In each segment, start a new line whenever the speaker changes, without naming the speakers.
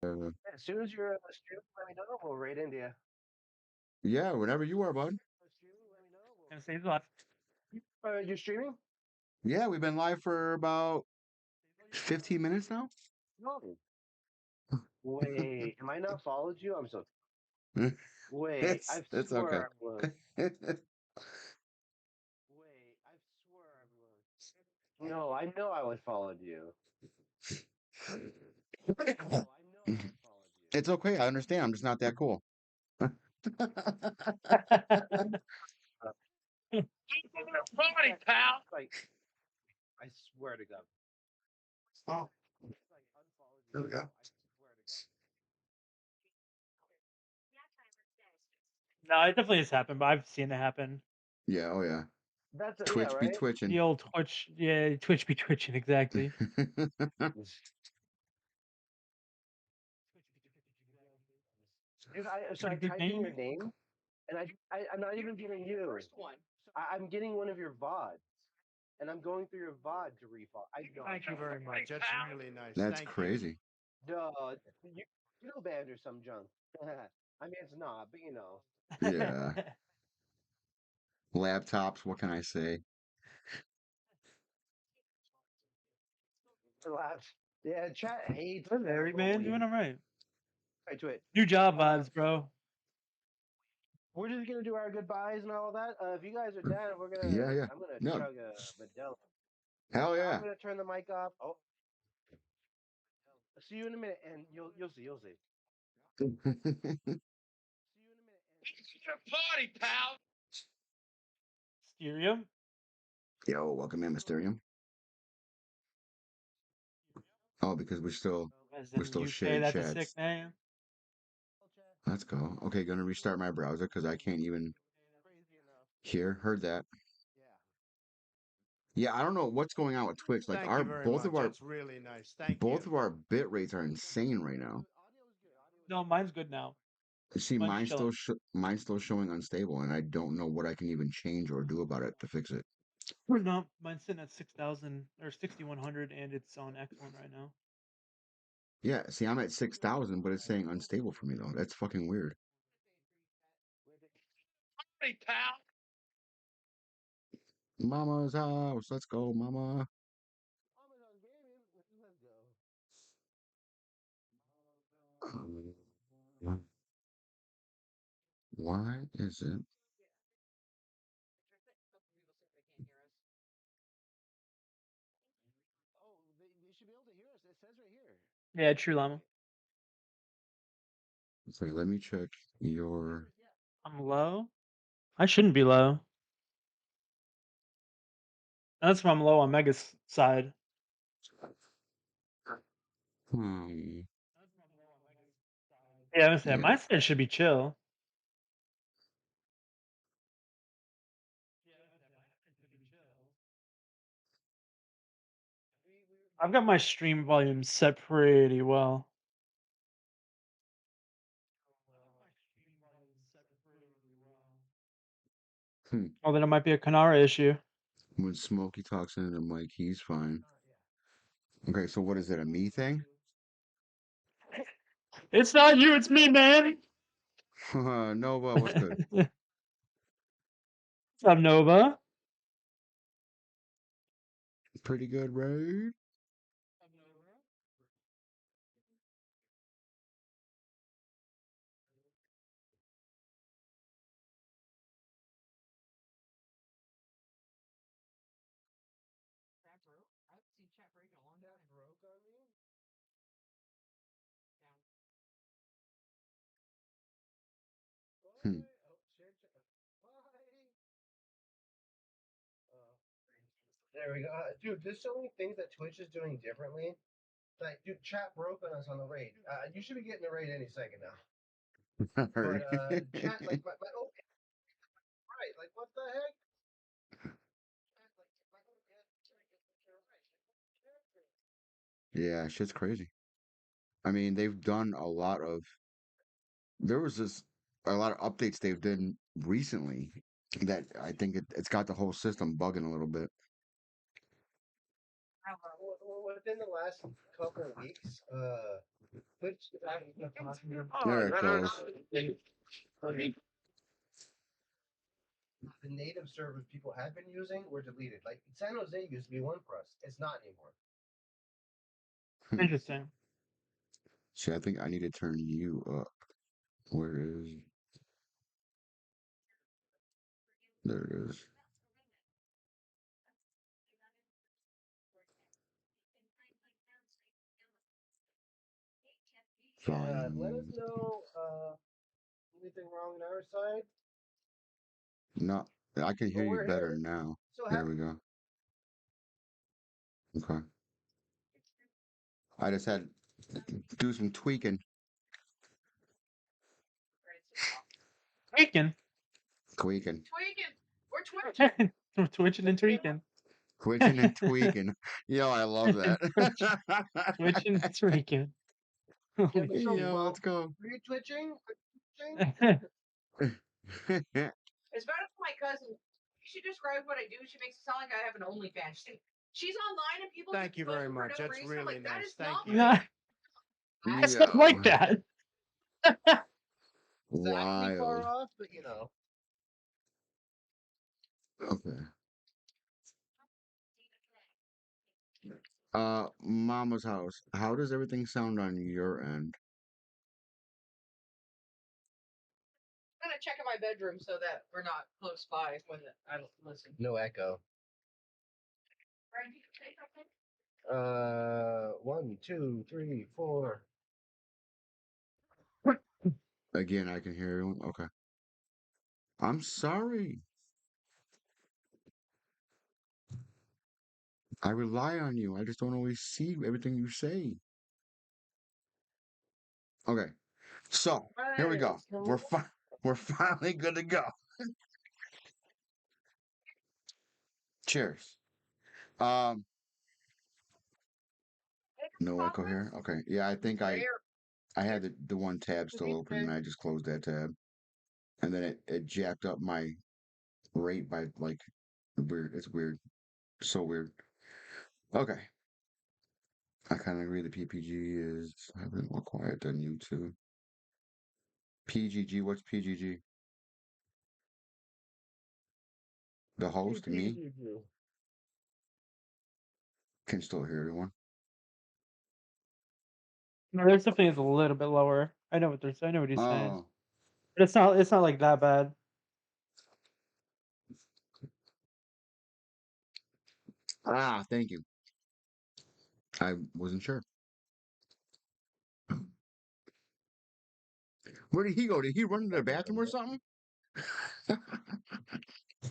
As soon as you're streaming, let me know. We'll raid India.
Yeah, whenever you are, bud.
And saves life.
You're streaming?
Yeah, we've been live for about 15 minutes now.
No. Wait, am I not followed you? I'm so. Wait, I
It's okay.
swear I was. Wait, I swear I was. No, I know I was followed you. No, I know I was followed you.
It's okay. I understand. I'm just not that cool.
Party, pal.
Like, I swear to God.
Oh,
Like, unfollowed
there
you.
we go.
I swear to God.
No, it definitely has happened, but I've seen it happen.
Yeah, oh yeah.
That's yeah,
Twitch be
right.
twitching.
The old Twitch, yeah, Twitch be twitching, exactly.
Dude, so I
Pretty good
typed in your
name.
name, and I'm not even getting you. First one. I'm getting one of your VODs, and I'm going through your VOD to refollow.
Thank you very much. That's really nice.
That's
Thank
crazy.
Duh, you know banned or some junk. I mean, it's not, but you know.
Yeah. Laptops, what can I say?
Relax. Yeah, chat hates.
Good, Eric, man, doing all right.
Right to it.
New job vibes, bro.
We're just gonna do our goodbyes and all that. If you guys are down,
Yeah, yeah.
I'm gonna
No.
chug a Modelo.
Hell
I'm
yeah.
gonna turn the mic off. Oh, see you in a minute, and you'll see. See you in a minute.
Party, pal. Stereo.
Yo, welcome in, Mysterium. Oh, because
As
we're
in
still
UK,
shared
that's a sick
chats.
name.
Let's go. Okay, gonna restart my browser because I can't even
Crazy enough.
hear. Heard that.
Yeah.
Yeah, I don't know what's going on with Twitch. Like
Thank you very much. That's really nice. Thank
both
you.
of our bit rates are insane right now.
Audio is good.
No, mine's good now.
See,
Mine's chilling.
mine's still showing unstable, and I don't know what I can even change or do about it to fix it.
No, mine's sitting at 6,000 or 6,100, and it's on excellent right now.
Yeah, see, I'm at 6,000, but it's saying unstable for me though. That's fucking weird.
Party, pal.
Mama's house. Let's go, mama.
Amazon Gaming. Let's go.
Why is it?
Oh, they should be able to hear us. It says right here.
Yeah, true llama.
It's like, let me check your.
I'm low. I shouldn't be low. That's why I'm low on Mega's side.
Hmm.
Yeah, I'm saying
Yeah.
my side should be chill. I've got my stream volume set pretty well.
Hmm.
Oh, then it might be a Kanara issue.
When Smokey talks into the mic, he's fine. Okay, so what is it? A me thing?
It's not you, it's me, man.
Nova, what's good?
What's up, Nova?
Pretty good, right? Hmm.
There we go. Dude, there's so many things that Twitch is doing differently. Like, dude, chat broke on us on the raid. You should be getting the raid any second now. But
Alright.
chat, like, oh, right, like, what the heck?
Yeah, shit's crazy. I mean, they've done there was a lot of updates they've done recently that I think it's got the whole system bugging a little bit.
Within the last couple of weeks,
There it goes.
The native servers people had been using were deleted. Like San Jose used to be one for us. It's not anymore.
Interesting.
See, I think I need to turn you up. Where is? There it is.
Yeah, let us
Volume.
know anything wrong on our side.
No, I can hear
But
you
we're
better
here.
now.
So
There we go. Okay. I just had to do some tweaking.
Tweaking.
Tweaking.
We're twitching and tweaking.
Twitching and tweaking. Yo, I love that.
Twitching and tweaking.
yeah, but so
Yo, let's go.
are you twitching?
As better for my cousin. You should describe what I do. She makes it sound like I have an OnlyFans. She's online and people.
Thank you very much. That's really
like,
nice.
That is
Thank
not
you.
It's not like
Yo,
that.
Exactly far
wild.
off, but you know.
Okay. Mama's house. How does everything sound on your end?
I'm gonna check in my bedroom so that we're not close by when I don't listen.
No echo.
Brian, you say something?
1, 2, 3, 4.
Again, I can hear you. Okay. I'm sorry. I rely on you. I just don't always see everything you say. Okay. So, here we go. We're finally good to go. Cheers. Um, no echo here. Okay. Yeah, I think I had the one tab still open and I just closed that tab. And then it jacked up my rate by like weird. It's weird. So weird. Okay. I kind of agree the PPG is a bit more quiet than you two. PGG, what's PGG? The host, me, can still hear everyone.
No, there's definitely is a little bit lower. I know what I know what he's saying.
Oh,
But it's not like that bad.
thank you. I wasn't sure. Where did he go? Did he run to the bathroom or something?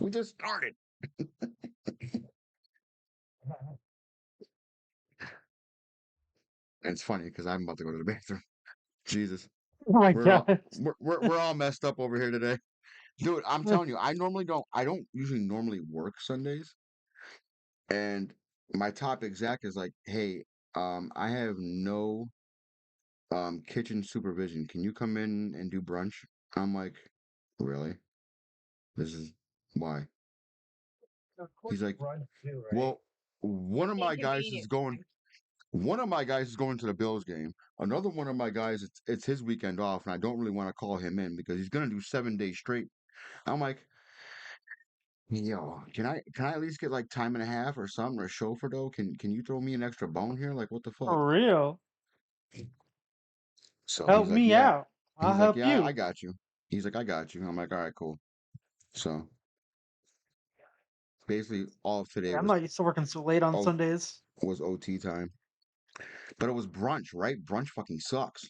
We just started. And it's funny because I'm about to go to the bathroom. Jesus,
Oh my
we're all
god.
we're all messed up over here today, dude. I'm telling you, I don't usually normally work Sundays, and my top exec is like, hey, I have no kitchen supervision. Can you come in and do brunch? I'm like, really? This is why. He's like, well, one of my guys is going. One of my guys is going to the Bills game. Another one of my guys, it's his weekend off, and I don't really want to call him in because he's gonna do 7 days straight. I'm like, yo, can I at least get like time and a half or something or a chauffeur though? Can you throw me an extra bone here? Like what the fuck?
For real.
So
Help
he's like,
me
yeah.
out. I'll
He's like,
help
yeah, I
you.
got you. He's like, I got you. I'm like, all right, cool. So basically, all of today
Yeah, I'm not used to working so late on
o-
Sundays.
was OT time, but it was brunch, right? Brunch fucking sucks.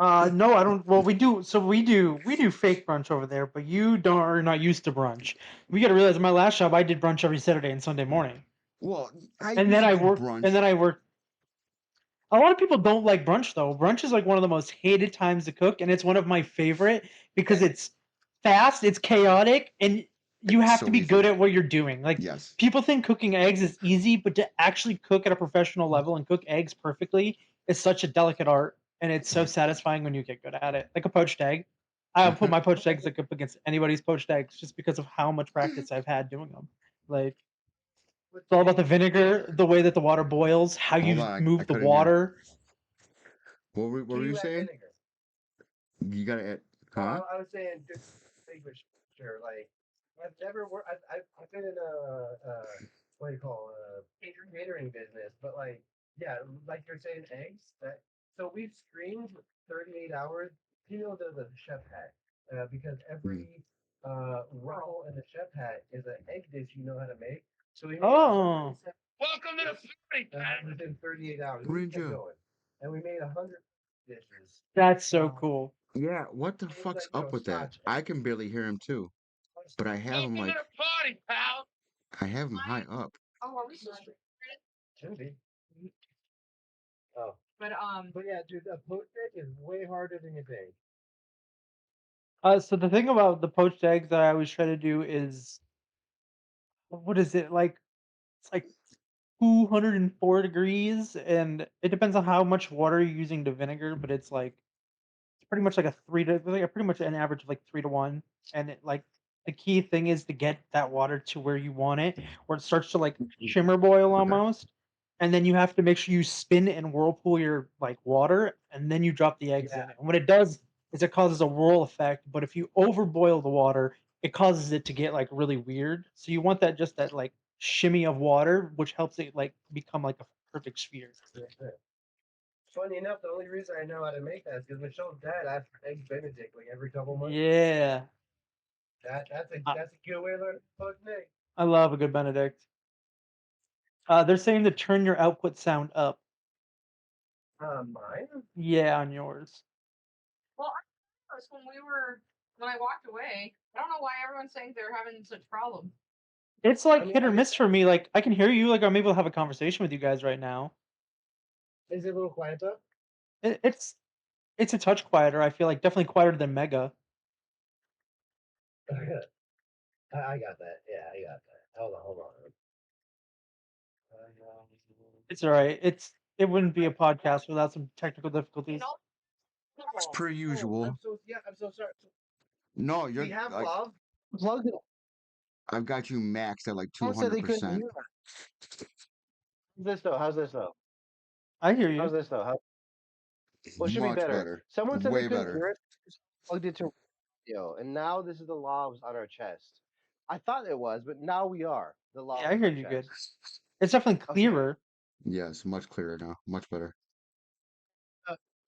No, I don't. Well, we do. So we do fake brunch over there, but you don't are not used to brunch. We got to realize, in my last job, I did brunch every Saturday and Sunday morning,
Well, I
and then
usually
I
do
worked.
brunch.
And then I worked. A lot of people don't like brunch though. Brunch is like one of the most hated times to cook, and it's one of my favorite because it's fast, it's chaotic, and you
It's
have to
so
be good
easy.
at what you're doing. Like
Yes.
people think cooking eggs is easy, but to actually cook at a professional level and cook eggs perfectly is such a delicate art, and it's so satisfying when you get good at it. Like a poached egg. I put my poached eggs like up against anybody's poached eggs just because of how much practice I've had doing them. Like it's all about the vinegar, the way that the water boils, how
Hold
you
on, I
move the
couldn't hear.
water.
What were
Key
you
red
saying?
vinegar.
You gotta add,
Oh,
huh?
I was saying, just English, sure. Like, I've never worked. I've been in what do you call catering business, but like, yeah, like you're saying, eggs. So we've screened 38 hours. You know, the chef hat, because
Mm.
every role in the chef hat is an egg dish you know how to make. So we made
Oh,
107
Welcome to the party, pal.
within 38 hours. We kept
Ninja.
going, and we made 100 dishes.
that's so
Um,
cool.
Yeah, what the
things
fuck's
like
up with that?
Scotch
I can barely hear him too, but I have him
Welcome to
like
the party, pal.
I have him high up.
Oh, are we still streaming?
Should be. Oh,
But
but yeah, dude, a poached egg is way harder than you think.
So the thing about the poached eggs that I always try to do is, what is it like? It's like 204 degrees, and it depends on how much water you're using to vinegar, but it's like it's pretty much like a pretty much an average of like 3 to 1. And the key thing is to get that water to where you want it, where it starts to like shimmer boil almost. And then you have to make sure you spin and whirlpool your like water, and then you drop the eggs
Yeah,
in. And what it does is it causes a whirl effect. But if you overboil the water, it causes it to get like really weird. So you want that like shimmy of water, which helps it like become like a perfect sphere.
that's it. Funny enough, the only reason I know how to make that is because Michelle's dad asks for eggs Benedict like every couple months.
Yeah, I,
That's a good way to learn to cook an egg.
I love a good Benedict. They're saying to turn your output sound up.
Mine?
Yeah, on yours.
well, I noticed when I walked away. I don't know why everyone's saying they're having such problems.
It's
I
like
mean,
hit or miss for me. Like I can hear you. Like I'm able to have a conversation with you guys right now.
is it a little quiet though?
It's a touch quieter. I feel like definitely quieter than Mega.
I got that. Yeah, I got that. Hold on.
It's all right. It wouldn't be a podcast without some technical difficulties.
It's per
Oh,
usual.
I'm so sorry.
No,
We
you're
have
like
love. Plugged it.
I've got you maxed at like
Someone said they couldn't
200%.
hear us. How's this though? How's this though?
I hear you.
How's this though? Well, it should be
Much
better.
better.
Someone said they
Way
couldn't
better.
hear it. Just plugged it to radio, and now this is the lavs on our chest. I thought it was, but now we are the
Yeah,
lavs
I
on
hear
our
you good.
chest.
It's definitely
Okay.
clearer.
Yes, much clearer now. Much better.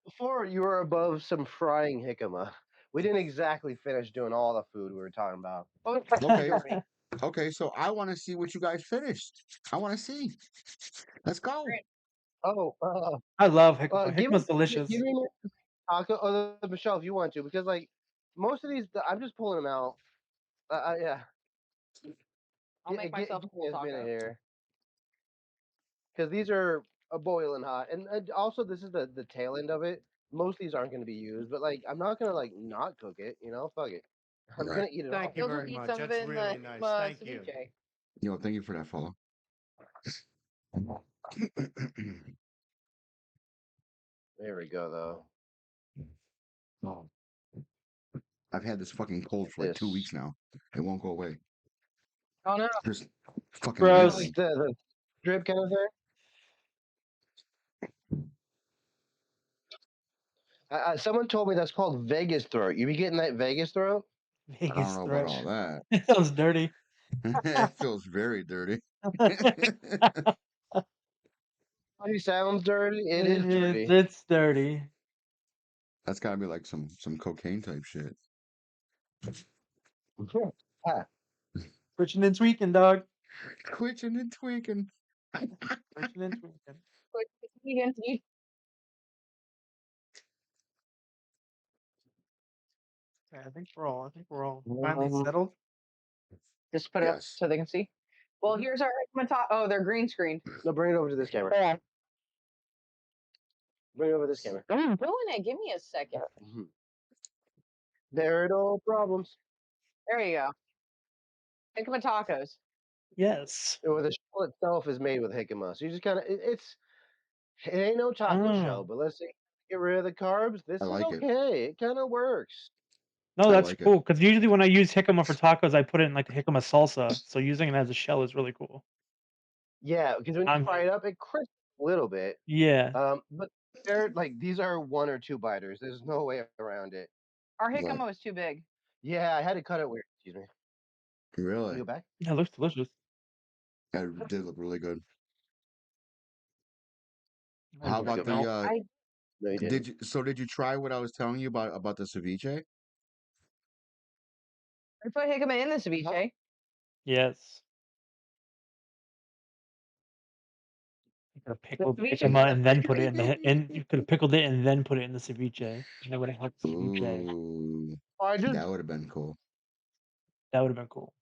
Before you were above some frying jicama. We didn't exactly finish doing all the food we were talking about. Oh,
Okay. Okay, so I want to see what you guys finished. I want to see. Let's go.
oh,
I love jicama.
give
Jicama's
give
delicious.
me taco. Oh, Michelle, if you want to, because like most of these, I'm just pulling them out. Yeah.
I'll make myself
Give
a
me
full
a minute
taco.
here, because these are a boiling hot, and also this is the tail end of it. Most of these aren't going to be used, but like I'm not gonna like not cook it. You know, fuck it. I'm
Right.
gonna eat it all.
Thank you
You'll just
very
eat
much.
some of
That's
it in
really nice. Thank you.
ceviche.
Yo, thank you for that follow.
There we go, though.
Oh, I've had this fucking cold for like 2 weeks
This.
now. It won't go away.
Oh no.
Just fucking
Gross.
lingering.
The drip kind of thing. Someone told me that's called Vegas throat. You be getting that Vegas throat?
I don't
Vegas
know about
throat.
all that.
It sounds dirty.
It feels very dirty.
It sounds dirty. It is dirty.
It's dirty.
That's gotta be like some cocaine type shit.
Ah,
Twitching and tweaking, dog.
Twitching and tweaking.
Twitching and tweaking. Okay, I think we're all finally settled.
Just put it up
Yes.
so they can see. Well, here's our Oh, they're green screened.
no, bring it over to this camera.
Hold on.
Bring it over to this camera.
I'm doing it. Give me a second.
There are no problems.
There you go. Jicama tacos.
Yes.
Or the shell itself is made with jicama, so you just kind of it ain't no taco shell,
Oh.
but let's say get rid of the carbs. This
I
is
like it.
okay. It kind of works.
No,
I
that's
like it.
cool. Because usually when I use jicama for tacos, I put it in like a jicama salsa. So using it as a shell is really cool.
Yeah, because when you
I'm
fry it up, it crisps a little bit.
Yeah.
But They're like these are 1 or 2 biters. There's no way around it.
Our
Right.
jicama was too big.
Yeah, I had to cut it weird. Excuse me. Can
Really?
you go back?
Yeah, it looks delicious.
That did look really good.
I
How
enjoy
about
it.
the
I
No, you didn't.
did you try what I was telling you about the ceviche?
put jicama in the ceviche.
Yes. You could have
The
pickled
ceviche
jicama
goes
and then put it in the and you could have pickled it and then put it in the ceviche. And that would have helped the ceviche.
Ooh,
Oh, I just
that would have been cool.
That would have been cool.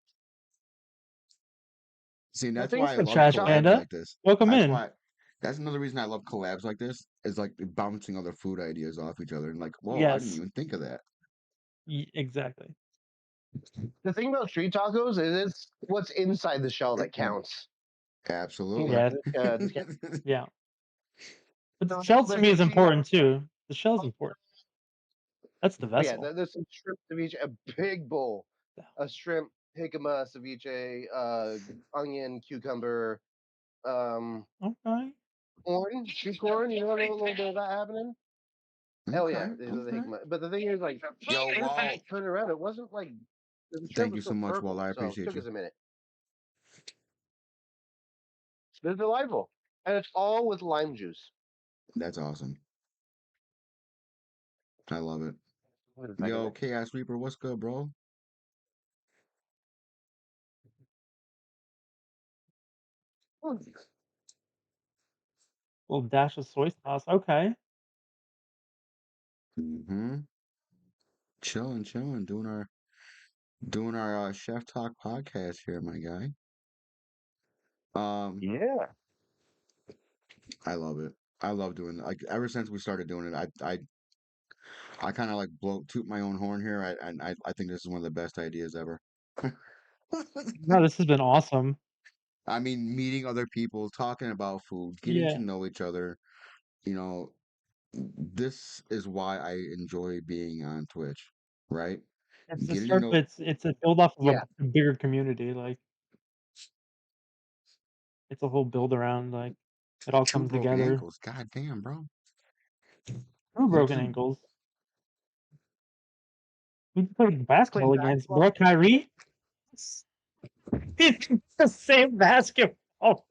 See,
the
that's
thing
why I
So
with
love
Trash
TikTok.
collabs
Panda,
like this.
welcome
That's
in.
why. That's another reason I love collabs like this. Is like bouncing other food ideas off each other and like, whoa, I didn't
Yes,
even think of that.
exactly.
The thing about street tacos is it's what's inside the shell that counts.
Absolutely.
Yeah,
This guy,
yeah. But the
no,
shell to
there's
me is
some cheese on.
important too. The shell's important. That's the
Oh yeah,
vessel.
there's some shrimp ceviche, a big bowl, a shrimp jicama ceviche, onion, cucumber,
Okay.
corn, sweet corn. You know, a little bit of that happening. Hell
Okay.
yeah, there's a
Okay.
jicama. But the thing is, like,
Yo, Walt.
turn around. It wasn't like the shrimp
Thank
was
you so
still
much, Walt.
purple,
I
so it
appreciate
took
you.
us a minute. They're delightful, and it's all with lime juice.
That's awesome. I love it.
Wait a second
Yo,
there.
Chaos Reaper, what's good, bro?
Little dash of soy sauce. Okay.
Mm-hmm. Chilling, chilling, doing our chef talk podcast here, my guy. Um,
Yeah.
I love it. I love doing it. Like ever since we started doing it, I kind of like blow toot my own horn here. I think this is one of the best ideas ever.
No, this has been awesome.
I mean, meeting other people, talking about food, getting to
Yeah.
know each other. You know, this is why I enjoy being on Twitch, right?
It's the
Getting to
start.
know
It's a build off of
Yeah.
a bigger community. Like it's a whole build around. Like it all
two
comes
broken
together.
ankles. God damn, bro.
Two
Who
broken
two?
ankles. Who played
Played
basketball against?
basketball.
Bro, Kyrie. It's the same basketball.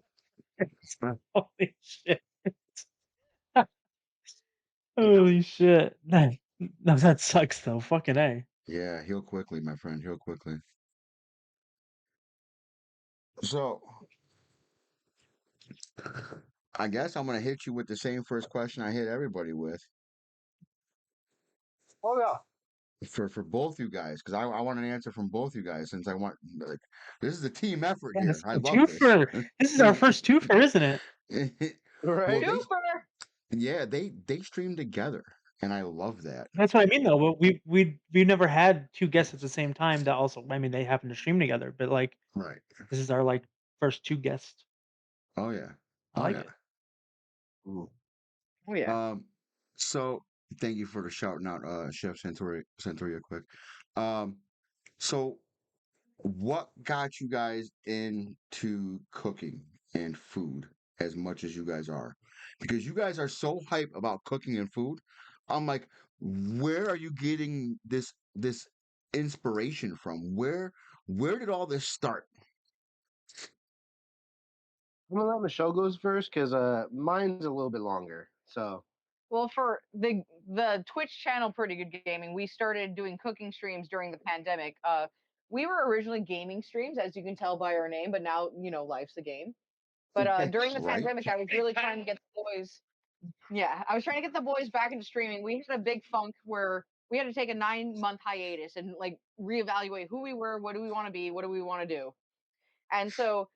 Holy shit. Holy shit. No, that sucks though. Fucking A.
Yeah, heal quickly, my friend. Heal quickly. So, I guess I'm gonna hit you with the same first question I hit everybody with
Oh yeah.
for both you guys because I want an answer from both you guys since I want like this is a team effort
Yeah, this
here.
is
I
a
love this.
twofer. This is our first twofer, isn't it?
Well,
Right.
Super.
yeah, they stream together, and I love that.
That's what I mean though. But we've never had two guests at the same time that also I mean they happen to stream together, but like
Right.
this is our like first two guests.
Oh yeah.
I
Oh
like
yeah.
it.
Ooh. Oh yeah.
Um. So thank you for the shouting out, Chef Santoria, quick. Um. So what got you guys into cooking and food as much as you guys are? Because you guys are so hype about cooking and food. I'm like, where are you getting this inspiration from? Where did all this start?
I'm gonna let Michelle goes first because mine's a little bit longer. So
Well, for the Twitch channel, Pretty Good Gaming, we started doing cooking streams during the pandemic. We were originally gaming streams, as you can tell by our name, but now life's a game. But during the
Right?
pandemic, I was really trying to get the boys. Yeah, I was trying to get the boys back into streaming. We had a big funk where we had to take a 9-month hiatus and like reevaluate who we were, what do we want to be, what do we want to do. And so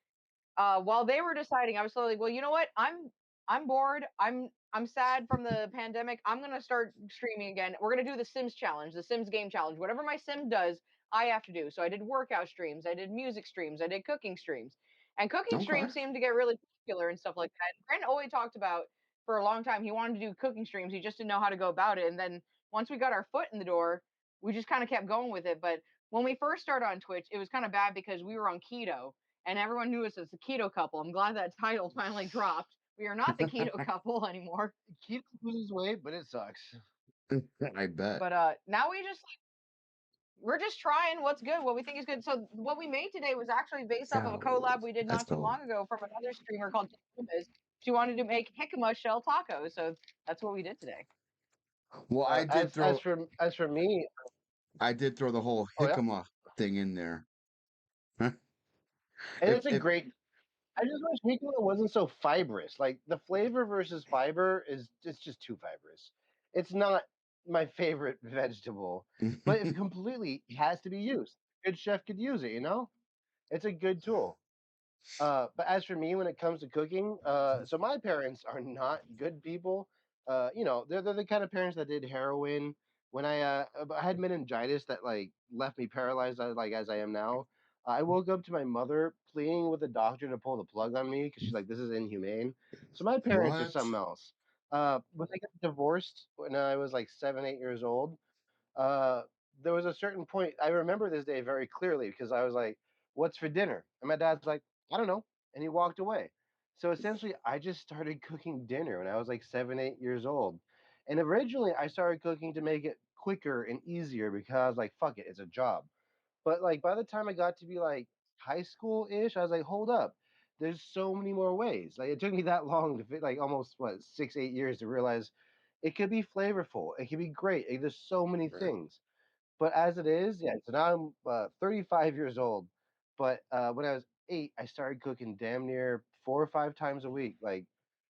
while they were deciding, I was like, well, you know what? I'm bored. I'm sad from the pandemic. I'm gonna start streaming again. We're gonna do the Sims challenge, the Sims game challenge. Whatever my Sim does, I have to do. So I did workout streams, I did music streams, I did cooking streams, and cooking
Okay.
streams seemed to get really popular and stuff like that. Brent always talked about for a long time he wanted to do cooking streams. He just didn't know how to go about it. And then once we got our foot in the door, we just kind of kept going with it. But when we first started on Twitch, it was kind of bad because we were on keto and everyone knew us as a keto couple. I'm glad that title finally dropped. We are not the keto couple anymore.
Keto loses weight, but it sucks.
I bet.
But now we're just trying what's good, what we think is good. So what we made today was actually based off of a collab we did
Let's
not too
go.
long ago from another streamer called Liz. She wanted to make jicama shell tacos, so that's what we did today.
Well, I did throw
As for me,
the whole
oh yeah,
jicama thing in there.
and
If
it's a great. I just wish jicama wasn't so fibrous. Like the flavor versus fiber is it's just too fibrous. It's not my favorite vegetable, but it completely has to be used. Good chef could use it. It's a good tool. But as for me, when it comes to cooking, so my parents are not good people. They're the kind of parents that did heroin when I had meningitis that like left me paralyzed as I am now. I woke up to my mother pleading with the doctor to pull the plug on me because she's like, "This is inhumane." So my parents are
what?
something else. When I got divorced when I was like 7, 8 years old, uh, there was a certain point. I remember this day very clearly because I was like, "What's for dinner?" And my dad's like, "I don't know," and he walked away. So essentially, I just started cooking dinner when I was like 7, 8 years old. And originally, I started cooking to make it quicker and easier because, like, fuck it, it's a job. But like by the time I got to be like high school ish, I was like, hold up, there's so many more ways. Like it took me that long to fit, like almost what 6, 8 years to realize it could be flavorful, it could be great. There's so many things. But as it is, yeah. So now I'm 35 years old. But when I was 8, I started cooking damn near 4 or 5 times a week. Like,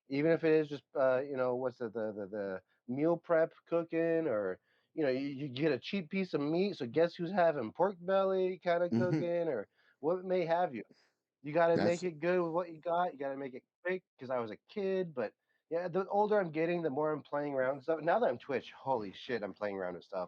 even if it is just what's the meal prep cooking, or you get a cheap piece of meat. So guess who's having pork belly kind of cooking, or what may have you. You got to make
That's
it good with what you got. You got to make it quick because I was a kid. But yeah, the older I'm getting, the more I'm playing around with stuff. Now that I'm Twitch, holy shit, I'm playing around with stuff.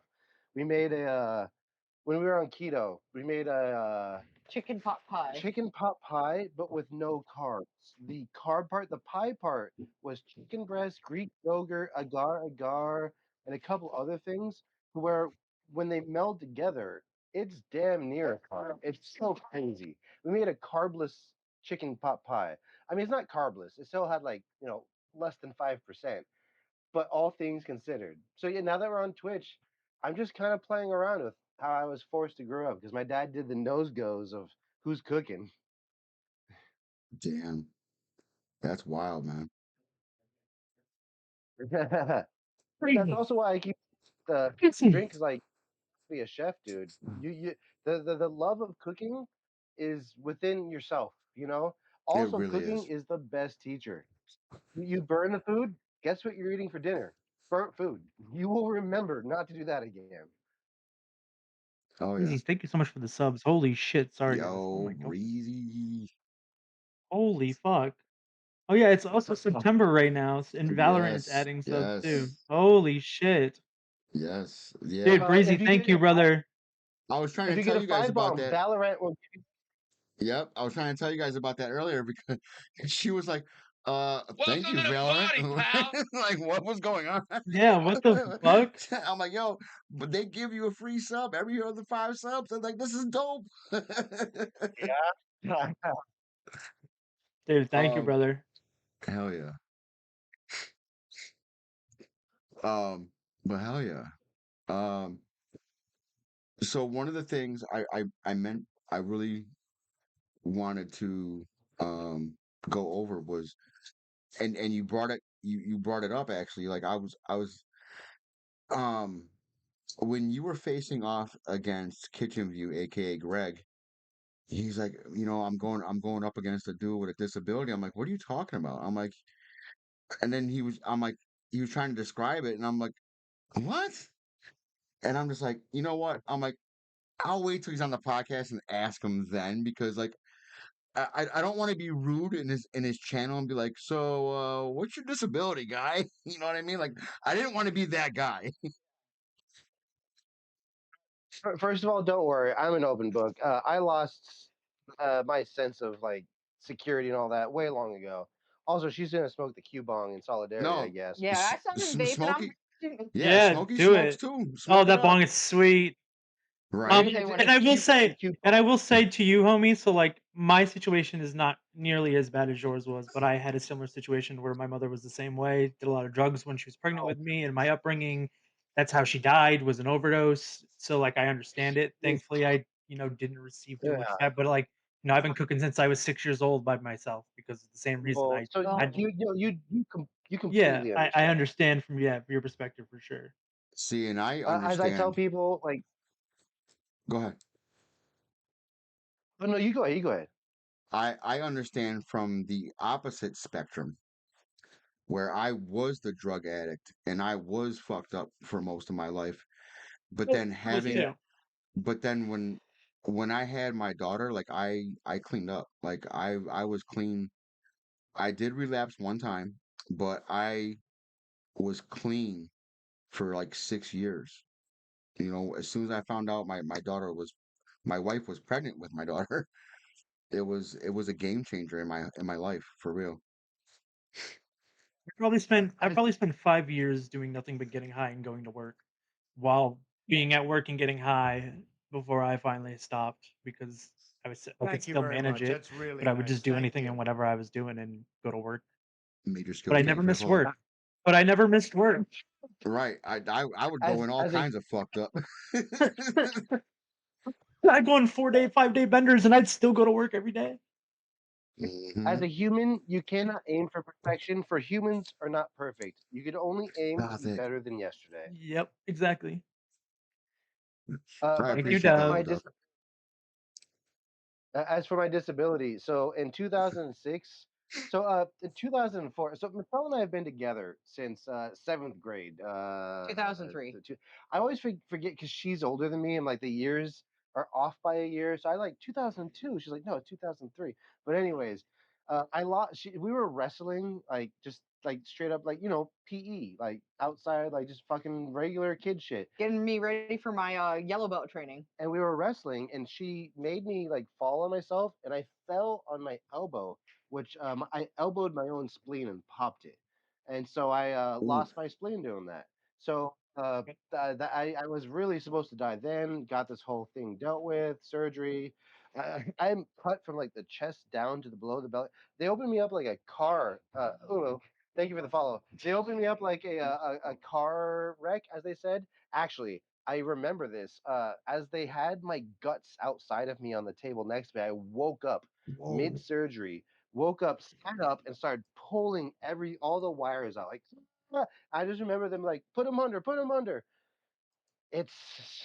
We made when we were on keto, we made a
Chicken pot pie.
chicken pot pie, but with no carbs. The carb part, the pie part, was chicken breast, Greek yogurt, agar, and a couple other things. Where when they meld together, it's damn near a carb. It's so crazy. We made a carbless chicken pot pie. I mean, it's not carbless. It still had like less than 5%, but all things considered. So yeah, now that we're on Twitch, I'm just kind of playing around with how I was forced to grow up because my dad did the nose goes of who's cooking.
damn. That's wild, man.
That's
Crazy.
also why I keep the
Crazy.
drink is like be a chef, dude. The love of cooking is within yourself.
It
Also,
really
cooking
is.
is the best teacher. You burn the food. Guess what you're eating for dinner? Burnt food. You will remember not to do that again.
Oh yeah.
Crazy. Thank you so much for the subs. Holy shit. Sorry, guys. Oh
Yo,
my god.
breezy.
Holy fuck. Oh yeah, it's also September right now, and Valorant is
Yes.
adding subs too.
Yes.
Holy shit.
Yes. Yeah.
Dude, Breezy,
If you
thank
get
you,
a
brother.
I was trying
if
to
you
tell
get a
you guys
five
about
bomb,
that.
Valorant will.
Yep, I was trying to tell you guys about that earlier because she was like, thank
Welcome
you,
to the
Valorant."
party, pal.
Like, what was going on?
Yeah, what the fuck?
I'm like, yo, but they give you a free sub every other 5 subs. I'm like, this is dope.
Yeah.
Dude, thank you,
um,
brother.
hell yeah. Um, but hell yeah. Um, so one of the things I meant I really wanted to go over was, and you brought it up actually. Like I was um when you were facing off against Kitchen View, aka Greg, he's like, I'm going up against a dude with a disability. I'm like, what are you talking about? I'm like, and then I'm like, he was trying to describe it, and I'm like, what? And I'm just like, you know what? I'm like, I'll wait till he's on the podcast and ask him then because like I don't want to be rude in his channel and be like, so what's your disability, guy? You know what I mean? Like I didn't want to be that guy.
First of all, don't worry. I'm an open book. I lost my sense of like security and all that way long ago. Also, she's gonna smoke the Q bong in solidarity, I
No,
guess.
Yeah, I saw him vaping.
Smokey.
I'm
Yeah,
Yeah,
Smokey
do
smokes
it.
too.
Oh,
Smoke it
that
up.
bong is sweet.
Right.
Say when
And I
it's
will
you
say,
cute.
and I will say to you, homie. So like, my situation is not nearly as bad as yours was, but I had a similar situation where my mother was the same way. Did a lot of drugs when she was pregnant with me, and my upbringing. That's how she died, was an overdose. So like, I understand it. Thankfully, I didn't receive too much of
Yeah.
that. But like, I've been cooking since I was 6 years old by myself because of the same reason.
Well, so
I
Oh,
you
Yeah,
completely
I
understand.
understand from your perspective for sure.
See, and I
As I tell
understand.
people, like,
Go ahead.
oh no, you go ahead. You go ahead.
I understand from the opposite spectrum where I was the drug addict and I was fucked up for most of my life. But
Oh,
then
I was
having,
too.
but then when I had my daughter, like I cleaned up. Like I was clean. I did relapse one time, but I was clean for like 6 years. As soon as I found out my wife was pregnant with my daughter, it was a game changer in my life for real.
I
I,
probably spent 5 years doing nothing but getting high and going to work, while being at work and getting high before I finally stopped because I could
Thank you
still
very
manage
much.
it,
That's
but
really
I would
nice.
just do
Thank
anything and
you.
whatever I was doing and go to work.
Major
But
skill
I never missed
transfer.
work. But I never missed work.
Right. I would go in all
as a
kinds of fucked up.
I'd go on 4-day, 5-day benders and I'd still go to work every day.
as
Hmm.
a human, you cannot aim for perfection. For humans are not perfect. You can only aim to be
Gothic.
better than yesterday.
Yep, exactly.
I
Thank you,
appreciate that,
Dev.
little dog.
As for my disability, so in 2006, in 2004, so Michelle and I have been together since seventh grade.
2003.
I always forget because she's older than me, and like the years are off by a year. So I like 2002. She's like, no, 2003. But anyways, I lost. We were wrestling, like just like straight up, like PE, like outside, like just fucking regular kid shit.
Getting me ready for my yellow belt training.
And we were wrestling, and she made me like fall on myself, and I fell on my elbow, which I elbowed my own spleen and popped it, and so I
Ooh.
lost my spleen doing that. So I was really supposed to die then. Got this whole thing dealt with, surgery. I'm cut from like the chest down to the below the belly. They opened me up like a car. Thank you for the follow. They opened me up like a car wreck, as they said. Actually, I remember this. As they had my guts outside of me on the table next to me, I woke up
Whoa.
mid surgery, woke up, sat up, and started pulling all the wires out. Like, "Ah." I just remember them like, put him under. It's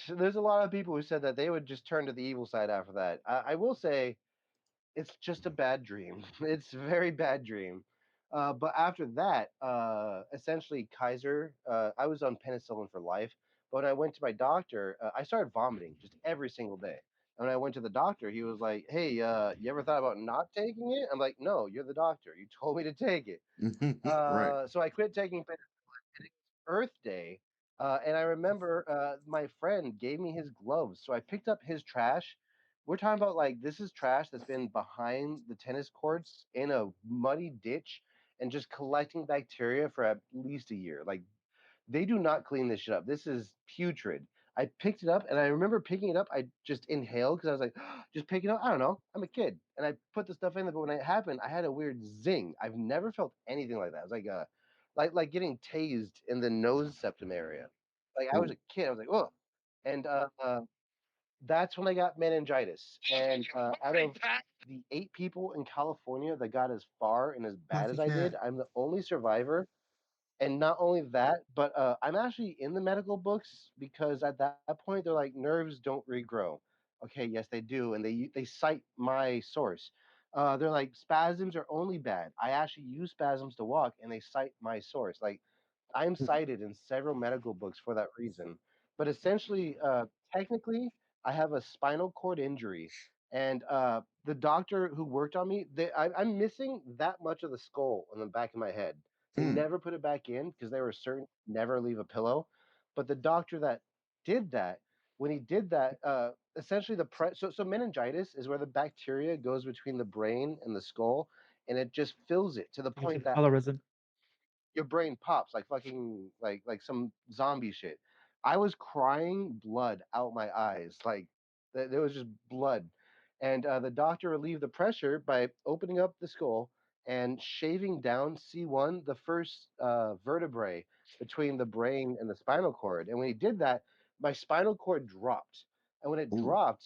There's a lot of people who said that they would just turn to the evil side after that. I will say it's just a bad dream. It's a very bad dream. But after that, essentially Kaiser, I was on penicillin for life. But when I went to my doctor, I started vomiting just every single day. And when I went to the doctor, he was like, "Hey, you ever thought about not taking it?" I'm like, "No, you're the doctor. You told me to take it."
Right.
So I quit taking Earth Day, and I remember my friend gave me his gloves, so I picked up his trash. We're talking about like this is trash that's been behind the tennis courts in a muddy ditch and just collecting bacteria for at least a year. Like they do not clean this shit up. This is putrid. I picked it up and I remember picking it up. I just inhaled because I was like, just pick it up. I don't know. I'm a kid. And I put the stuff in there. But when it happened, I had a weird zing. I've never felt anything like that. It was like like getting tased in the nose septum area. Like I was
Ooh.
a kid. I was like, oh. And that's when I got meningitis. And out of the 8 people in California that got as far and as bad as
Puffy
I
cat.
did, I'm the only survivor. And not only that, but I'm actually in the medical books because at that point they're like nerves don't regrow. Okay, yes they do, and they cite my source. They're like spasms are only bad. I actually use spasms to walk, and they cite my source. Like I'm cited in several medical books for that reason. But essentially, technically, I have a spinal cord injury, and the doctor who worked on me, I'm missing that much of the skull on the back of my head. They
Mm.
never put it back in because they were certain never leave a pillow. But the doctor that did that, when he did that, essentially so meningitis is where the bacteria goes between the brain and the skull, and it just fills it to the
Thanks for
point
the
that
colorism.
your brain pops like fucking like some zombie shit. I was crying blood out my eyes. Like there was just blood. And the doctor relieved the pressure by opening up the skull and shaving down C1, the first vertebrae between the brain and the spinal cord. And when he did that, my spinal cord dropped. And when it
Ooh.
dropped,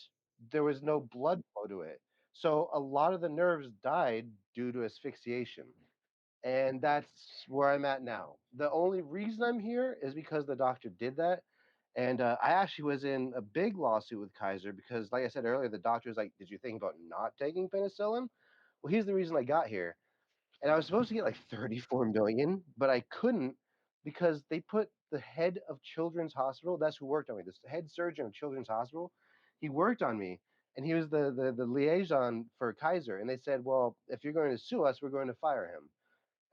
there was no blood flow to it. So a lot of the nerves died due to asphyxiation. And that's where I'm at now. The only reason I'm here is because the doctor did that. And I actually was in a big lawsuit with Kaiser because, like I said earlier, the doctor was like, "Did you think about not taking penicillin?" Well, here's the reason I got here. And I was supposed to get like 34 million, but I couldn't because they put the head of Children's Hospital, that's who worked on me, this head surgeon of Children's Hospital, he worked on me. And he was the liaison for Kaiser. And they said, well, if you're going to sue us, we're going to fire him.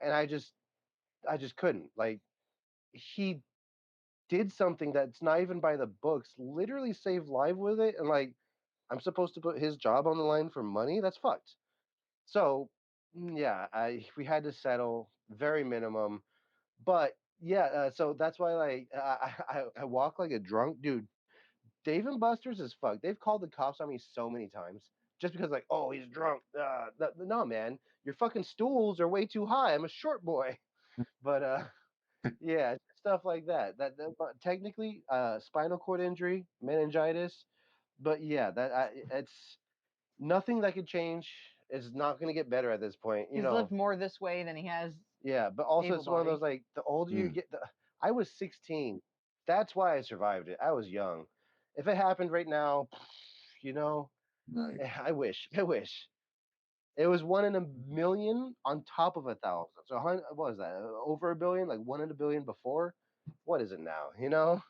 And I just couldn't. Like he did something that's not even by the books, literally saved life with it, and like I'm supposed to put his job on the line for money? That's fucked. So yeah, I we had to settle very minimum, but yeah, so that's why like I walk like a drunk dude. Dave and Buster's is fucked. They've called the cops on me so many times just because like, oh, he's drunk. No, man, your fucking stools are way too high. I'm a short boy. But yeah, stuff like that. But technically, spinal cord injury, meningitis. But yeah, it's nothing that could change. It's not going to get better at this point.
He's lived more this way than he has
Yeah, but also
able
it's one of
body.
those like the older you
Mm.
get. I was 16. That's why I survived it. I was young. If it happened right now, you know,
Right.
I wish. I wish. It was one in a million on top of 1,000. So what was that? Over a billion? Like one in a billion before? What is it now? You know?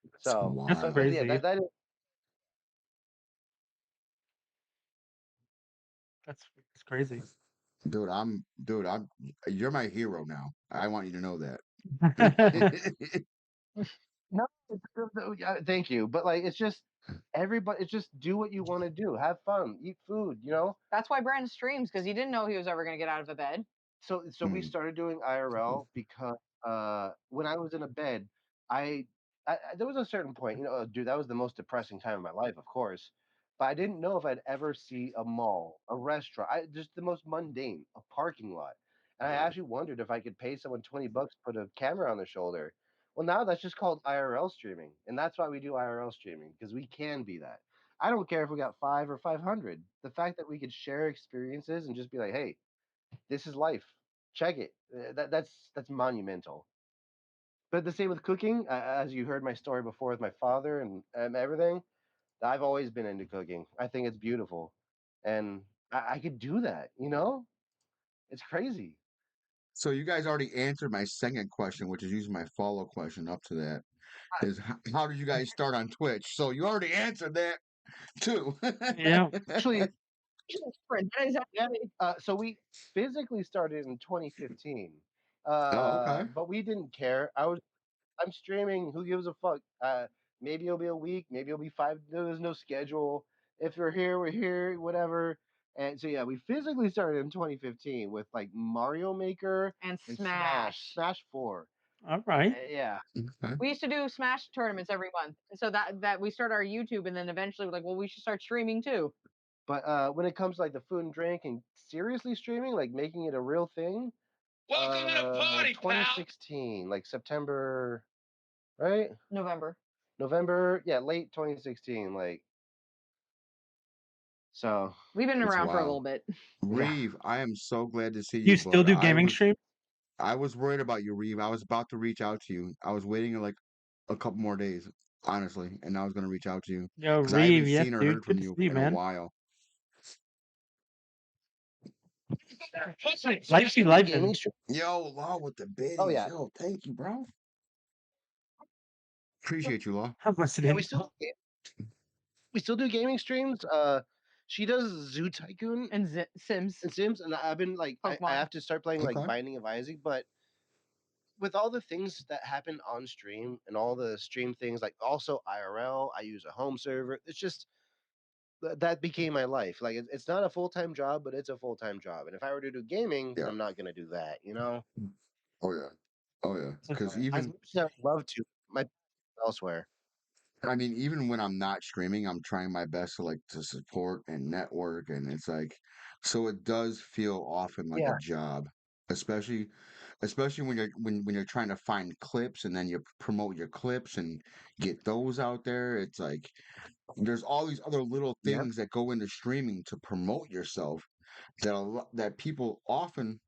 It's
So,
That's
but
wild.
yeah,
crazy.
that is
That's crazy.
Dude, you're my hero now. I want you to know that.
no. Yeah, thank you, but like it's just everybody. It's just do what you want to do. Have fun. Eat food. You know.
That's why Brandon streams because he didn't know he was ever going to get out of the bed.
So we
Mm.
started doing IRL because when I was in a bed, I, there was a certain point, dude, that was the most depressing time of my life, of course. But I didn't know if I'd ever see a mall, a restaurant, just the most mundane, a parking lot. And I actually wondered if I could pay someone $20 to put a camera on their shoulder. Well, now that's just called IRL streaming, and that's why we do IRL streaming because we can be that. I don't care if we got 5 or 500. The fact that we could share experiences and just be like, hey, this is life. Check it. That's monumental. But the same with cooking. As you heard my story before with my father and everything, I've always been into cooking. I think it's beautiful, and I could do that. It's crazy.
So you guys already answered my second question, which is usually my follow question up to that. Is how did you guys start on Twitch? So you already answered that too.
Yeah.
Actually,
Different. That is actually
so we physically started in 2015,
Oh, okay.
but we didn't care. I'm streaming. Who gives a fuck? Maybe it'll be a week. Maybe it'll be five. There's no schedule. If we're here, we're here. Whatever. And so yeah, we physically started in 2015 with like Mario Maker
and
and
Smash.
Smash 4.
All right.
Yeah,
Okay.
We used to do Smash tournaments every month, and so that we started our YouTube, and then eventually we're like, well, we should start streaming too.
but when it comes to like the food and drink and seriously streaming, like making it a real thing,
Welcome to the party, pal.
2016, like September, right?
November.
November, yeah, late 2016, like so.
We've been
It's
around for a
wild.
little bit.
Yeah.
Reeve, I am so glad to see
You
you,
still
bud.
do gaming streams?
I was worried about you, Reeve. I was about to reach out to you. I was waiting like a couple more days, honestly, and I was gonna reach out to you
Yo,
because I haven't
Reeve, yes,
seen or
dude.
heard
Good
from
to see
you
you,
in a
man.
while.
Life's be
Gaming
life.
stream.
Yo, Law with the
Oh
biddies.
yeah,
Yo, thank you, bro. Appreciate you, Law.
I'm
yeah.
listening.
We still do gaming streams. She does Zoo Tycoon
And Sims,
and Sims, and I've been like, I
Pokemon.
have to start playing like
Okay.
Binding of Isaac, but with all the things that happen on stream and all the stream things, like also IRL, I use a home server. It's just that became my life. Like it's not a full time job, but it's a full time job. And if I were to do gaming,
Yeah.
I'm not gonna do that.
Oh yeah. Oh yeah.
That's
Because
As
even
much as I would love to, my elsewhere.
I mean, even when I'm not streaming, I'm trying my best to support and network, and it's like, so it does feel often like a
Yeah.
job, especially when you're trying to find clips and then you promote your clips and get those out there. It's like there's all these other little
Yep.
things that go into streaming to promote yourself that people often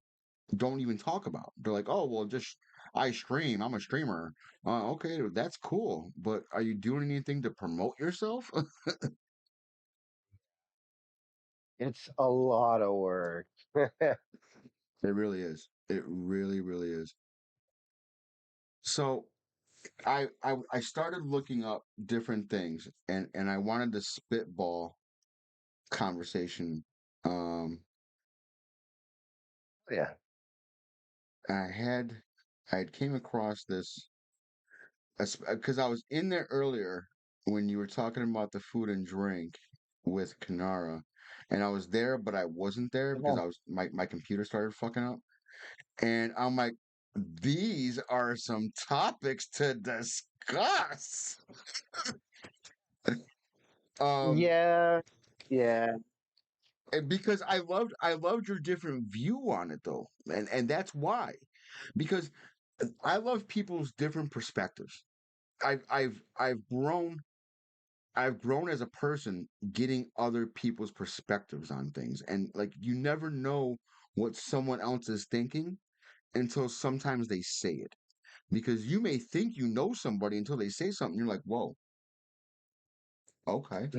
don't even talk about. They're like, "Oh, well, just I stream. I'm a streamer." Okay, that's cool, but are you doing anything to promote yourself?
It's a lot of work.
It really is. It really, really is. So I started looking up different things, and I wanted to spitball conversation. Um,
Yeah.
I had I had came across this because I was in there earlier when you were talking about the food and drink with Kanara, and I was there, but I wasn't there because
Yeah.
my computer started fucking up, and I'm like, these are some topics to discuss. Um,
Yeah. Yeah.
because I loved your different view on it though, and that's why, because I love people's different perspectives. I've grown as a person getting other people's perspectives on things. And like you never know what someone else is thinking until sometimes they say it. Because you may think you know somebody until they say something. You're like, whoa, okay,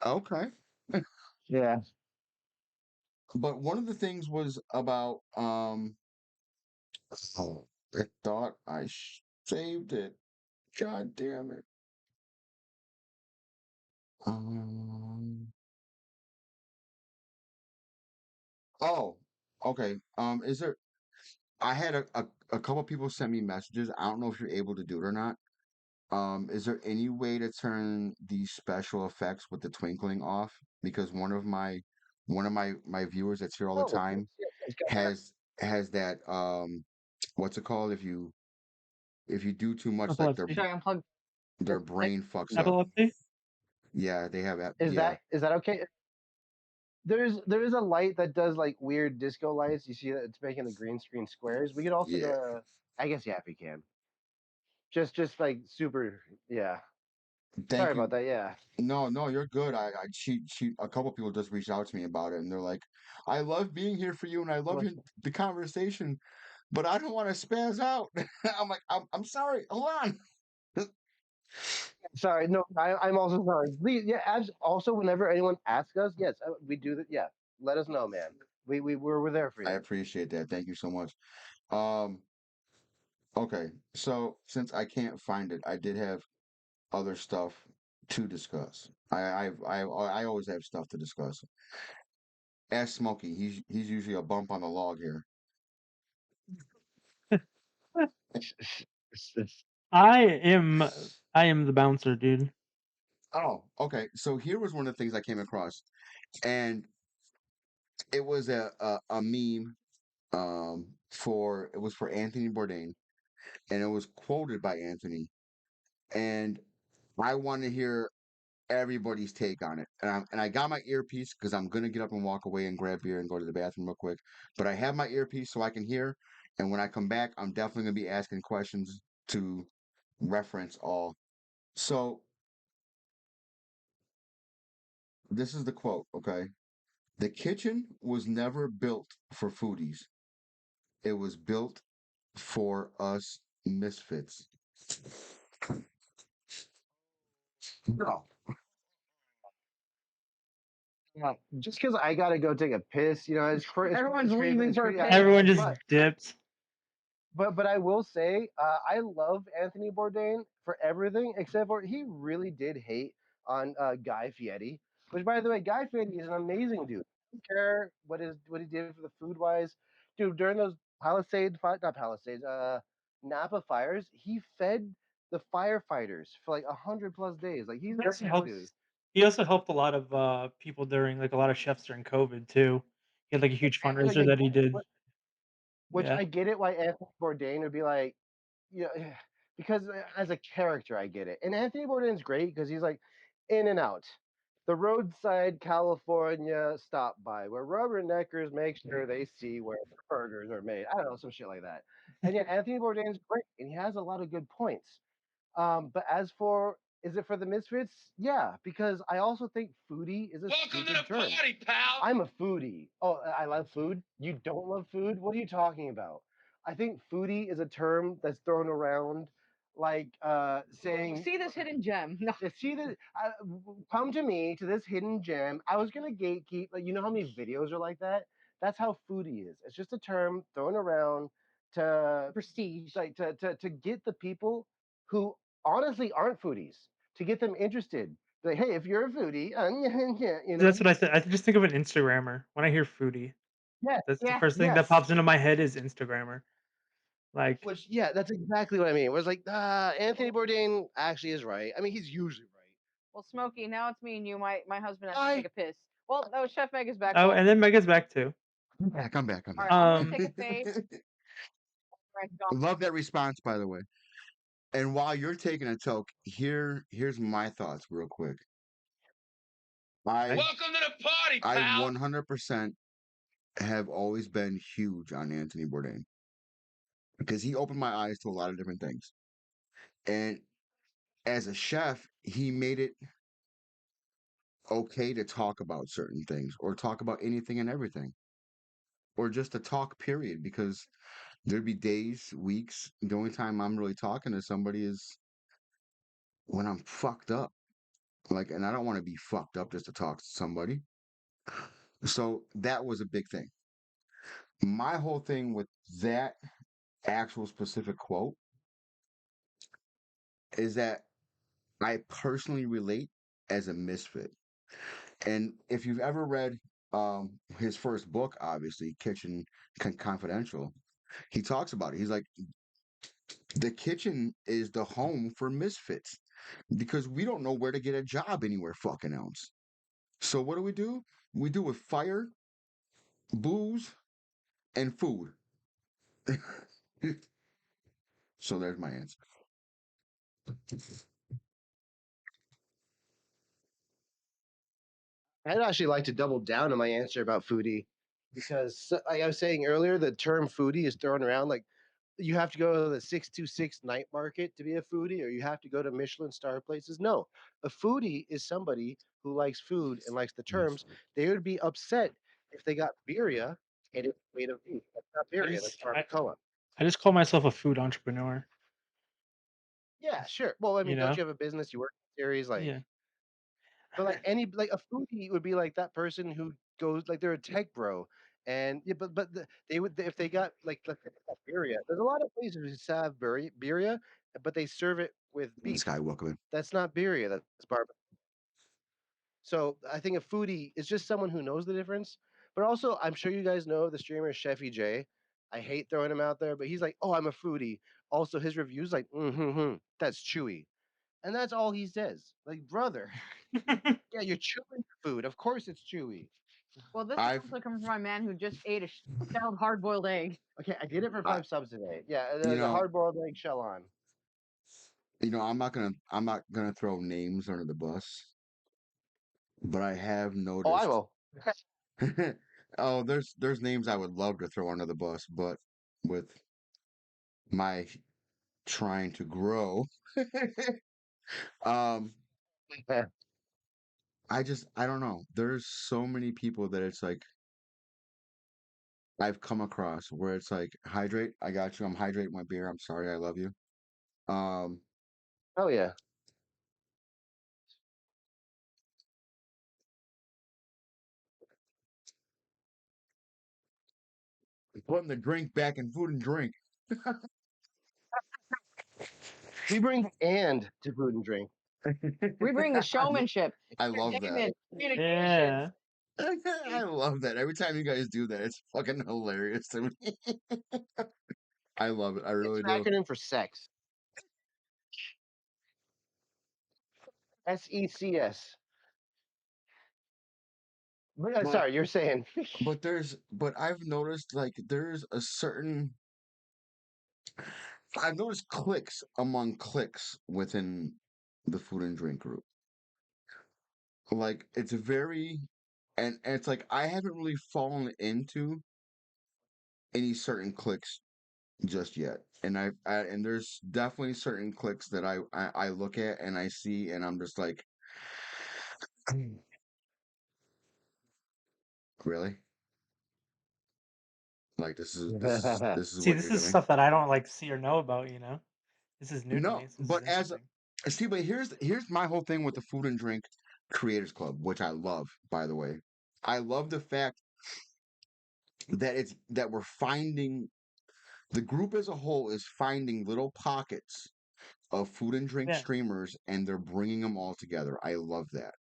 okay.
Yeah.
But one of the things was about oh, I thought saved it. God damn it. Um oh, okay. Is there I had a couple people send me messages. I don't know if you're able to do it or not. Is there any way to turn these special effects with the twinkling off? Because one of my viewers that's here all the
Oh, yes,
time
yes, yes. Got that.
has that what's it called if you do too much like their
Epilepsy.
Should I unplug?
their brain fucks up.
Epilepsy.
Yeah, they have
Is
yeah.
that okay? There is a light that does like weird disco lights. You see that it's making the green screen squares. We could also
Yeah.
go. I guess yeah, if we can. Just like super. Yeah. Sorry
Thank
about
you.
that. Yeah.
No, no, you're good. She a couple people just reached out to me about it and they're like, I love being here for you and I love the conversation, but I don't want to spaz out. I'm like, I'm sorry. Hold on.
Sorry. No, I'm also sorry. Please. Yeah. Also, whenever anyone asks us, yes, we do that. Yeah. Let us know, man. We're there for
I
you.
appreciate that. Thank you so much. Um, okay. So since I can't find it, I did have other stuff to discuss. I always have stuff to discuss. Ask Smokey. He's usually a bump on the log here.
I am I am the bouncer, dude.
Oh, okay. So here was one of the things I came across, and it was a meme for it was for Anthony Bourdain, and it was quoted by Anthony, and I want to hear everybody's take on it. And I got my earpiece because I'm gonna get up and walk away and grab beer and go to the bathroom real quick. But I have my earpiece so I can hear, and when I come back, I'm definitely gonna be asking questions to reference all. So this is the quote, okay? The kitchen was never built for foodies. It was built for us misfits. No.
Just because I gotta go take a piss,
Everyone's
it's
leaving
it's
for a
pretty.
piss.
Everyone just
But
dips.
but I will say, I love Anthony Bourdain for everything except for he really did hate on Guy Fieri. Which, by the way, Guy Fieri is an amazing dude. I don't care what he did for the food wise, dude. During those not Palisades, Napa fires, he fed the firefighters for like 100+ days. Like he's
He also
a dude.
helps. He also helped a lot of people during like a lot of chefs during COVID too. He had like a huge
Like,
fundraiser that he did.
which
Yeah.
I get it why Anthony Bourdain would be like, you know, because as a character, I get it. And Anthony Bourdain's great because he's like in and out. The roadside California stop by where rubberneckers make sure they see where the burgers are made. I don't know, some shit like that. And yeah, Anthony Bourdain's great and he has a lot of good points. But as for is it for the misfits? Yeah, because I also think foodie is a stupid term.
pal.
I'm a foodie. Oh, I love food. You don't love food? What are you talking about? I think foodie is a term that's thrown around like saying
See this hidden gem. No.
see this come to me to this hidden gem. I was gonna gatekeep, like you know how many videos are like that? That's how foodie is. It's just a term thrown around to
Prestige.
like to get the people who honestly aren't foodies, to get them interested. Like, hey, if you're a foodie, you know,
That's what I said. I just think of an Instagrammer when I hear foodie.
yes,
That's the
Yeah.
first thing that
yes.
pops into my head is Instagrammer. Like,
Which, yeah, that's exactly what I mean. It was like, Anthony Bourdain actually is right. I mean, he's usually right.
Well, Smokey, now it's me and you. My husband has to
Hi.
take a piss. Well, no, Chef Egg is back.
oh,
Well,
and then Mega's back too.
I'm back. I'm back. I'm
all
back.
right, I'm gonna
Um,
take a fade.
Love that response, by the way. And while you're taking a toke, here's my thoughts real quick. I
I,
Welcome to the party,
I
pal.
100% have always been huge on Anthony Bourdain because he opened my eyes to a lot of different things. And as a chef, he made it okay to talk about certain things or talk about anything and everything or just to talk, period. Because there'd be days, weeks, the only time I'm really talking to somebody is when I'm fucked up. Like, and I don't want to be fucked up just to talk to somebody. So that was a big thing. My whole thing with that actual specific quote is that I personally relate as a misfit. And if you've ever read his first book, obviously, Kitchen Confidential, he talks about it. He's like, the kitchen is the home for misfits because we don't know where to get a job anywhere fucking else. So what do? We do with fire, booze, and food. So there's my answer.
I'd actually like to double down on my answer about foodie because, like I was saying earlier, the term foodie is thrown around like you have to go to the 626 night market to be a foodie, or you have to go to Michelin star places. No, a foodie is somebody who likes food and likes the terms. They would be upset if they got birria and it's made of meat. That's not
I
birria, that's
just,
barbacoa.
I just call myself a food entrepreneur.
Yeah, sure. Well, I
You
mean, don't
know?
you have a business? You work in series, like,
Yeah.
but like any like a foodie would be like that person who goes like they're a tech bro, and yeah, they would if they got like let's say they got birria. There's a lot of places who have birria, but they serve it with beef.
Sky, welcome in.
That's not birria. That's barbecue. So I think a foodie is just someone who knows the difference. But also, I'm sure you guys know the streamer Chefy J. I hate throwing him out there, but he's like, "Oh, I'm a foodie." Also, his reviews like, that's chewy," and that's all he says. Like, brother, yeah, you're chewing food. Of course, it's chewy.
Well, this is
I've,
also coming from a man who just ate a shelled hard-boiled egg.
Okay, I did it for
I,
5 subs today. Yeah,
you
the
know,
hard boiled egg shell on.
I'm not gonna throw names under the bus, but I have
Oh, I
noticed.
will.
Oh, there's names I would love to throw under the bus, but with my trying to grow, um, I don't know. There's so many people that it's like I've come across where it's like hydrate. I got you. I'm hydrating my beer. I'm sorry. I love you. Um,
Oh yeah.
putting the drink back in food and drink.
We bring and to food and drink.
We bring the
I, lo-
showmanship,
I love that.
entertainment, communication.
Yeah.
I love that. Every time you guys do that, it's fucking hilarious to me. I love it. I
It's
really
an
do.
acronym for sex. SECS.
But
Sorry, you're saying.
but I've noticed like there's a certain I've noticed cliques among cliques within the food and drink group. Like it's very, and it's like I haven't really fallen into any certain cliques just yet. And and there's definitely certain cliques that I look at and I see and I'm just like, really? Like this is
See,
what
this
you're
is
doing?
stuff that I don't like see or know about. This is new to
No,
me. So this is
but
interesting.
but here's my whole thing with the Food and Drink Creators Club, which I love, by the way. I love the fact that we're finding the group as a whole is finding little pockets of food and drink
Yeah.
streamers and they're bringing them all together. I love that.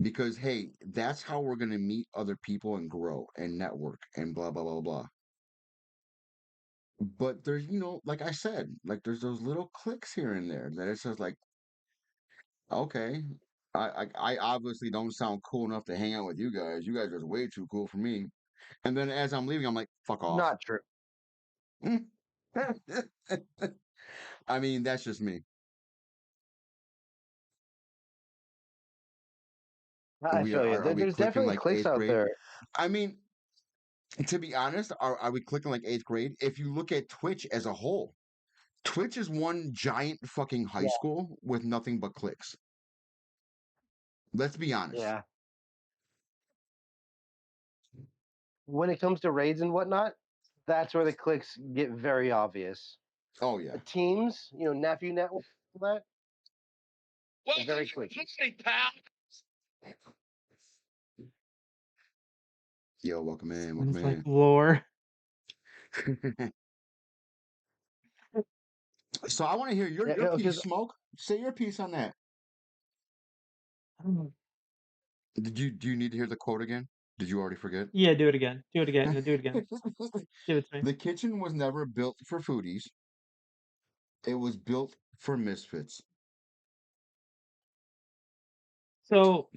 Because hey, that's how we're going to meet other people and grow and network and blah blah blah blah. But there's, like I said, like there's those little clicks here and there that it's just like, okay, I obviously don't sound cool enough to hang out with you guys. You guys are way too cool for me. And then as I'm leaving, I'm like, fuck off.
Not true.
I mean, that's just me.
I feel you.
Are we
There's
clicking
definitely
like
clicks
eighth
out
grade?
there.
I mean, to be honest, are we clicking like eighth grade? If you look at Twitch as a whole, Twitch is one giant fucking high
Yeah,
school with nothing but clicks. Let's be honest.
yeah. When it comes to raids and whatnot, that's where the clicks get very obvious.
Oh yeah.
Teams, nephew network, all that, very clicky.
Yo, welcome in,
Sounds like
welcome
lore.
in. So I want to hear
Yeah,
your piece,
because
Smoke. Say your piece on that. Do you need to hear the quote again? Did you already forget?
Yeah, do it again. Do it again. Do it again. Give it to me.
The kitchen was never built for foodies. It was built for misfits.
So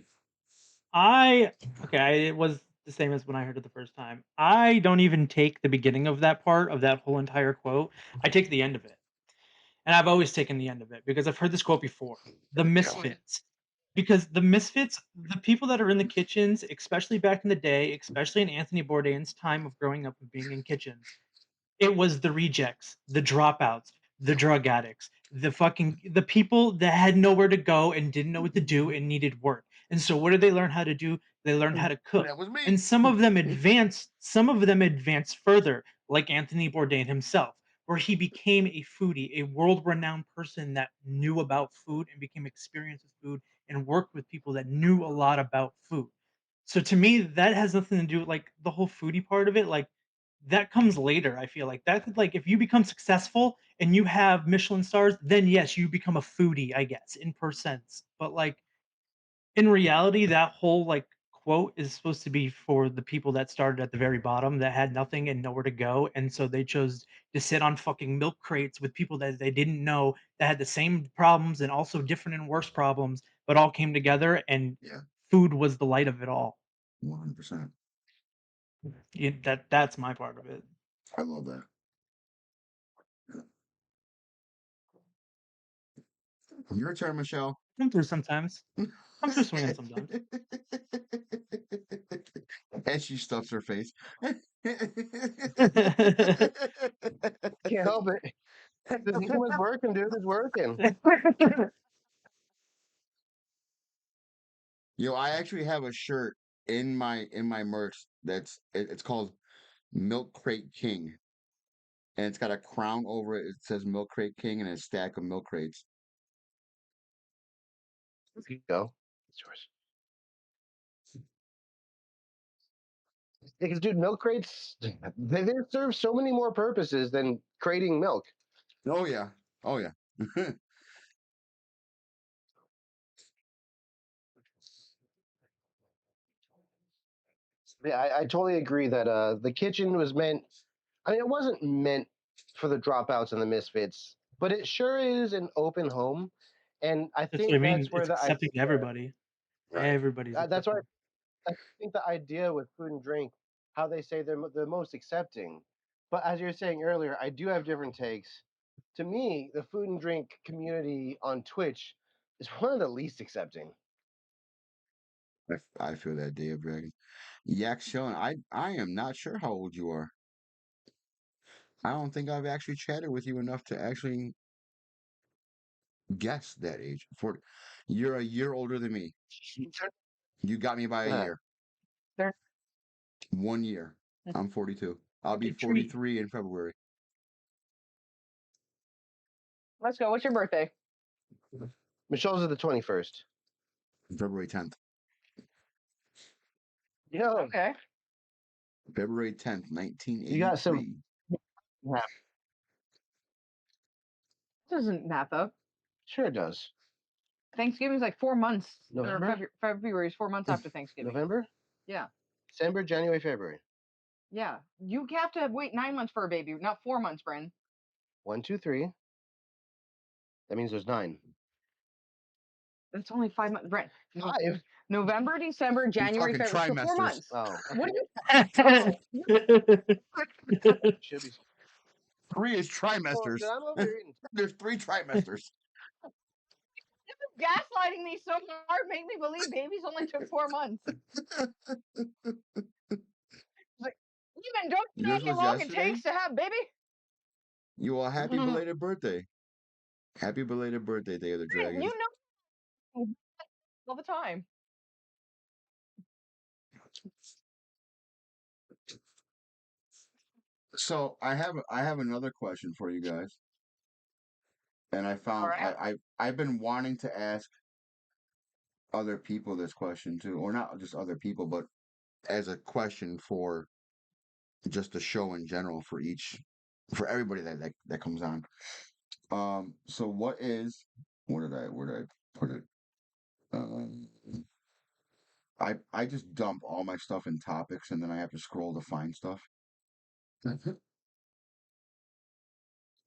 it was the same as when I heard it the first time. I don't even take the beginning of that part of that whole entire quote. I take the end of it. And I've always taken the end of it because I've heard this quote before. The misfits. Because the misfits, the people that are in the kitchens, especially back in the day, especially in Anthony Bourdain's time of growing up and being in kitchens, it was the rejects, the dropouts, the drug addicts, the people that had nowhere to go and didn't know what to do and needed work. And so what did they learn how to do? They learned how to cook.
That was me.
And some of them advanced further, like Anthony Bourdain himself, where he became a foodie, a world-renowned person that knew about food and became experienced with food and worked with people that knew a lot about food. So to me, that has nothing to do with like the whole foodie part of it. Like that comes later. I feel like that could like if you become successful and you have Michelin stars, then yes, you become a foodie, I guess, in percents. But like in reality, that whole like quote is supposed to be for the people that started at the very bottom that had nothing and nowhere to go, and so they chose to sit on fucking milk crates with people that they didn't know that had the same problems and also different and worse problems, but all came together and
Yeah,
food was the light of it all.
100%.
That's my part of it.
I love that. Your turn, Michelle.
Come through sometimes. Come through swinging sometimes.
And she stuffs her face.
can't help it. The name was working, dude. It's working.
Yo, I actually have a shirt in my merch it's called Milk Crate King. And it's got a crown over it. It says Milk Crate King and a stack of milk crates.
Here you go. It's yours. Because, dude, milk crates, they serve so many more purposes than crating milk.
Oh yeah. Oh yeah.
Yeah, I totally agree that the kitchen was meant. I mean, it wasn't meant for the dropouts and the misfits, but it sure is an open home, and I
That's what I
think
mean.
that's where
It's
the idea.
accepting everybody.
Right.
Everybody's
That's why
accepting.
I think the idea with food and drink, how they say they're the most accepting. But as you were saying earlier, I do have different takes. to me, the food and drink community on Twitch is one of the least accepting.
I feel that, Dave Dragon. Yak Shilling, I am not sure how old you are. I don't think I've actually chatted with you enough to actually guess that age. You're a year older than me. You got me by a
Yeah.
year.
They're-
1 year. I'm 42. I'll be
Okay, treat.
43 in February.
Let's go. What's your birthday?
Michelle's is the 21st.
February 10th.
You know,
Okay.
February 10th,
you got some.
1983.
Yeah,
Doesn't map up.
sure it does.
Thanksgiving's like 4 months.
November?
Or February is 4 months after Thanksgiving.
November,
Yeah.
December, January, February.
Yeah. You have to wait 9 months for a baby, not 4 months, Bren.
1, 2, 3. That means there's 9.
That's only 5 months. Bren.
5.
November, December, January,
talking
February. So 4
trimesters.
months.
Oh,
What
okay.
do you
Should be.
3 is
Oh,
trimesters.
dude, I'm over here eating.
There's 3 trimesters.
gaslighting me so hard, make me believe babies only took 4 months. Like, even don't you know
Yours
how
was
long
yesterday?
it takes to have baby?
You all happy belated birthday. Happy belated birthday, Day of the Dragon.
You know all the time.
So I have another question for you guys. And I found
Alright.
I've been wanting to ask other people this question too, or not just other people, but as a question for just the show in general for everybody that comes on. So where did I put it? Um, I just dump all my stuff in topics and then I have to scroll to find stuff.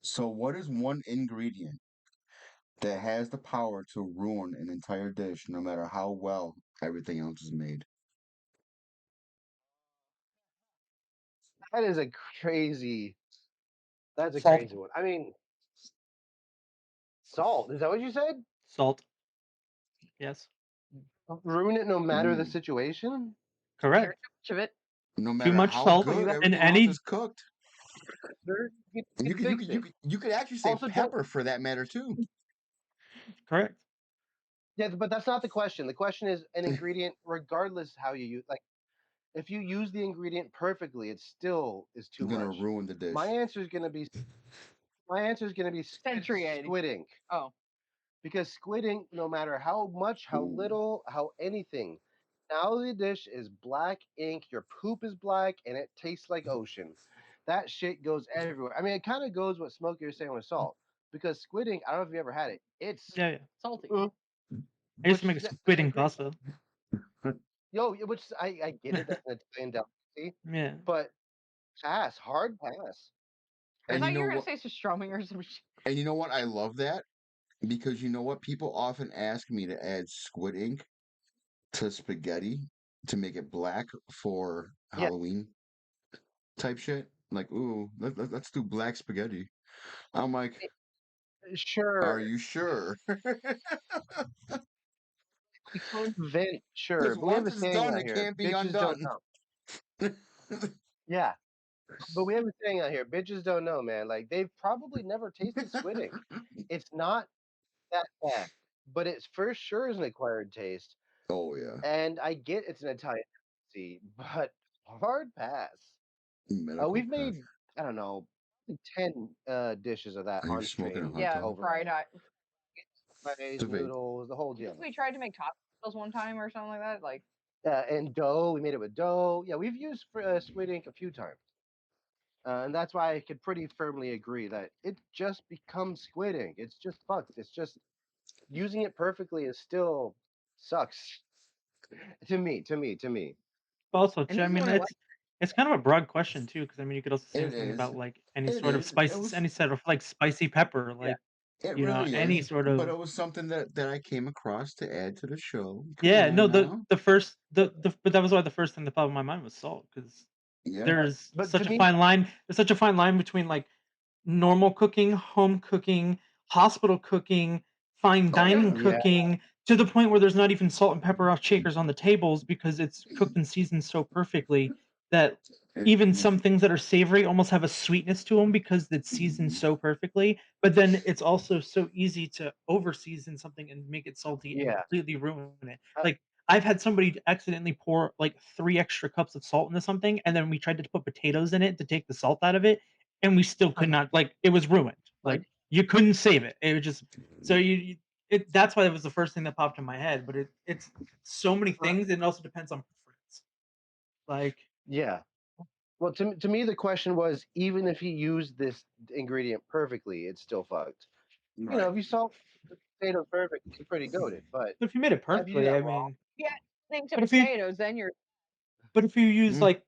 So what is one ingredient that has the power to ruin an entire dish no matter how well everything else is made?
That is a crazy. That's a
Salt.
crazy one. I mean, salt. Is that what you said?
Salt. Yes.
Ruin it no matter the
Mm.
situation.
Correct.
Too much of it.
No
Too
matter
much
how
salt
good
in
everything else
any.
is cooked.
Sure, you
And
can fix it.
you could actually say
Also, don't.
pepper for that matter too.
Correct.
Yeah, but that's not the question. The question is an ingredient, regardless how you use. Like, if you use the ingredient perfectly, it still is too
Gonna
much.
ruin the dish.
My answer is gonna be
Century egg.
squid ink.
Oh.
Because squid ink, no matter how much, how
Ooh.
little, how anything, now the dish is black ink. Your poop is black, and it tastes like ocean. That shit goes everywhere. I mean, it kind of goes what Smokey was saying with salt. Because squid ink, I don't know if you ever had it. It's
Yeah, yeah.
Salty.
I used to make a
yeah,
squid
I
ink
agree.
pasta.
Which I get it, that's an Italian delicacy,
Yeah.
but hard pass.
I
And
thought
you
you
know
were gonna
what?
say pastrami or some shit.
And you know what? I love that because you know what? People often ask me to add squid ink to spaghetti to make it black for
Yeah,
Halloween type shit. Like, ooh, let's do black spaghetti. I'm like,
sure.
are you sure?
We can vent, sure,
Because
but we have
once
a
it's
saying
done,
out
it
here:
can't be
bitches don't
undone.
know. Yeah, but we have a saying out here: bitches don't know, man. Like they've probably never tasted squid ink. It's not that bad, but it's for sure is an acquired taste.
Oh yeah,
And I get it's an Italian delicacy, but hard pass.
medical
We've
pack.
made I don't know 10 dishes of that
Are you
on
smoking a
stream.
hot
Yeah,
dog?
fried
Fries,
It's a vape.
noodles, the whole deal.
we tried to make tacos one time or something like that. Like
And dough, we made it with dough. Yeah, we've used squid ink a few times. And that's why I could pretty firmly agree that it just becomes squid ink. It's just fucked. It's just using it perfectly is still sucks to me.
But also,
and
too, I
this is
mean,
when it
it's kind of a broad question too, because I mean, you could also say the
It
same
is.
about like any
It
sort of
is.
spices, any sort of like spicy pepper,
Yeah,
like
It
you know,
really
any
is.
sort
But
of.
it was something that I came across to add to the show. Come
Yeah,
on
no,
now.
the first the but that was why the first thing that popped in my mind was salt, because
Yeah.
but to
there's
me,
such a fine line between like normal cooking, home cooking, hospital cooking, fine
Oh
dining
yeah.
Yeah.
cooking, to the point where there's not even salt and pepper off shakers on the tables because it's cooked and seasoned so perfectly that even some things that are savory almost have a sweetness to them because it's seasoned so perfectly. But then it's also so easy to over season something and make it salty and
Yeah.
completely ruin it.
Uh,
Like I've had somebody accidentally pour like 3 extra cups of salt into something, and then we tried to put potatoes in it to take the salt out of it, and we still could not, like, it was ruined.
like,
Like, you couldn't save it. It was just so you it that's why it was the first thing that popped in my head, but it's so many
uh,
things, and it also depends on preference. Like,
yeah. Well, to me, the question was, even if he used this ingredient perfectly, it's still fucked. You know,
Right.
if you salt the potatoes perfect, it's pretty goaded. But
if you made it
if you do
perfectly,
that
I
wrong,
mean,
Yeah, thing to
but if you
potatoes, then you're
but if you use,
Mm,
like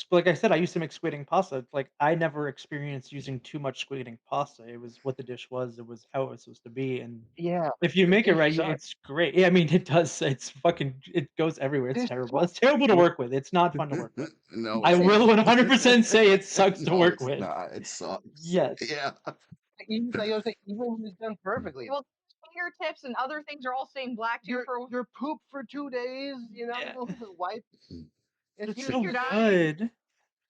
like I said, I used to make squid ink pasta. It's like, I never experienced using too much squid ink pasta. It was what the dish was, it was how it was supposed to be, and
yeah,
if you
the
make it
dish
right,
sucks.
it's great. Yeah, I mean, it does. It's fucking. It goes everywhere. It's
Dish
terrible.
sucks.
It's terrible to work with. It's not fun to work with.
no,
I
it's
will
not.
100% say it sucks to
No,
work
it's
with.
not. It sucks.
Yes.
Yeah.
Even like I was saying, even when it's done perfectly,
well, fingertips and other things are all stained black too for
your poop for 2 days. You
Yeah.
know, wipe.
But
It's
it's
you
just
so
you're dying.
good.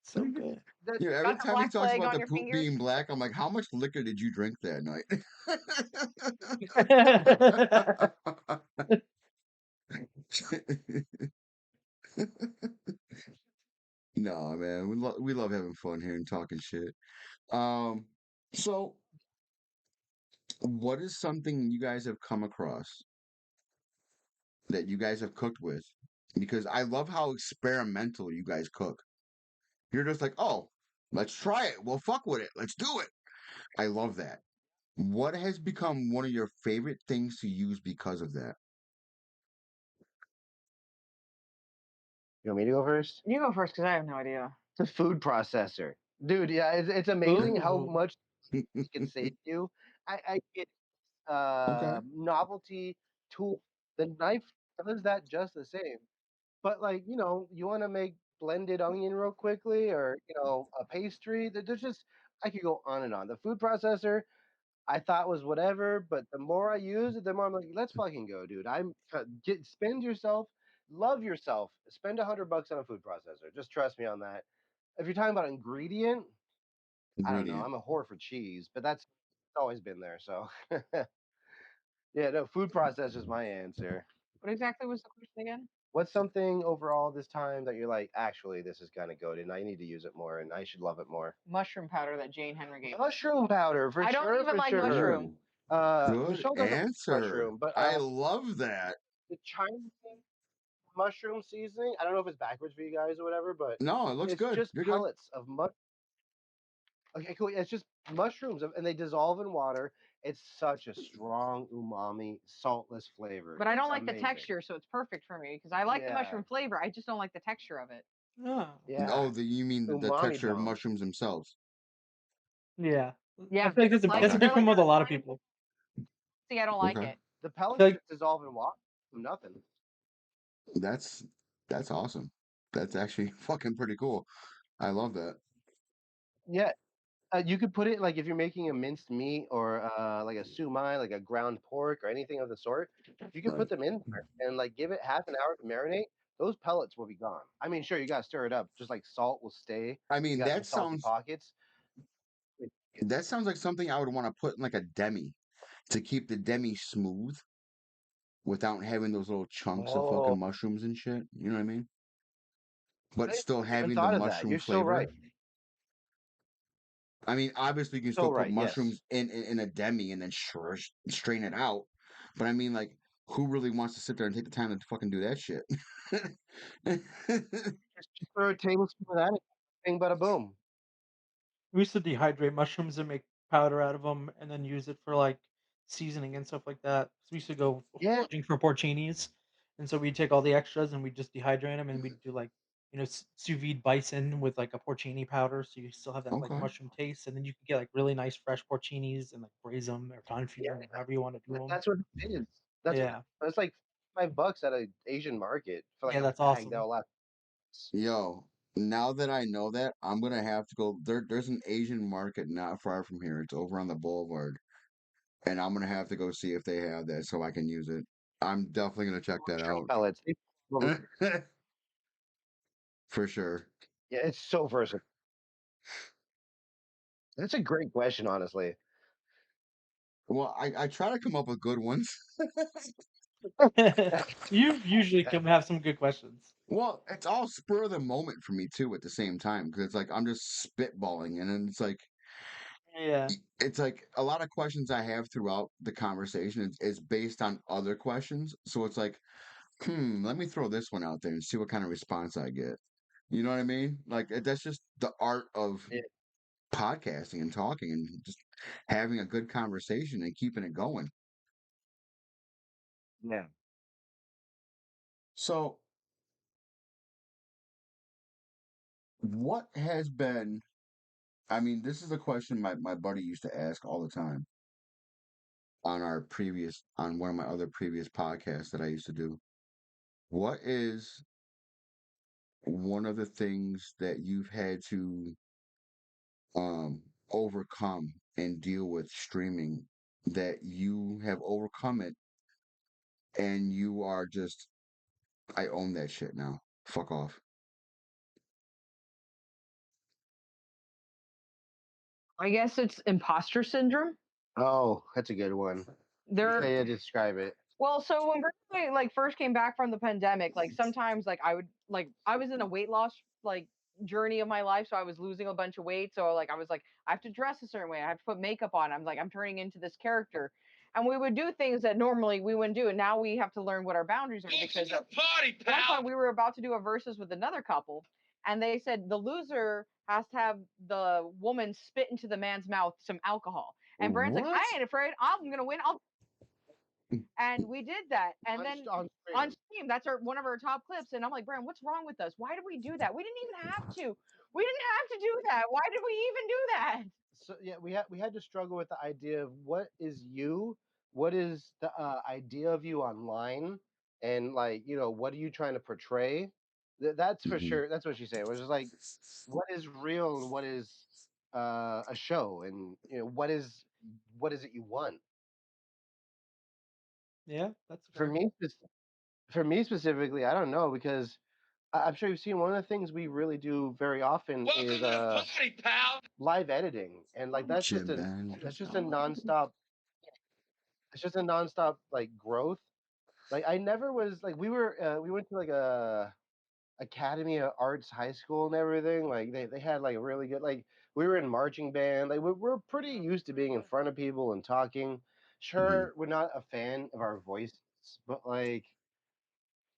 So good.
that.
Yeah, every
Got the
time he
black
talks
plague
about
on
the
your
poop
fingers.
being black, I'm like, how much liquor did you drink that night? No, man, we love having fun here and talking shit. Um, so what is something you guys have come across that you guys have cooked with? Because I love how experimental you guys cook. You're just like, oh, let's try it. We'll fuck with it. Let's do it. I love that. What has become one of your favorite things to use because of that?
You want me to go first?
You go first because I have no idea.
It's a food processor, dude. Yeah, it's amazing how
Ooh.
much it can save you. I get
Okay.
novelty tool. The knife does that just the same. But like, you want to make blended onion real quickly, or a pastry. There's just I could go on and on. The food processor I thought was whatever, but the more I use it, the more I'm like, let's fucking go, dude. Spend yourself, love yourself. Spend $100 on a food processor. Just trust me on that. If you're talking about ingredient, I don't know.
Ingredient.
I'm a whore for cheese, but that's always been there. So yeah, no, food processor is my answer.
What exactly was the question again?
What's something overall this time that you're like, actually, this is kind of good, and I need to use it more, and I should love it more?
Mushroom powder that Jane Henry gave me.
Mushroom powder, for
I don't
sure,
even
for
like
sure.
mushroom.
Ooh, good
Michelle doesn't like
answer.
mushroom, but
I love that.
the Chinese mushroom seasoning. I don't know if it's backwards for you guys or whatever, but
No, it looks
it's
good.
just
You're good.
pellets of Okay, cool. It's just mushrooms, and they dissolve in water. It's such a strong umami, saltless flavor.
But I
It's
don't like the
amazing.
texture, so it's perfect for me because I like the
Yeah,
mushroom flavor. I just don't like the texture of it.
Oh.
yeah,
Oh, you mean the
umami
texture of
bomb.
mushrooms themselves?
Yeah. I
Yeah,
feel like that's
Okay.
a big
they're like
problem with a lot of
slimy.
people.
See, I don't like
Okay.
it.
The
I feel
pellets
like
just dissolve in water. Nothing.
That's that's awesome. That's actually fucking pretty cool. I love that.
Yeah, you could put it like if you're making a minced meat or like a sumai, like a ground pork or anything of the sort. You could
Right.
put them in there and like give it half an hour to marinate. Those pellets will be gone. I mean, sure, you gotta stir it up, just like salt will stay.
I
You
mean,
got some salty pockets.
that sounds like something I would want to put in like a demi to keep the demi smooth without having those little chunks of
Oh,
fucking mushrooms and shit. You know what I mean? But
I
still
never even
having the
thought of that.
mushroom
You're so right.
flavor. I mean, obviously you can
So
still put
right. Yes.
mushrooms in a demi and then strain it out. But I mean, like, who really wants to sit there and take the time to fucking do that shit?
Just throw a tablespoon of that in. Bing, bada boom.
we used to dehydrate mushrooms and make powder out of them, and then use it for like seasoning and stuff like that. So we used to go
Yeah.
foraging for porcinis, and so we'd take all the extras and we'd just dehydrate them, and we'd do like, sous vide bison with like a porcini powder, so you still have that like
Okay.
mushroom taste, and then you can get like really nice fresh porcinis and like braise them or
Yeah.
confit them, however you want to do them.
That's what it is. That's what
Yeah,
it's like $5 at an Asian market for like
yeah,
a
that's
bag
awesome.
that'll last.
Yo. Now that I know that, I'm gonna have to go. There's an Asian market not far from here. It's over on the boulevard, and I'm gonna have to go see if they have that so I can use it. I'm definitely gonna check that
Show
out.
pellets.
For sure.
Yeah, it's so versatile. That's a great question, honestly.
Well, I try to come up with good ones.
You usually can have some good questions.
Well, it's all spur of the moment for me too at the same time because it's like I'm just spitballing and then
Yeah.
it's like a lot of questions I have throughout the conversation is based on other questions. So it's like, let me throw this one out there and see what kind of response I get. You know what I mean? Like that's just the art of
Yeah.
podcasting and talking and just having a good conversation and keeping it going.
Yeah.
So, what has been, I mean, this is a question my buddy used to ask all the time on one of my other previous podcasts that I used to do. What is one of the things that you've had to overcome and deal with streaming that you have overcome it and you are just, I own that shit now. Fuck off.
I guess it's imposter syndrome.
Oh, that's a good one.
There,
Yeah, describe it.
well, so when Berkeley like first came back from the pandemic, like sometimes like I would like I was in a weight loss like journey of my life, so I was losing a bunch of weight. So like I was like I have to dress a certain way, I have to put makeup on. I'm like I'm turning into this character, and we would do things that normally we wouldn't do, and now we have to learn what our boundaries are because at one point we were about to do a versus with another couple, and they said the loser has to have the woman spit into the man's mouth some alcohol. And Brand's like,
What?
I ain't afraid. I'm gonna win. And we did that. And
On,
then
on
on
stream.
stream, that's one of our top clips. And I'm like, Brand, what's wrong with us? Why did we do that? We didn't even have to. We didn't have to do that. Why did we even do that?
So yeah, we had to struggle with the idea of what is you, what is the idea of you online, and like what are you trying to portray? That's for
Mhm.
sure. That's what she's saying. Which is like what is real and what is a show, and what is it you want?
Yeah, that's
For
fair.
me, for me specifically, I don't know because I'm sure you've seen one of the things we really do very often is live editing, and like
Jim Band.
that's just a nonstop it's just a nonstop like growth. Like I never was like we went to like a Academy of Arts high school and everything. Like they had like really good like we were in marching band. Like we're pretty used to being in front of people and talking.
Hmm.
Sure, we're not a fan of our voices, but like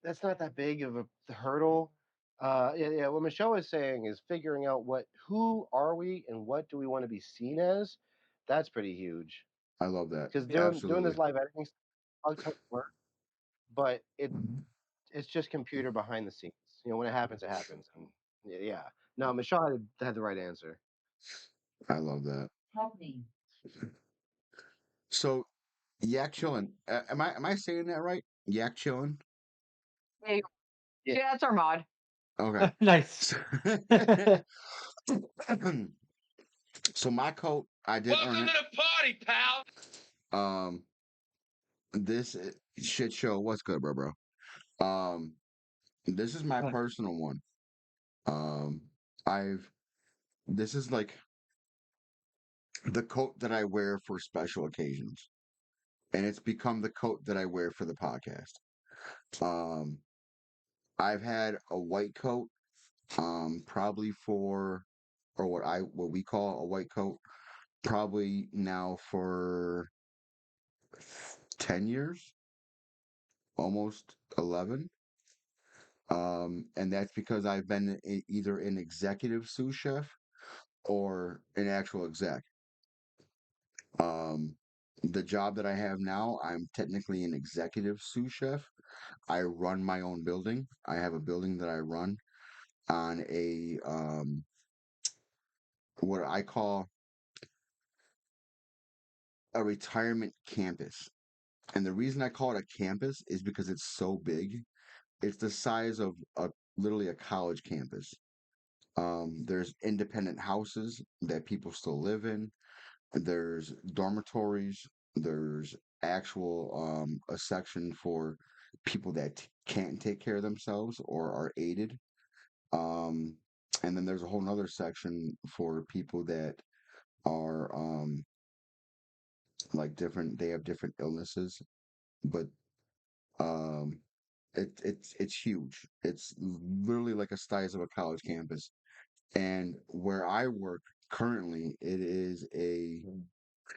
that's not that big of a hurdle. Yeah, yeah. What Michelle is saying is figuring out who are we and what do we want to be seen as. That's pretty huge
I love that.
because
Yeah.
doing
Absolutely.
this live editing stuff takes work, but it's just computer behind the scenes. When it happens, it happens. And yeah. No, Michelle had the right answer.
I love that. So, Yak Chillin. Am I saying that right? Yak Chillin.
Yeah,
Yeah.
yeah, that's our mod.
Okay.
Nice.
So, so my coat, I did earn it. Um, this shit show. What's good, bro? Um, this is my personal one. Um, I've this is like the coat that I wear for special occasions, and it's become the coat that I wear for the podcast. Um, I've had a white coat, probably for, or what we call a white coat, probably now for 10 years, almost 11. And that's because I've been either an executive sous chef or an actual exec. Um, the job that I have now, I'm technically an executive sous chef. I run my own building. I have a building that I run on what I call a retirement campus. And the reason I call it a campus is because it's so big. It's the size of literally a college campus. There's independent houses that people still live in. There's dormitories. There's actual a section for people that can't take care of themselves or are aided. Um, and then there's a whole nother section for people that are like different. They have different illnesses, but um, it's huge. It's literally like a size of a college campus. And where I work currently, it is a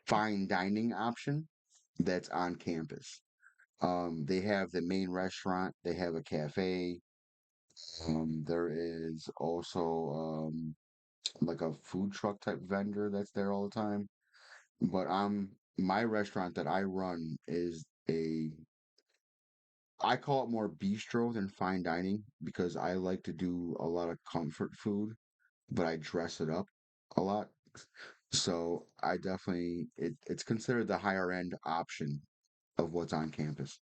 fine dining option that's on campus. They have the main restaurant, they have a cafe. There is also like a food truck type vendor that's there all the time. But my restaurant that I run is I call it more bistro than fine dining because I like to do a lot of comfort food, but I dress it up a lot. So I definitely it's considered the higher end option of what's on campus.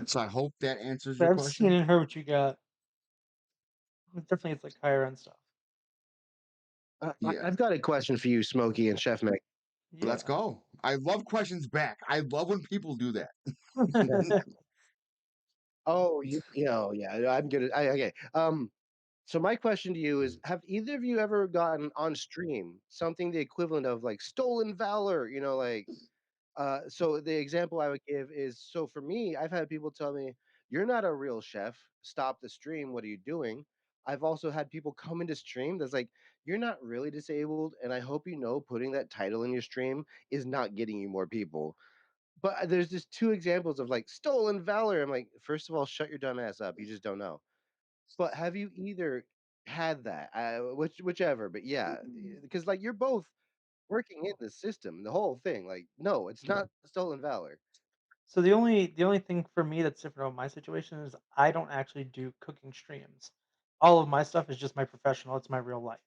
So I hope that answers
But
your
I've seen
question.
and heard what you got. Definitely, it's like higher end stuff.
Yeah,
I've got a question for you, Smokey and Chef Meg.
let's
Yeah.
go. I love questions back. I love when people do that.
Yeah. Oh, yeah. I'm good. Okay. So my question to you is: have either of you ever gotten on stream something the equivalent of like stolen valor? Like so the example I would give is so for me, I've had people tell me, "You're not a real chef. Stop the stream. What are you doing?" I've also had people come into stream that's like, "You're not really disabled, and I hope you know putting that title in your stream is not getting you more people." But there's just two examples of like stolen valor. I'm like, first of all, shut your dumb ass up. You just don't know. But have you either had that, whichever? But yeah, because like you're both working in the system, the whole thing. Like, no, it's not stolen valor.
So the only thing for me that's different about my situation is I don't actually do cooking streams. All of my stuff is just my professional, it's my real life.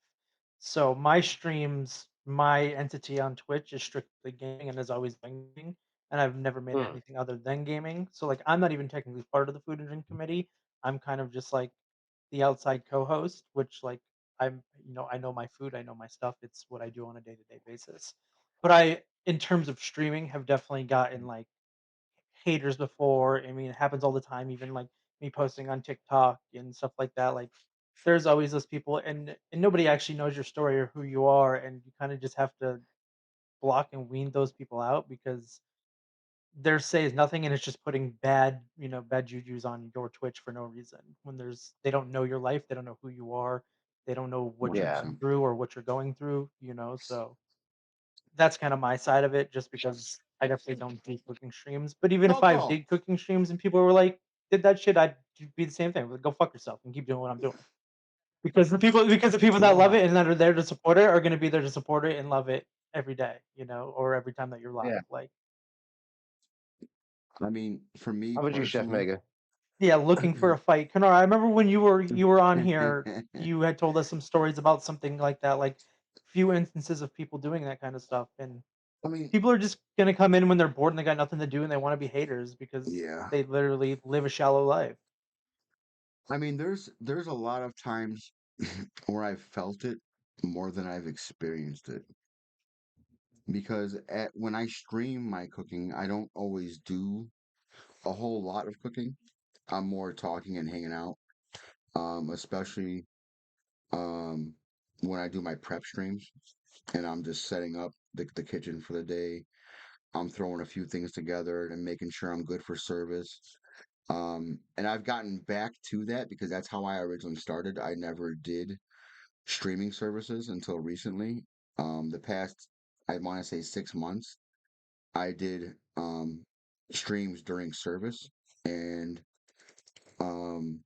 So my streams, my entity on Twitch is strictly gaming and has always been gaming, and I've never made it
Hmm.
anything other than gaming. So like I'm not even technically part of the food and drink committee. I'm kind of just like the outside co-host, which like I know my food, I know my stuff. It's what I do on a day-to-day basis. But I in terms of streaming have definitely gotten like haters before. I mean, it happens all the time, even like me posting on TikTok and stuff like that. Like, there's always those people, and nobody actually knows your story or who you are, and you kind of just have to block and wean those people out because their say is nothing, and it's just putting bad juju's on your Twitch for no reason. When they don't know your life, they don't know who you are, they don't know what you've
Yeah.
been
100%.
through or what you're going through. So that's kind of my side of it, just because I definitely don't do cooking streams. But even if
Dog
I
call.
did cooking streams and people were like, did that shit, I'd be the same thing. Like, go fuck yourself and keep doing what I'm doing. Because the people that love
Yeah.
it and that are there to support it are going to be there to support it and love it every day, or every time that you're live.
Yeah.
Like,
I mean, for me
How about you, Chef
personally,
Mega?
yeah, looking for a fight. Kenora, I remember when you were on here, you had told us some stories about something like that, like few instances of people doing that kind of stuff, and
I mean,
people are just gonna come in when they're bored and they got nothing to do and they want to be haters because
yeah.
they literally live a shallow life.
I mean, there's a lot of times where I've felt it more than I've experienced it. Because when I stream my cooking, I don't always do a whole lot of cooking. I'm more talking and hanging out. Especially um when I do my prep streams and I'm just setting up the kitchen for the day. I'm throwing a few things together and making sure I'm good for service. And I've gotten back to that because that's how I originally started. I never did streaming services until recently. The past, I want to say 6 months, I did streams during service, and um,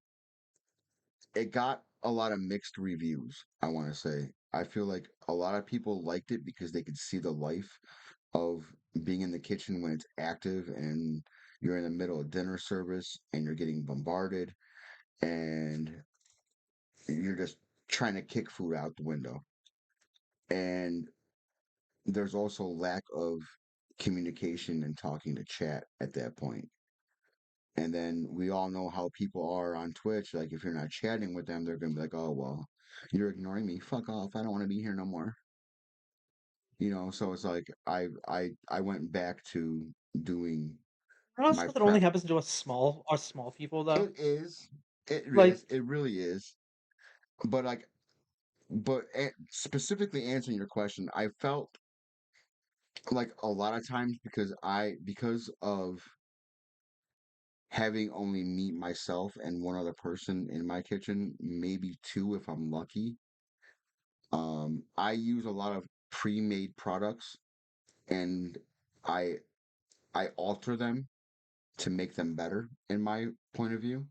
it got a lot of mixed reviews. I want to say. I feel like a lot of people liked it because they could see the life of being in the kitchen when it's active and you're in the middle of dinner service and you're getting bombarded and you're just trying to kick food out the window. And there's also lack of communication and talking to chat at that point. And then we all know how people are on Twitch. Like if you're not chatting with them, they're gonna be like, "Oh well, you're ignoring me. Fuck off. I don't want to be here no more." So it's like I went back to doing
I know
my
stuff that only
prep.
happens to us small people though.
It is. It
Like
is. It really is. But like, specifically answering your question, I felt like a lot of times because of having only me, myself, and one other person in my kitchen, maybe two if I'm lucky. I use a lot of pre-made products, and I I alter them to make them better in my point of view.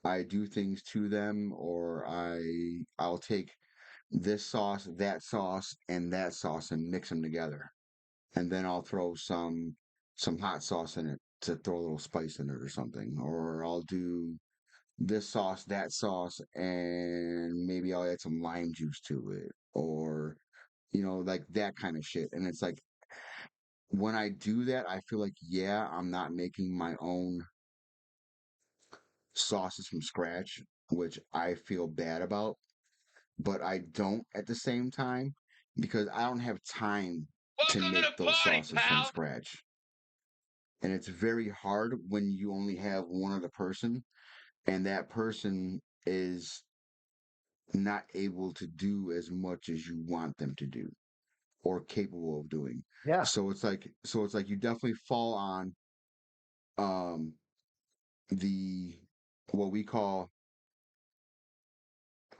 I do things to them, or I'll take this sauce, and that sauce and mix them together, and then I'll throw some hot sauce in it to throw a little spice in it or something, or I'll do this sauce, that sauce, and maybe I'll add some lime juice to it, or like that kind of shit. And it's like when I do that, I feel like yeah, I'm not making my own sauces from scratch, which I feel bad about, but I don't at the same time because I don't have time to
Welcome to
make
the
those
party,
sauces from
pal.
scratch. And it's very hard when you only have one other person and that person is not able to do as much as you want them to do or capable of doing.
Yeah.
So it's like you definitely fall on um the what we call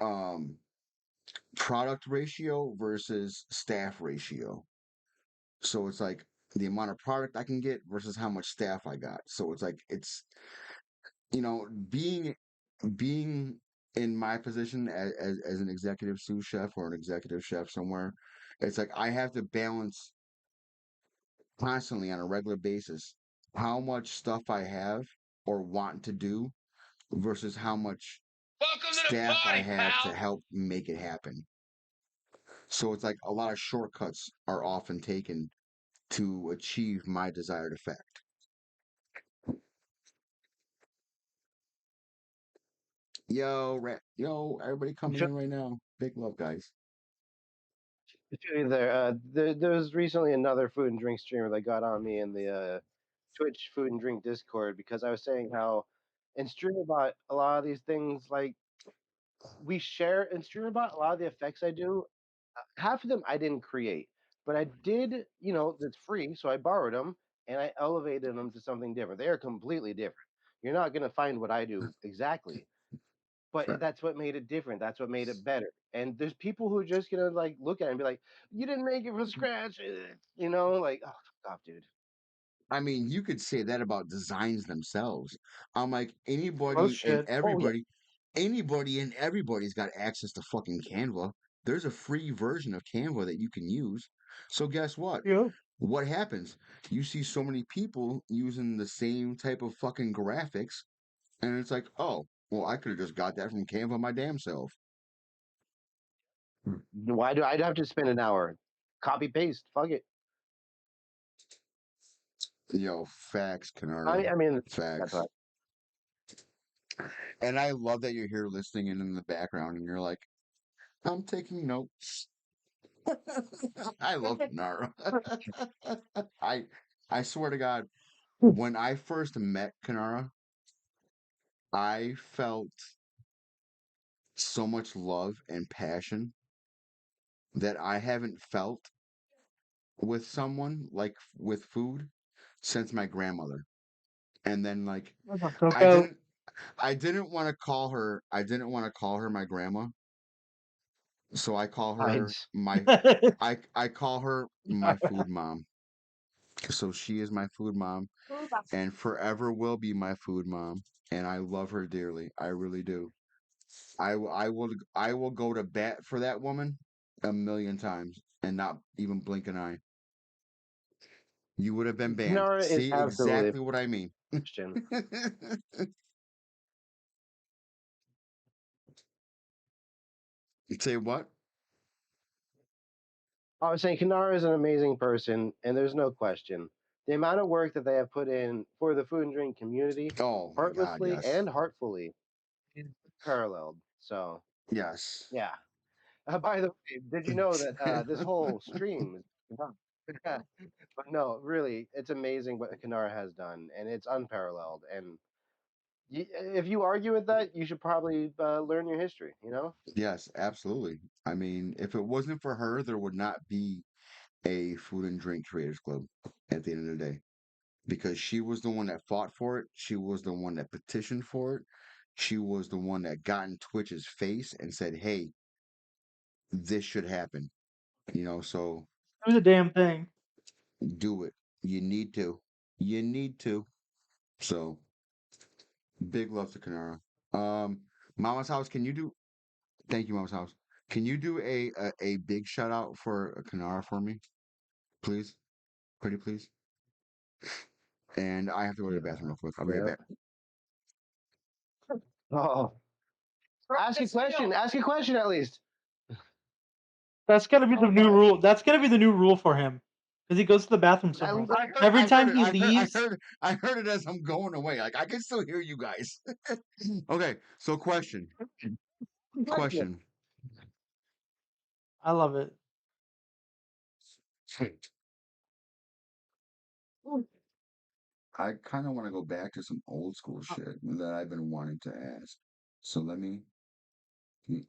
um product ratio versus staff ratio. So it's like the amount of product I can get versus how much staff I got. So it's like it's you know being in my position as an executive sous chef or an executive chef somewhere, it's like I have to balance constantly on a regular basis how much stuff I have or want to do versus how much
Welcome to the
staff I
party,
have to
pal.
help make it happen. So it's like a lot of shortcuts are often taken to achieve my desired effect. Yo, everybody coming
Ju-
in right now. Big love, guys.
there was recently another food and drink streamer that got on me in the Twitch food and drink Discord because I was saying how in StreamerBot a lot of these things like we share in StreamerBot a lot of the effects I do half of them I didn't create, but I did, that's free, so I borrowed them and I elevated them to something different. They are completely different. You're not going to find what I do exactly, but
Right.
that's what made it different. That's what made it better. And there's people who are just going to like look at it and be like, "You didn't make it from scratch." Like, "Oh, fuck off, dude."
I mean, you could say that about designs themselves. I'm like
most should.
Oh, yeah.
anybody and everybody's got access to fucking Canva. There's a free version of Canva that you can use. So guess what?
Yeah.
What happens? You see so many people using the same type of fucking graphics, and it's like, oh, well, I could have just got that from Canva my damn self.
Why do I'd have to spend an hour? Copy paste. Fuck it.
Yo, facts,
I
Canara.
mean, I mean that's
Facts.
what
And I love that you're here listening in the background and you're like, I'm taking notes. I love Canara. I I swear to God, when I first met Canara, I felt so much love and passion that I haven't felt with someone like with food since my grandmother. And then like I
Coco.
didn't I didn't want to call her my grandma. So
hides.
I call her my food mom. So she is my food mom and forever will be my food mom. And I love her dearly. I really do. I will go to bat for that woman a million times and not even blink an eye. You would have been banned.
Nara is
See
absolutely a
exactly what I mean.
question.
Say what?
I was saying Kanara is an amazing person, and there's no question. The amount of work that they have put in for the food and drink community,
Oh my God,
heartlessly
yes,
and heartfully, is paralleled. So
yes.
yeah. By the way, did you know that this whole stream is yeah. But no, really, it's amazing what Kanara has done, and it's unparalleled. And if you argue with that, you should probably learn your history. You know?
Yes, absolutely. I mean, if it wasn't for her, there would not be a food and drink creators club at the end of the day because she was the one that fought for it. She was the one that petitioned for it. She was the one that got in Twitch's face and said, "Hey, this should happen." So
Do the damn thing.
do it. You need to. You need to. So big love to Kanara. Um, Mama's house. Can you do? Thank you, Mama's house. Can you do a big shout out for Kanara for me, please? Pretty please. And I have to go to the bathroom real quick. I'll be right
Yeah.
back.
Oh, ask a question. Ask a question at least.
That's gonna be the new rule. That's gonna be the new rule for him because he goes to the bathroom so
At
much.
least
Every time he leaves,
I heard it as I'm going away. Like I can still hear you guys. Okay, so question.
I love it.
I kind of want to go back to some old school shit that I've been wanting to ask. So let me.
I'm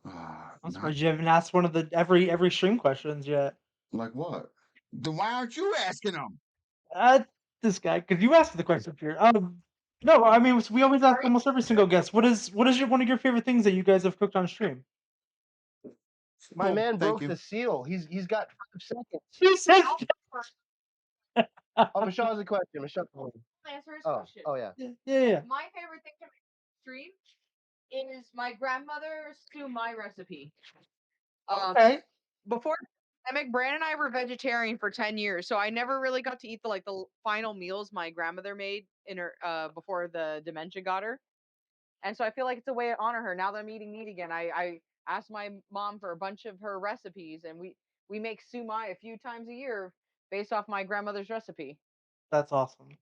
Not
surprised you haven't asked one of the every stream questions yet.
like what? Then why aren't you asking them?
Uh, this guy, because you asked the question here. No, I mean we always ask almost every single guest. What is one of your favorite things that you guys have cooked on stream?
my
Well,
man
thank
broke
you.
the seal. He's got 5 seconds.
He says,
Oh, Michelle has a question. Michelle.
Answer his
Oh,
question.
oh yeah.
yeah.
My favorite thing to make stream is my grandmother's sumai recipe.
Okay.
Before the pandemic, Brandon and I were vegetarian for 10 years, so I never really got to eat the final meals my grandmother made in her before the dementia got her. And so I feel like it's a way to honor her. Now that I'm eating meat again, I asked my mom for a bunch of her recipes, and we make sumai a few times a year based off my grandmother's recipe.
That's awesome.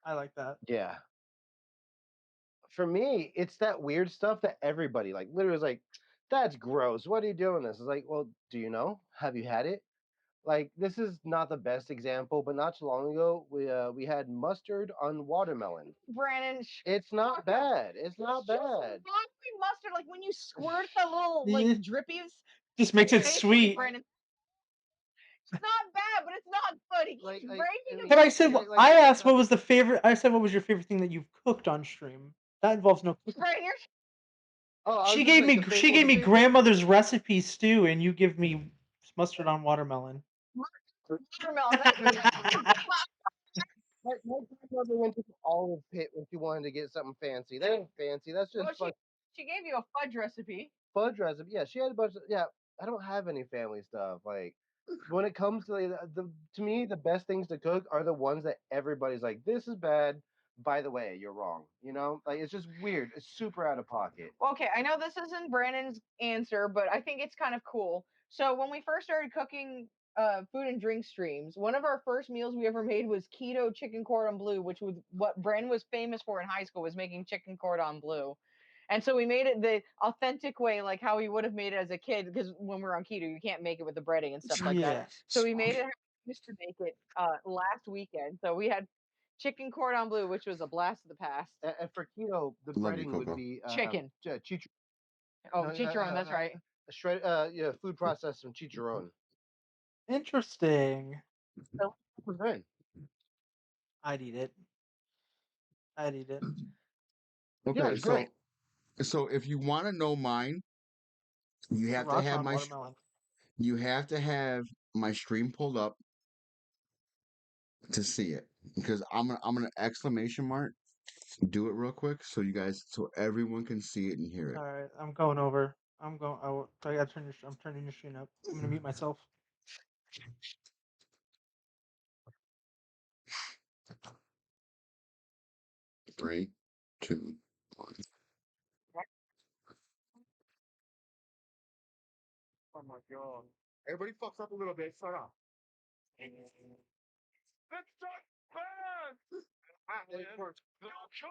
I like that.
Yeah. For me, it's that weird stuff that everybody like literally is like, that's gross. What are you doing this? It's like, well, do you know? Have you had it? Like this is not the best example, but not too long ago we had mustard on watermelon.
Brandon,
It's not
fuck up.
bad. It's not
It's just
bad.
broccoli mustard, like when you squirt the little
Yeah.
drippies.
Just makes it
Face,
sweet.
Brandon. It's not bad, but it's not good. He keeps
Like,
breaking
But
them.
I said,
like
I asked what was the favorite. I said, what was your favorite thing that you've cooked on stream? That involves no cooking.
Brandon, you're
oh, I was
She
just
gave
like
me
the
she
well,
gave
the
me
favorite
grandmother's recipe stew, and you give me mustard on watermelon.
watermelon.
my grandmother went to the olive pit when she wanted to get something fancy. That ain't fancy. That's just
Well, she gave you a fudge recipe.
fudge recipe. Yeah, she had a bunch of yeah. I don't have any family stuff. Like when it comes to the to me the best things to cook are the ones that everybody's like, this is bad. By the way, you're wrong. You know, like it's just weird. It's super out of pocket.
Okay, I know this isn't Brandon's answer, but I think it's kind of cool. So when we first started cooking food and drink streams, one of our first meals we ever made was keto chicken cordon bleu, which was what Brandon was famous for in high school, was making chicken cordon bleu. And so we made it the authentic way, like how we would have made it as a kid, because when we're on keto, you can't make it with the breading and stuff like that.
Yeah.
So we made it how we used to make it last weekend. So we had chicken cordon bleu, which was a blast of the past.
And for keto, the
Love you,
breading would
Coco.
be
Chicken.
chicharron.
Oh,
No,
chicharron, that's right.
shred. Yeah, food processed from chicharron.
Interesting.
So, percent.
I'd eat it. I'd eat it.
Yeah,
Okay,
it's great.
so if you want to know mine, you have to
Sriracha
have
on watermelon.
you have to have my stream pulled up to see it because I'm gonna exclamation mark do it real quick so everyone can see it and hear it.
All right, I'm going over. I'm going. Oh, I gotta turn your. I'm turning your screen up. I'm gonna mute myself.
3, 2, 1. Oh my god! Everybody fucks up a little bit. Shut up.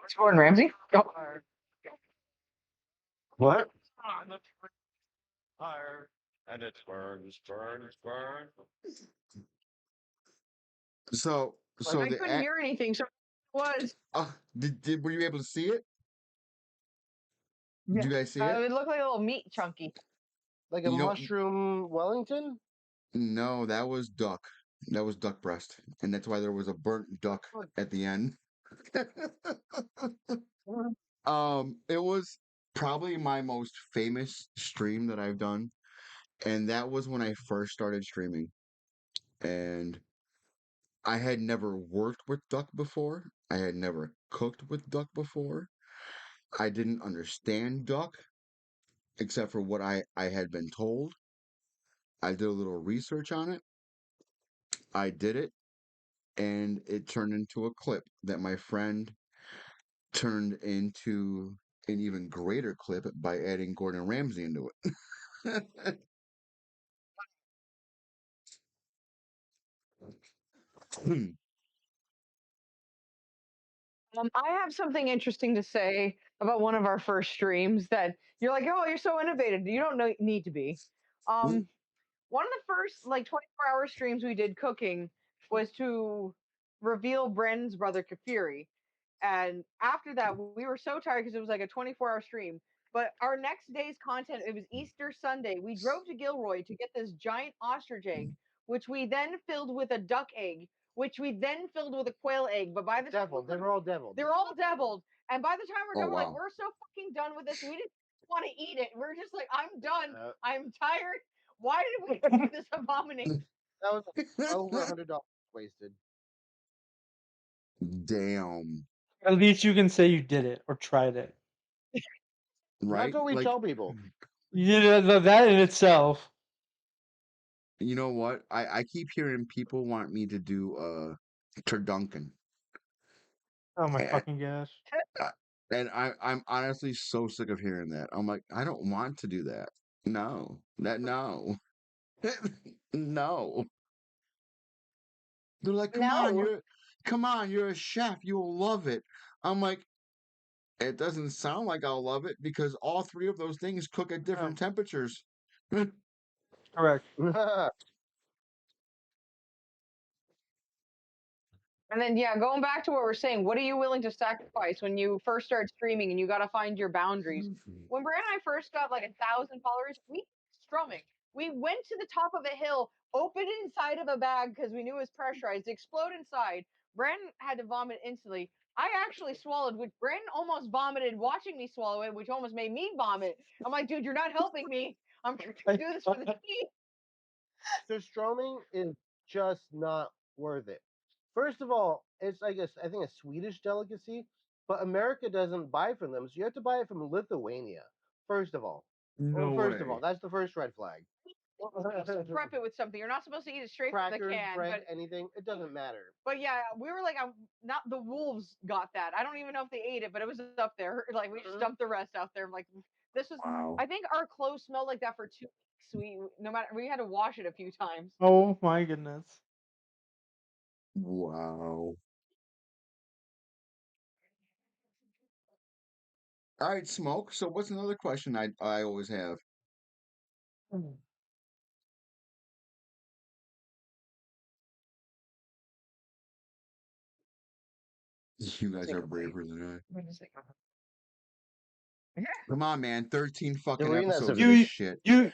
It's Gordon Ramsay. Oh.
What?
And it burns, burns, burns.
So so
I
the
couldn't hear anything, so it was.
did were you able to see it? Did
Yeah.
you guys see it?
It looked like a little meat chunky.
Like a
You know,
mushroom Wellington?
no, that was duck. That was duck breast, and that's why there was a burnt duck at the end. It was probably my most famous stream that I've done, and that was when I first started streaming. And I had never worked with duck before. I had never cooked with duck before. I didn't understand duck except for what I had been told. I did a little research on it. I did it, and it turned into a clip that my friend turned into an even greater clip by adding Gordon Ramsay into it.
I have something interesting to say about one of our first streams that you're like, oh, you're so innovative. You don't need to be. Um, one of the first like 24-hour streams we did cooking was to reveal Brandon's brother Kafiri. And after that, we were so tired because it was like a 24-hour stream. But our next day's content, it was Easter Sunday. We drove to Gilroy to get this giant ostrich egg, which we then filled with a duck egg, which we then filled with a quail egg. But by the time
Deviled. They were all deviled.
they're all deviled. And by the time we're
Oh
done, we're like,
wow.
we're so fucking done with this. We didn't want to eat it. We're just like, I'm done.
Uh,
I'm tired. Why did we do this abomination?
that was over $100 wasted.
Damn.
At least you can say you did it or tried it.
Right?
That's what we
Like,
tell people.
That in itself.
you know what? I keep hearing people want me to do Turduncan.
Oh my
And,
fucking gosh.
and I'm honestly so sick of hearing that. I'm like, I don't want to do that. No. No. No. They're like,
No.
come on, you're a chef, you'll love it. I'm like, it doesn't sound like I'll love it because all three of those things cook at different temperatures.
Correct.
And then, yeah, going back to what we're saying, what are you willing to sacrifice when you first start streaming and you got to find your boundaries? When Brand and I first got like 1,000 followers, we strumming. We went to the top of a hill, opened inside of a bag because we knew it was pressurized, explode inside. Brandon had to vomit instantly. I actually swallowed, which Brandon almost vomited watching me swallow it, which almost made me vomit. I'm like, dude, you're not helping me. I'm trying to do this for the team.
So stroming is just not worth it. First of all, it's I think a Swedish delicacy, but America doesn't buy from them, so you have to buy it from Lithuania. First of all,
No
first of all,
way.
that's the first red flag.
Prep it with something. You're not supposed to eat it straight from the
Crackers,
can.
bread,
But
anything, it doesn't matter.
But yeah, we were like, not the wolves got that. I don't even know if they ate it, but it was up there. Like we just dumped the rest out there. Like this was.
Wow.
I think our clothes smelled like that for 2 weeks. We no matter we had to wash it a few times.
Oh my goodness.
Wow. All right, Smoke. So what's another question I always have? You guys
Take
are
a bite.
braver than I.
Yeah.
Come on, man. 13
Yeah,
fucking
we're eating that
episodes of this
You
shit.
you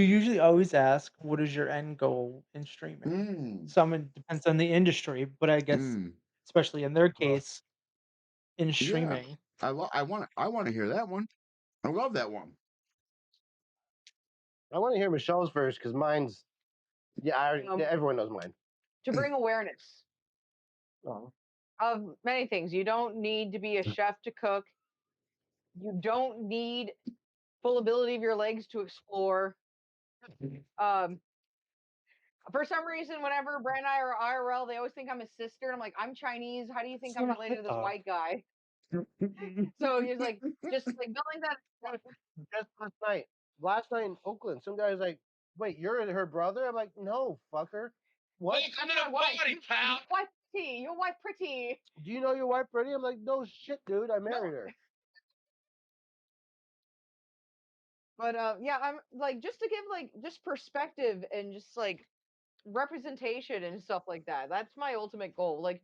usually always ask what is your end goal in streaming.
Mm,
Some it depends on the industry, but I guess
mm.
especially in their case in
Yeah.
streaming.
I want to hear that one. I love that one.
I want to hear Michelle's first because mine's everyone knows mine.
To bring awareness
Oh.
of many things. You don't need to be a chef to cook. You don't need full ability of your legs to explore. Um, for some reason, whenever Brand and I are IRL, they always think I'm his sister. And I'm like, I'm Chinese. How do you think I'm related to this white guy? So he's like, just like building that.
Just last night in Oakland, some guy's like, "Wait, you're her brother?" I'm like, "No, fucker." what?
Welcome to the party, pal.
Why pretty? Your wife pretty.
Do you know your wife pretty? I'm like, no shit, dude. I married her.
But yeah, I'm like just to give like just perspective and just like representation and stuff like that. That's my ultimate goal. Like,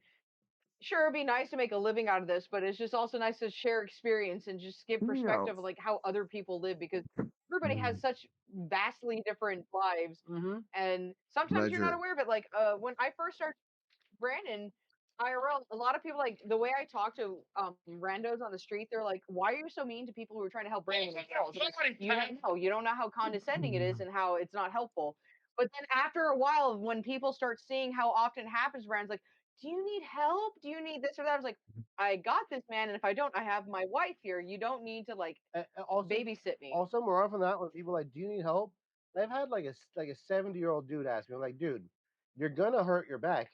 sure, it'd be nice to make a living out of this, but it's just also nice to share experience and just give
No.
perspective of like how other people live because everybody has such vastly different lives,
Mm-hmm.
and sometimes you're not
Ledger.
aware of it. Like, when I first started Brandon, IRL, a lot of people like the way I talk to randos on the street. They're like, "Why are you so mean to people who are trying to help Brandon themselves?" Like, you don't know. You don't know how condescending it is and how it's not helpful. But then after a while, when people start seeing how often it happens, Brandon's like, "Do you need help? Do you need this or that?" I was like, "I got this, man. And if I don't, I have my wife here. You don't need to like
Also,
babysit me."
also more often than not, when people are like, do you need help? I've had like a 70-year-old dude ask me, I'm like, dude, you're gonna hurt your back.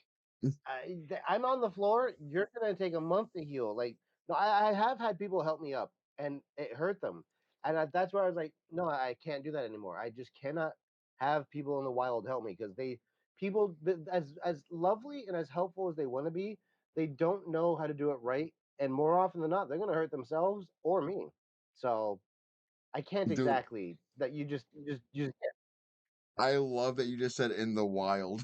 I'm on the floor. You're gonna take a month to heal. Like, no, I have had people help me up, and it hurt them, and that's where I was like, no, I can't do that anymore. I just cannot have people in the wild help me because as lovely and as helpful as they want to be, they don't know how to do it right, and more often than not, they're gonna hurt themselves or me. So I can't
Dude,
exactly that you just
I love that you just said in the wild.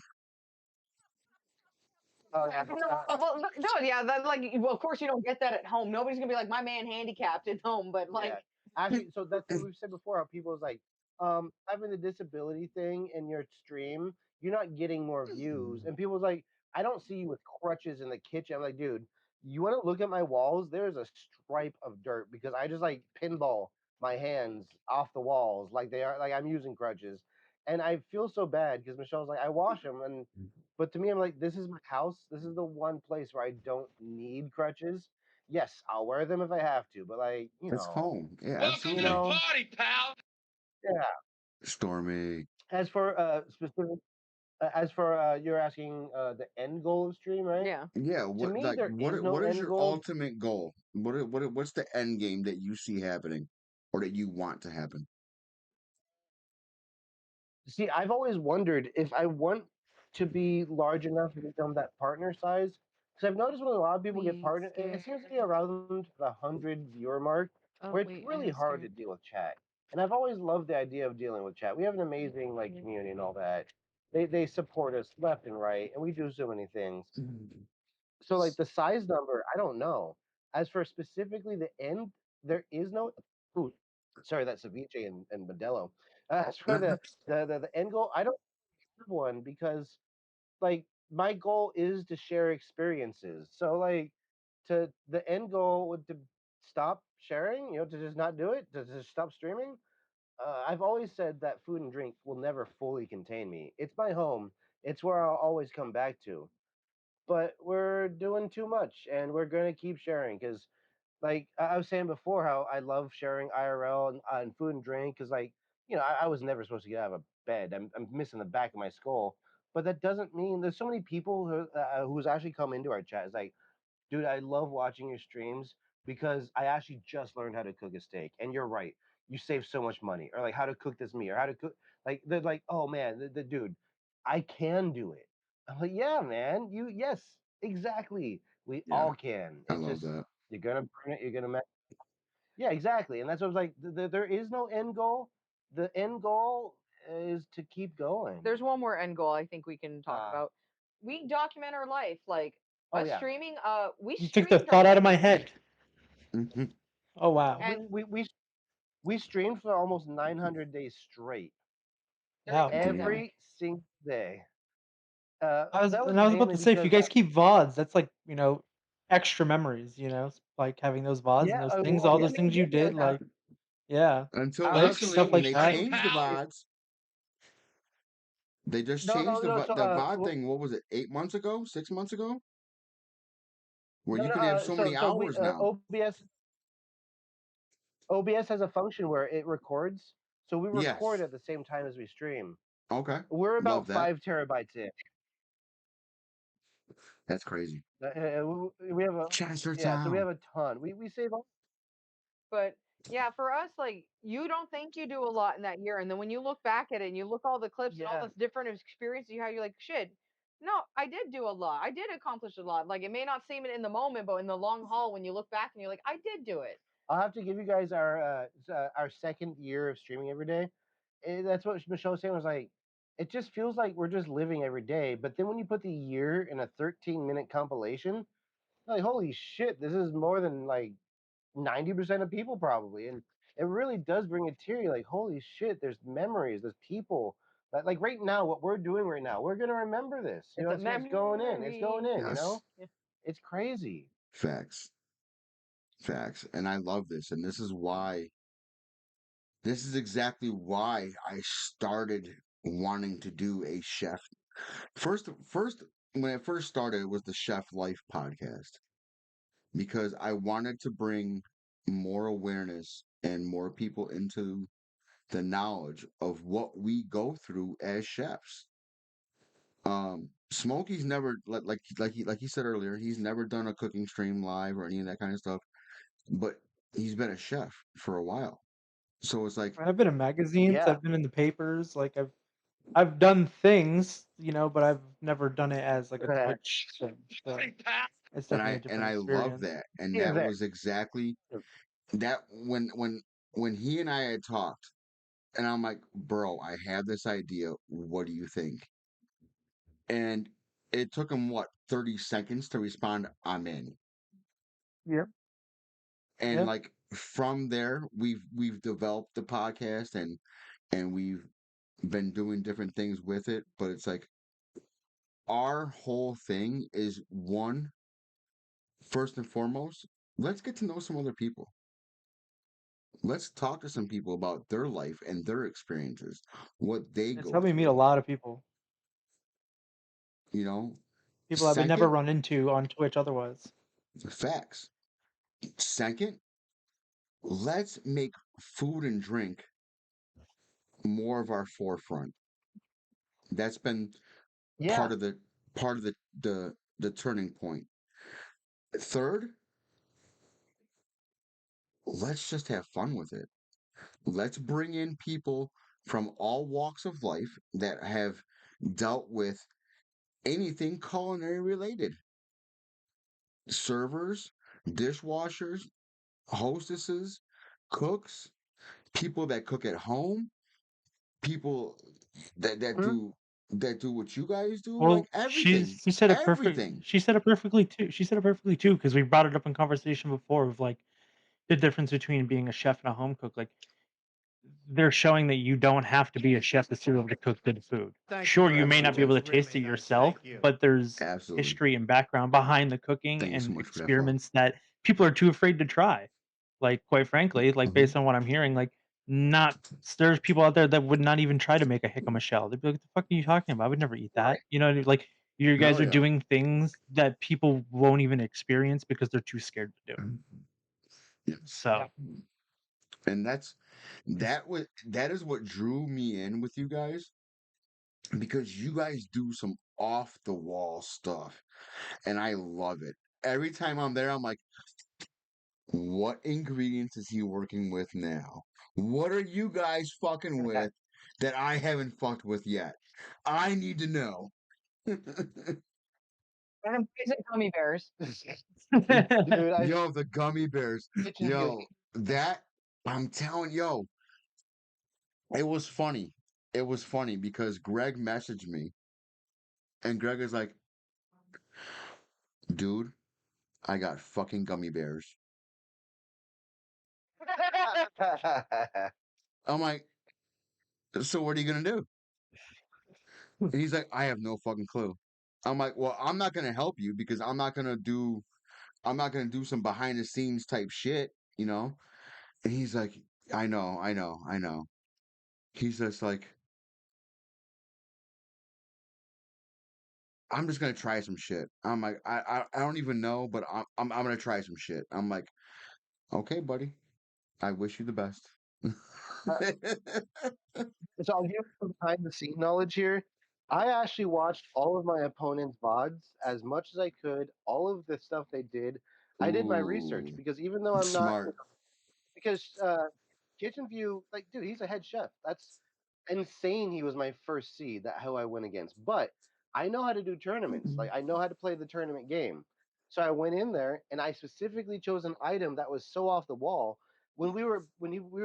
oh yeah.
Well, no, yeah, that like, well, of course you don't get that at home. Nobody's gonna be like, my man handicapped at home, but like,
Yeah. Actually, so that's what we've said before. How people is like, having the disability thing in your stream, you're not getting more views. And people's like, I don't see you with crutches in the kitchen. I'm like, dude, you want to look at my walls? There's a stripe of dirt because I just like pinball my hands off the walls like they are like I'm using crutches. And I feel so bad because Michelle's like, I wash them, and but to me, I'm like, this is my house. This is the one place where I don't need crutches. Yes, I'll wear them if I have to, but like,
It's home. Yeah,
Welcome to the
absolutely.
party, pal.
yeah.
Stormy.
As for specific, as for you're asking the end goal of stream, right?
yeah.
Yeah,
To
what
me,
like
there is no
what is
end
your
goal.
ultimate goal? What's the end game that you see happening or that you want to happen?
See, I've always wondered if I want to be large enough to become that partner size. Because I've noticed when a lot of people get
Please
partner, it
stay.
seems to be around the 100 viewer mark,
Oh
where it's
wait, I
really
gotta
hard
stay.
to deal with chat. And I've always loved the idea of dealing with chat. We have an amazing like community and all that. They support us left and right, and we do so many things. So like the size number, I don't know. As for specifically the end, there is no. Ooh, sorry, that's ceviche and Modelo. As for the end goal, I don't have one because like my goal is to share experiences. So like to the end goal would to stop sharing, to just not do it, to just stop streaming. I've always said that food and drink will never fully contain me. It's my home. It's where I'll always come back to, but we're doing too much and we're going to keep sharing because like I was saying before how I love sharing IRL and food and drink because like I was never supposed to get out of bed. I'm missing the back of my skull, but that doesn't mean there's so many people who's actually come into our chat. It's like, dude, I love watching your streams because I actually just learned how to cook a steak, and you're right, you save so much money, or like how to cook this meat, or how to cook like they're like, oh man, the dude, I can do it. I'm like, yeah, man, yes, exactly. We
Yeah,
all can.
I
It's
love
just
that.
you're gonna burn it. You're gonna mess. Yeah, exactly. And that's what I was like. There is no end goal. The end goal is to keep going.
There's one more end goal I think we can talk
Uh,
about. We document our life, like
oh
us
yeah,
streaming. We
You took the
streamed a
thought out of
lot,
my head.
Mhm.
Oh wow.
and
we streamed for almost 900 days straight,
Wow.
during the
Damn.
pandemic.
every single day. That was
I was about
mainly
to say, if you
because
guys keep VODs, that's like, extra memories, like having those VODs and
yeah,
those things,
well,
all
Yeah.
those things you did,
yeah,
like, yeah,
Until
I,
clips, stuff
recently when
like
they
that.
Party,
changed the
pal.
VODs, they just
no,
changed
no, no. So,
the VOD thing. What was it? 8 months ago? 6 months ago? Where
no,
you
no.
could have so many
We
hours now.
OBS has a function where it records. So we record
Yes.
at the same time as we stream.
Okay.
We're about
Love that.
5 terabytes in.
That's crazy.
We have a yeah. So we
Chestertown.
have a ton. We save all.
But yeah, for us, like you don't think you do a lot in that year, and then when you look back at it and you look all the clips and all
Yeah.
the different experiences you had, you're like, shit. No, I did do a lot. I did accomplish a lot. Like it may not seem it in the moment, but in the long haul, when you look back and you're like, I did do it.
I'll have to give you guys our second year of streaming every day. That's what Michelle was saying. Was like, it just feels like we're just living every day. But then when you put the year in a 13-minute compilation, like holy shit, this is more than like 90% of people probably, and it really does bring a tear. You're like, holy shit, there's memories, there's people. Like right now, what we're doing right now, we're gonna remember this. You
It's
know,
a
it's going in. It's going
memory.
in. You
Yes,
know, it's crazy.
facts, facts, and I love this, and this is exactly why I started wanting to do a chef. First, when it first started, it was the Chef Life podcast because I wanted to bring more awareness and more people into the knowledge of what we go through as chefs. Smokey's never like he said earlier, he's never done a cooking stream live or any of that kind of stuff, but he's been a chef for a while. So it's like,
I've been in magazines,
Yeah.
I've been in the papers, like I've done things, but I've never done it as like a Twitch thing. So
Howdy, pal.
it's
and
definitely a
and
different
I love
experience.
that, and
He was
that
there.
was exactly that when he and I had talked, and I'm like, bro, I have this idea. What do you think? And it took him what 30 seconds to respond. I'm in.
Yeah,
And
yeah.
like from there, we've developed the podcast and we've been doing different things with it. But it's like our whole thing is one, first and foremost, let's get to know some other people. Let's talk to some people about their life and their experiences, what they
It's
go
helped me meet a
through.
lot of people.
You know,
People I would never
second,
run into on Twitch otherwise.
facts. Second, let's make food and drink more of our forefront. That's been
Yeah.
part of the part of the turning point. Third, let's just have fun with it. Let's bring in people from all walks of life that have dealt with anything culinary related. Servers, dishwashers, hostesses, cooks, people that cook at home, people that
Mhm.
do what you guys do, like
Well,
everything,
she said it perfect.
everything.
She said it perfectly too. She said it perfectly too because we brought it up in conversation before of like the difference between being a chef and a home cook. Like they're showing that you don't have to be a chef to be able to cook good food.
Thank you
Sure,
Right.
you
Absolutely.
may not be able to
Absolutely.
taste it
Really nice.
yourself,
Thank you.
but there's
Absolutely.
history and background behind the cooking
Thank you so
and
much for that, Flo.
experiments that people are too afraid to try. Like, quite frankly, like
Mhm.
based on what I'm hearing, like not there's people out there that would not even try to make a jicama shell. They'd be like, "What the fuck are you talking about? I would never eat
Right.
that." You know, what I mean? Like you guys
Hell
are
yeah.
doing things that people won't even experience because they're too scared to do it.
Yeah.
So,
And that is what drew me in with you guys because you guys do some off the wall stuff and I love it. Every time I'm there, I'm like, what ingredients is he working with now? What are you guys fucking with that I haven't fucked with yet? I need to know.
And poison gummy bears.
Dude, I
Yo, the gummy bears.
kitchen view.
Yo, that I'm telling yo, it was funny. It was funny because Greg messaged me and Greg is like, dude, I got fucking gummy bears. I'm like, so what are you gonna do? And he's like, I have no fucking clue. I'm like, well, I'm not gonna help you because I'm not gonna do some behind the scenes type shit, you know? And he's like, I know, I know, I know. He's just like, I'm just gonna try some shit. I'm like, I don't even know, but I'm gonna try some shit. I'm like, okay, buddy. I wish you the best.
So I'll give you some behind the scene knowledge here. I actually watched all of my opponent's VODs as much as I could, all of the stuff they did. I did my research
Ooh,
because even though I'm not,
smart.
because Kitchen View, like, dude, he's a head chef. That's insane. He was my first seed. That who I went against. But I know how to do tournaments. Like I know how to play the tournament game. So I went in there and I specifically chose an item that was so off the wall. We were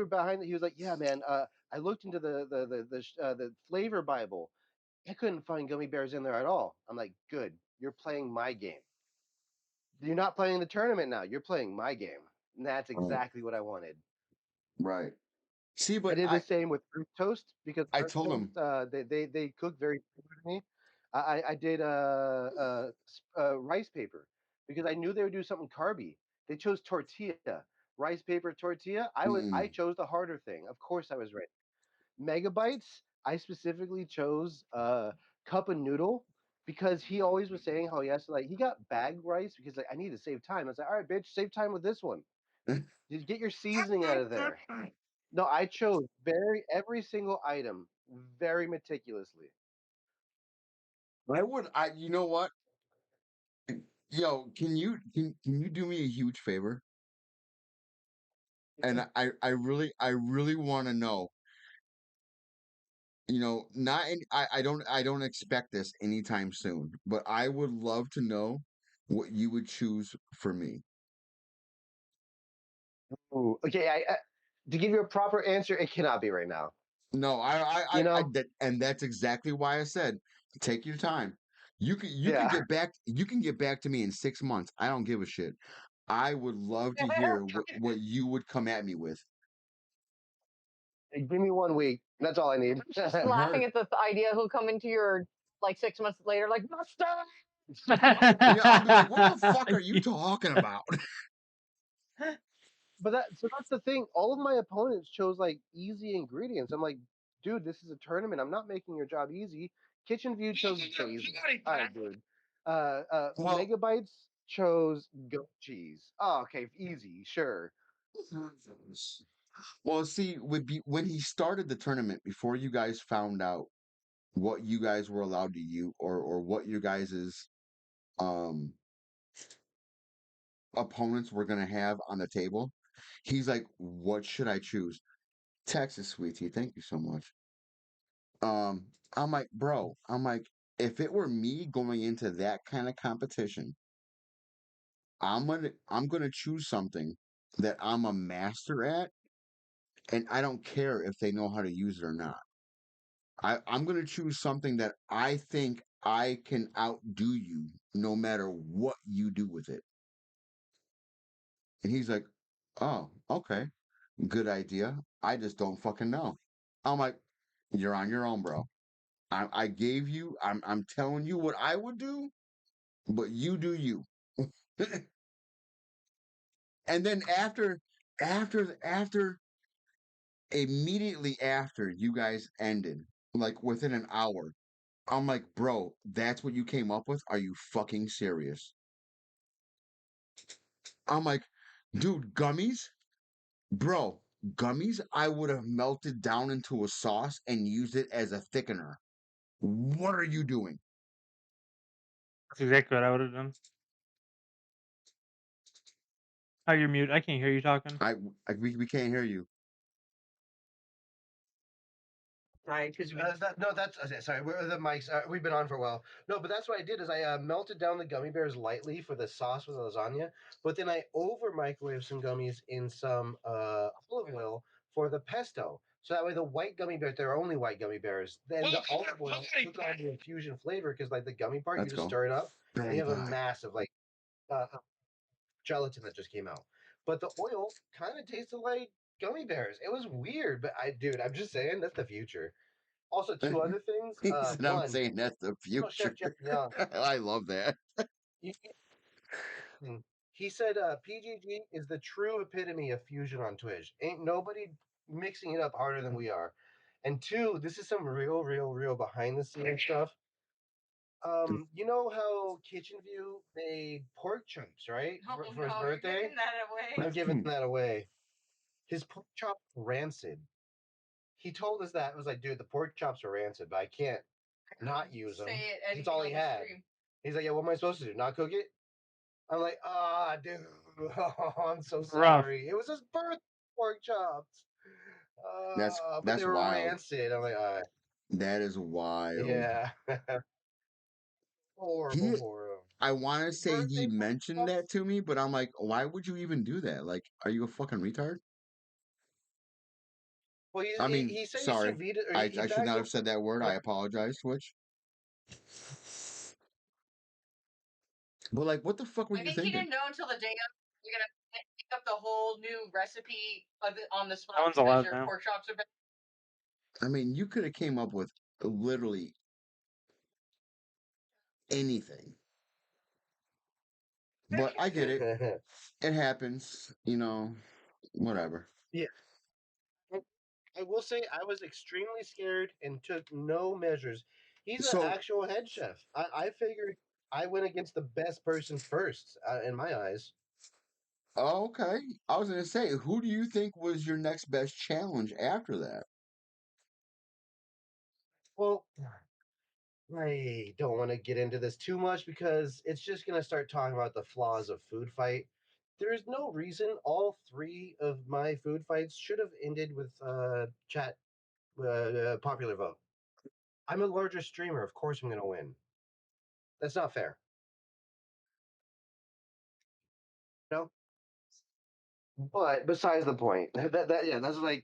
behind it, he was like, "Yeah, man. I looked into the flavor Bible. I couldn't find gummy bears in there at all." I'm like, "Good. You're playing my game. You're not playing the tournament now. You're playing my game." And that's
Right.
exactly what I wanted.
Right. See,
I
but
did the same with fruit toast because
I
fruit
told
toast
him.
they cook very similar to me. I did rice paper because I knew they would do something carby. They chose tortilla, rice paper tortilla. I
Mm,
chose the harder thing. Of course, I was right. Megabytes. I specifically chose cup and noodle because he always was saying how he has to like he got bag rice because like I need to save time. I was like, all right, bitch, save time with this one. You get your seasoning out of there. No, I chose every single item very meticulously.
I would. You know what? Yo, can you do me a huge favor? And I really want to know. Not I don't expect this anytime soon, but I would love to know what you would choose for me.
Ooh, okay, to give you a proper answer, it cannot be right now.
No,
You know?
and that's exactly why I said take your time.
Yeah.
You can get back to me in 6 months. I don't give a shit. I would love to hear what you would come at me with.
Give me 1 week. That's all I need.
Just laughing
Heard.
at the idea he'll come into your like 6 months later, like Buster.
Yeah, I'll be like, what the fuck are you talking about?
But that's the thing. All of my opponents chose like easy ingredients. I'm like, dude, this is a tournament. I'm not making your job easy. Kitchen View chose basil. All right, dude.
Well,
Megabytes chose goat cheese. Oh, okay, easy, sure.
well, see, when he started the tournament, before you guys found out what you guys were allowed to use or what your guys's um opponents were gonna have on the table, he's like, "What should I choose?" Texas, sweet tea, thank you so much. Um, I'm like, bro, if it were me going into that kind of competition, I'm gonna choose something that I'm a master at, and I don't care if they know how to use it or not. I'm gonna choose something that I think I can outdo you no matter what you do with it. And he's like, "Oh, okay. Good idea. I just don't fucking know." I'm like, "You're on your own, bro. I gave you. I'm telling you what I would do, but you do you." And then after immediately after you guys ended, like within an hour, I'm like, "Bro, that's what you came up with? Are you fucking serious?" I'm like, "Dude, gummies, bro, gummies. I would have melted down into a sauce and used it as a thickener. What are you doing?"
That's exactly what I would have done. Oh, you're mute. I can't hear you talking.
We can't hear you.
Right, because
No, that's sorry. The mics. We've been on for a while. No, but that's what I did is I melted down the gummy bears lightly for the sauce with the lasagna, but then I over microwaved some gummies in some olive oil for the pesto. So that way the white gummy bears, they're only white gummy bears. Then the olive oil took on the infusion flavor because like the gummy part, you
Let's
just
go.
stir it up and
Patty
you have a
pie.
massive like uh, gelatin that just came out. But the oil kind of tasted like gummy bears. It was weird, but dude, I'm just saying that's the future. Also, two other things.
He said, "I'm
One,
saying that's the
you know Chef
future."
Jeff Young.
I love that.
You, he said PGG is the true epitome of fusion on Twitch. Ain't nobody mixing it up harder than we are. And two, this is some real behind the scenes stuff. You know how Kitchen View made pork chops, right? For his birthday. I'm giving that away. His pork chop rancid. He told us that. It was like, dude, the pork chops are rancid, but I can't not use them. That's all he had. He's like, yeah, what am I supposed to do? Not cook it? I'm like, dude, I'm so
Rough.
sorry. It was his birthday pork chops. But
That's
they were
wild.
rancid. I'm like,
That is wild.
yeah. Horrible,
He,
horrible.
I want to say he
Birthday
mentioned
stuff.
that to me, but I'm like, why would you even do that? Like, are you a fucking retard?
Well,
I mean,
he said he
sorry,
sous vide it, or he
I should
bagged
not
it.
have said that word. I apologize, Twitch. But like, what the fuck were
I
you
think he
thinking?
didn't know until the day of. You're gonna pick up the whole new recipe of it on the spot
That one's
because
allowed
your
now.
pork chops are better.
I mean, you could have came up with literally anything. But I get it. It happens, whatever.
Yeah. I will say I was extremely scared and took no measures. He's an
So,
actual head chef. I figured I went against the best person first, in my eyes.
okay. I was gonna say, who do you think was your next best challenge after that?
Well, I don't want to get into this too much because it's just going to start talking about the flaws of food fight. There is no reason all three of my food fights should have ended with chat popular vote. I'm a larger streamer. Of course, I'm going to win. That's not fair. No, but besides the point, that's like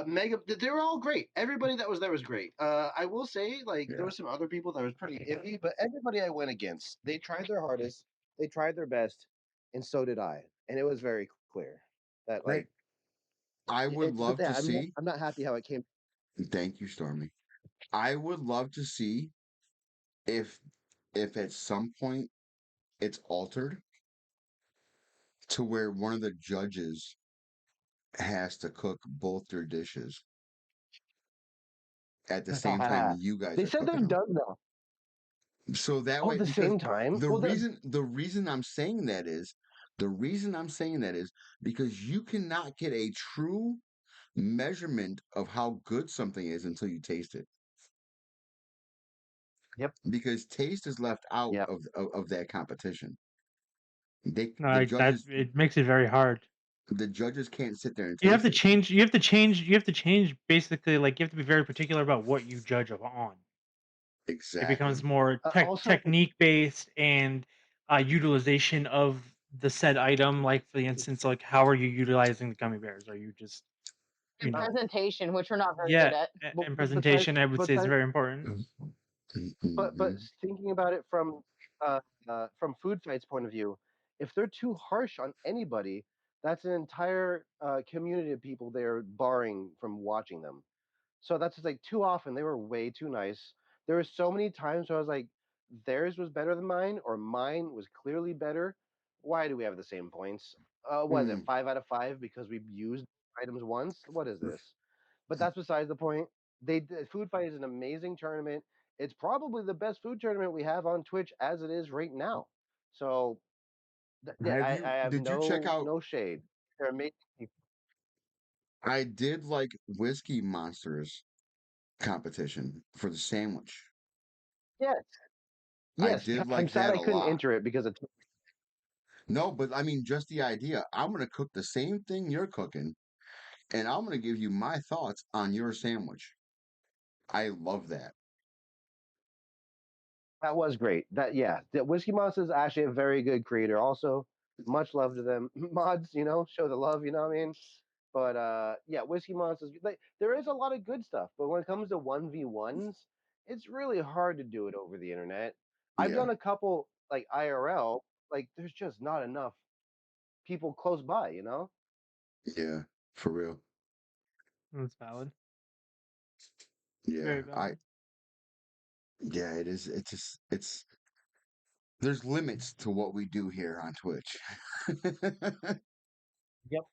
mega. They were all great. Everybody that was there was great. I will say, like, there
Yeah.
were some other people that was pretty iffy, but everybody I went against, they tried their hardest, they tried their best, and so did I. And it was very clear that,
Great.
like,
I would
but
love
yeah,
to see.
I'm not happy how it came.
Thank you, Stormy. I would love to see if at some point it's altered to where one of the judges has to cook both their dishes at the same time you guys
They
are
said
cooking
they're
them.
done though.
So that
Oh,
way,
at the
because
same time. Well,
the reason I'm saying that is because you cannot get a true measurement of how good something is until you taste it.
yep,
Because taste is left out
yep.
of that competition. They
No, like that it makes it very hard.
the judges can't sit there and
You have
taste
to
it.
change. You have to change. You have to change. Basically, like you have to be very particular about what you judge on. It becomes
Exactly.
more
Also,
technique based and utilization of the said item. Like for instance, like how are you utilizing the gummy bears? Are you just
And presentation, which we're not very
yeah,
good at.
and
besides,
presentation? I would say is
besides,
very important.
but
Mhm.
thinking about it uh, from food fights point of view, if they're too harsh on anybody, that's an entire community of people they're barring from watching them. So that's just like too often they were way too nice. There were so many times where I was like, theirs was better than mine, or mine was clearly better. Why do we have the same points? What is it,
Mm.
5 out of 5 because we've used items once? What is this? But that's besides the point. Food Fight is an amazing tournament. It's probably the best food tournament we have on Twitch as it is right now. So yeah, I have
Did you check out
no shade. They're amazing people.
I did like Whiskey Monsters competition for the sandwich.
Yes,
I
yes.
did
I'm
like
sad
that
I
a
couldn't
lot.
enter it because
No, but I mean just the idea. I'm gonna cook the same thing you're cooking, and I'm gonna give you my thoughts on your sandwich. I love that.
that was great. The Whiskey Monster is actually a very good creator. Also, much love to them mods. Show the love. You know what I mean? But yeah, Whiskey Monsters. Like, there is a lot of good stuff, but when it comes to 1v1s, it's really hard to do it over the internet. I've
Yeah,
done a couple like IRL. Like, there's just not enough people close by.
yeah, for real.
That's valid.
Yeah,
Very valid.
yeah, it is. It's there's limits to what we do here on Twitch.
Yep.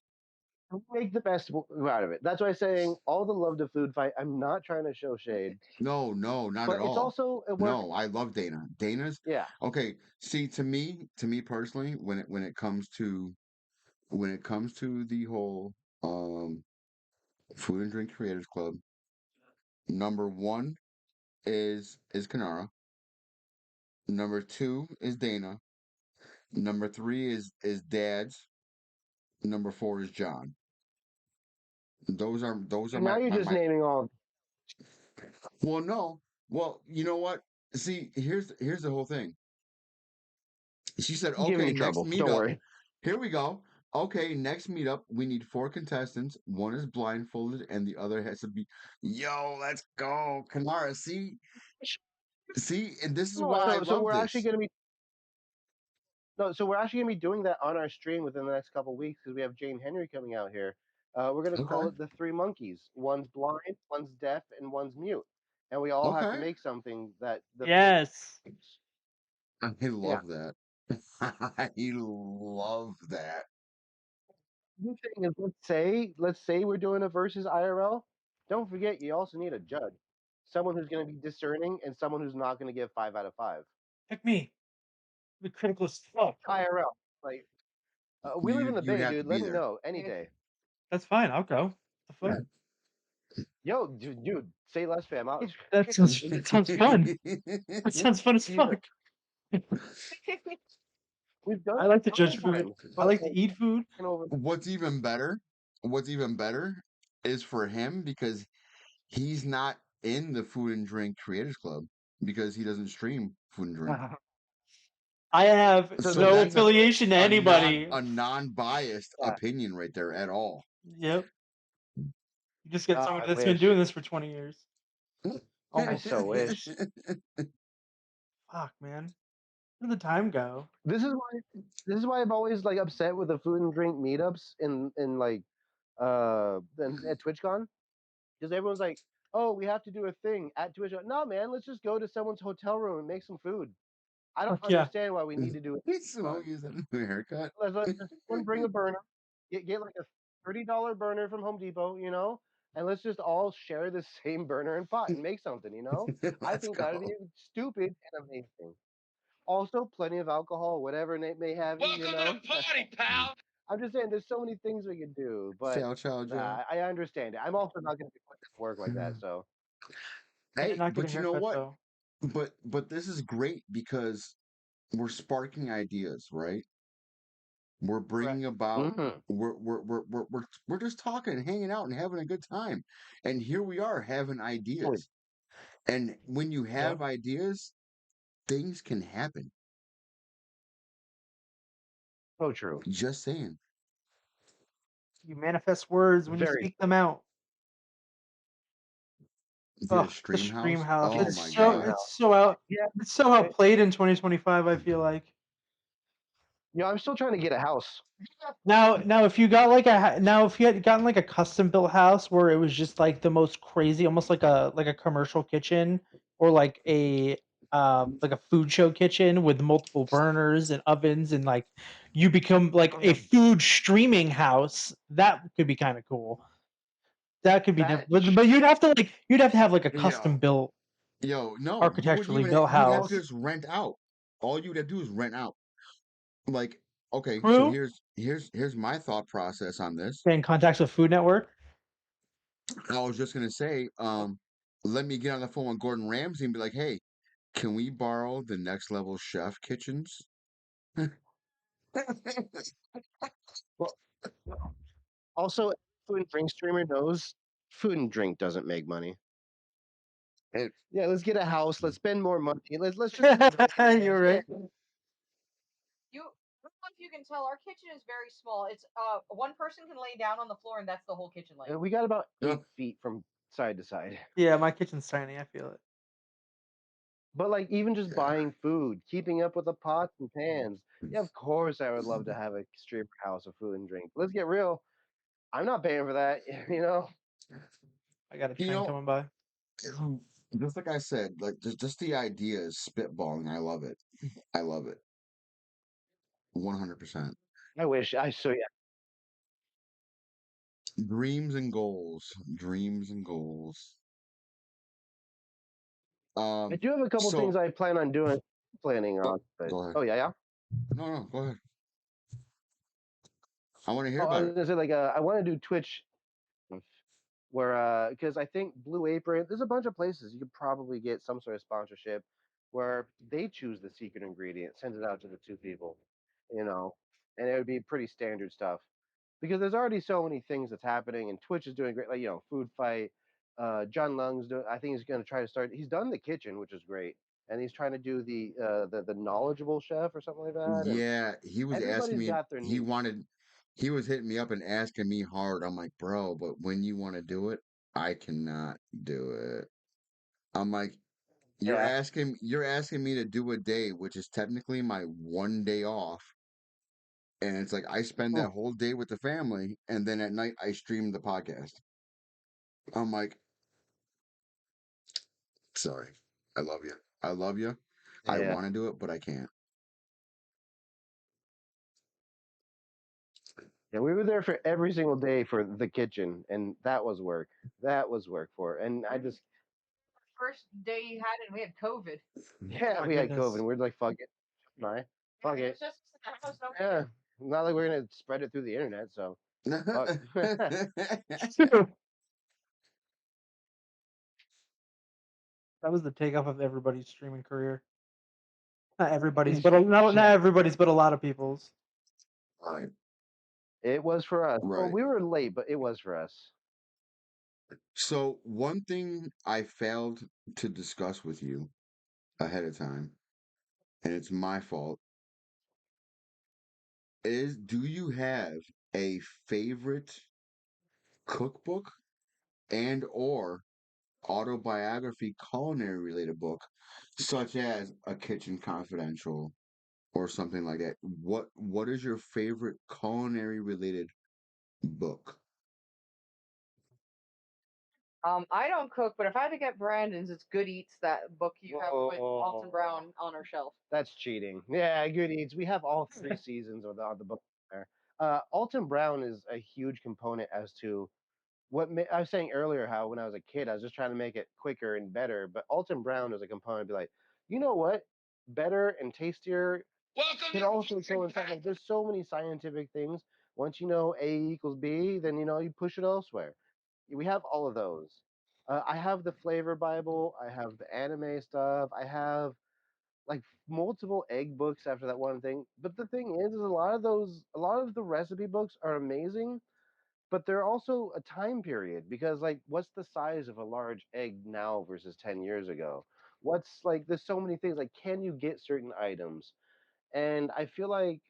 Make the best out of it. That's why I'm saying all the love to Food Fight. I'm not trying to show shade,
No, no, not at
but it's
all.
also a work.
No, I love Dana. Dana's
Yeah.
okay. See, to me personally, when it comes to the whole um Food and Drink Creators Club, number one is Kanara. Number two is Dana. Number three is Dad's. Number four is John. Those are
And now you're just
my
naming all.
well, no. Well, you know what? see, here's the whole thing. She said,
I'm giving
"Okay,
you
next
trouble. Don't
meetup.
worry.
Here we go. Okay, next meetup. We need 4 contestants. One is blindfolded, and the other has to be. Yo, let's go, Kamara. See, and this is why I
So
love
we're actually
this.
going to be no. So we're actually going to be doing that on our stream within the next couple of weeks because we have Jane Henry coming out here. We're going to call
Okay,
it the Three Monkeys. One's blind, one's deaf, and one's mute. And we all have to
okay.
make something that the
Yes.
I
yeah.
love that. I love that.
The thing is, let's say we're doing a versus IRL. Don't forget, you also need a judge, someone who's going to be discerning and someone who's not going to give 5 out of 5.
Pick me. The critical as fuck.
IRL, like we live in the
You'd
Bay,
have to
dude.
be
Let me
there.
know any day.
That's fine. I'll go. The fuck?
Yo, dude, say less, fam.
That sounds fun. That sounds fun as fuck.
We've done
I like to
it a
judge
couple
food.
times,
I
but
like to eat food.
over.
What's even better? What's even better is for him because he's not in the Food and Drink Creators Club because he doesn't stream Food and Drink.
I have
So
So
no
the
that's
affiliation to anybody.
a non-biased
yeah,
opinion right there at all.
Yep. You just get someone
I
that's been
wish.
doing this for 20 years.
I
Almost.
so wish.
Fuck, man. Where did the time go?
This is why. This is why I'm always like upset with the food and drink meetups in like at TwitchCon because everyone's like, oh, we have to do a thing at TwitchCon. No, man, let's just go to someone's hotel room and make some food. I don't
Fuck yeah.
understand why we need to do it.
Smoke is a new haircut.
Let's just someone bring a burner, get like a $30 burner from Home Depot, and let's just all share the same burner and pot and make something. I
Let's
think that would
go.
be stupid and amazing. Also, plenty of alcohol, whatever Nate may have you,
Welcome to the party, pal.
I'm just saying, there's so many things we could do, but
Ciao, ciao, Joe.
I understand it. I'm also not going to be putting in work like that. So
I did
Hey,
not get a
but you know
haircut
what?
though.
But this is great because we're sparking ideas, right? We're
Correct.
bringing about
mhm.
we're just talking, hanging out, and having a good time. And here we are having
Totally.
ideas. And when you
Yep.
have ideas, things can happen.
So true.
Just saying.
You manifest words when you
Very
speak them out.
The
Ugh, the
stream
stream
house.
house.
Oh my
extreme
god.
house.
It's so out.
Yeah.
It's so outplayed in 2025. I feel like.
I'm still trying to get a house.
Now, if you got like if you had gotten like a custom built house where it was just like the most crazy, almost like a commercial kitchen or like a food show kitchen with multiple burners and ovens and like you become like a food streaming house, that could be kind of cool. That could be
That
but you'd have to have like a custom
Yo,
built
no, you wouldn't
architecturally
even
built
you would have to
house.
just rent out. All you'd have to do is rent out. Like, okay, so
True.
here's my thought process on this.
Get in contact with Food Network.
I was just gonna say, let me get on the phone with Gordon Ramsay and be like, hey, can we borrow the next level chef kitchens?
well, also food and drink streamer knows food and drink doesn't make money.
It-
Yeah, let's get a house. Let's spend more money. Let's just enjoy it.
You're right.
You, I don't know if you can tell, our kitchen is very small. It's one person can lay down on the floor, and that's the whole kitchen length.
We got about
Yeah.
8 feet from side to side.
Yeah, my kitchen's tiny. I feel it.
But like even just
Yeah.
buying food, keeping up with the pots and pans. Yeah, of course I would love to have a streamer house of food and drink. Let's get real. I'm not paying for that,
I got a
You
train
know,
coming by.
just like I said, like just the idea is spitballing. I love it. I love it. 100%.
I wish I so yeah.
Dreams and goals. Dreams and goals.
I do have a couple things
So
I plan on doing, planning
oh,
on, but
go ahead.
oh yeah, yeah.
No, go ahead. I want to hear
Oh, I
about
was
it.
gonna say like I want to do Twitch where because I think Blue Apron, there's a bunch of places you could probably get some sort of sponsorship where they choose the secret ingredient, send it out to the two people, you know, and it would be pretty standard stuff because there's already so many things that's happening, and Twitch is doing great, like Food Fight. John Lung's doing. I think he's going to try to start. He's done the kitchen, which is great. and he's trying to do the knowledgeable chef or something like that. And
Yeah, he was asking
everybody's
me.
got their
He
niche.
wanted. He was hitting me up and asking me hard. I'm like, bro, but when you want to do it, I cannot do it. I'm like,
Yeah.
you're asking me to do a day, which is technically my one day off, and it's like I spend
Mm.
that whole day with the family, and then at night I stream the podcast. I'm like, sorry, I love you, I love you, I
Yeah.
want to do it, but I can't.
Yeah, we were there for every single day for the kitchen, and that was work. That was work for. And I just,
First day you had it, we had COVID.
yeah,
My
we had COVID,
goodness.
and we are like, fuck it, right? Fuck
It
it.
was just in the house, no
Yeah,
kidding.
not like we're gonna spread it through the internet. So fuck.
That was the takeoff of everybody's streaming career. Not everybody's,
It's-
but not
yeah,
everybody's, but a lot of people's.
Right,
it was for us. Well,
right.
we were late, but it was for us.
So one thing I failed to discuss with you ahead of time, and it's my fault, is do you have a favorite cookbook and or autobiography culinary related book, such as A Kitchen Confidential or something like that? What is your favorite culinary related book?
I don't cook, but if I had to get Brandon's, it's Good Eats, that book you have with Alton
Whoa,
Brown on our shelf.
that's cheating. Yeah, good eats. We have all three seasons of the book there. Alton Brown is a huge component as to I was saying earlier how when I was a kid I was just trying to make it quicker and better, but Alton Brown is a component. Be like, you know what, better and tastier
Welcome
can
to the
also
party,
show in fact
pal.
like there's so many scientific things. Once you know A equals B, then you push it elsewhere. We have all of those. I have the flavor Bible. I have the anime stuff. I have like multiple egg books after that one thing. But the thing is a lot of the recipe books are amazing, but they're also a time period because like what's the size of a large egg now versus 10 years ago? What's like there's so many things like can you get certain items? And I feel like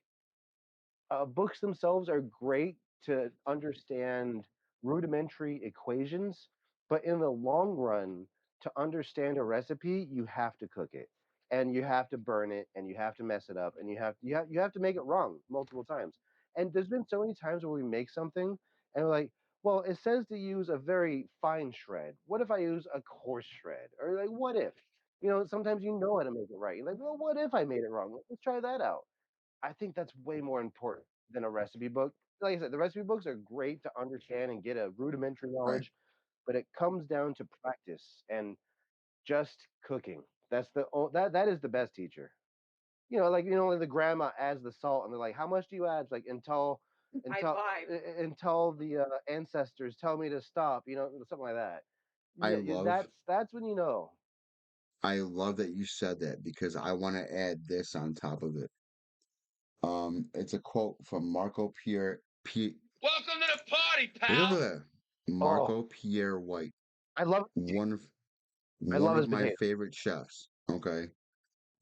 books themselves are great to understand rudimentary equations, but in the long run, to understand a recipe, you have to cook it, and you have to burn it, and you have to mess it up, and you have to make it wrong multiple times. And there's been so many times where we make something, and we're like, well, it says to use a very fine shred. What if I use a coarse shred? Or like, what if? Sometimes you know how to make it right. You're like, well, what if I made it wrong? Let's try that out. I think that's way more important than a recipe book. Like I said, the recipe books are great to understand and get a rudimentary
Right.
knowledge, but it comes down to practice and just cooking. That is the best teacher. Like the grandma adds the salt, and they're like, "How much do you add?" It's like
I
until
vibe.
until the ancestors tell me to stop. Something like that.
I
Yeah,
love
that's when you know.
I love that you said that because I want to add this on top of it. It's a quote from
Welcome to the party, pal.
Oh,
Marco Pierre White,
I love
one of
I
one
love his
of my
potato.
favorite chefs. Okay,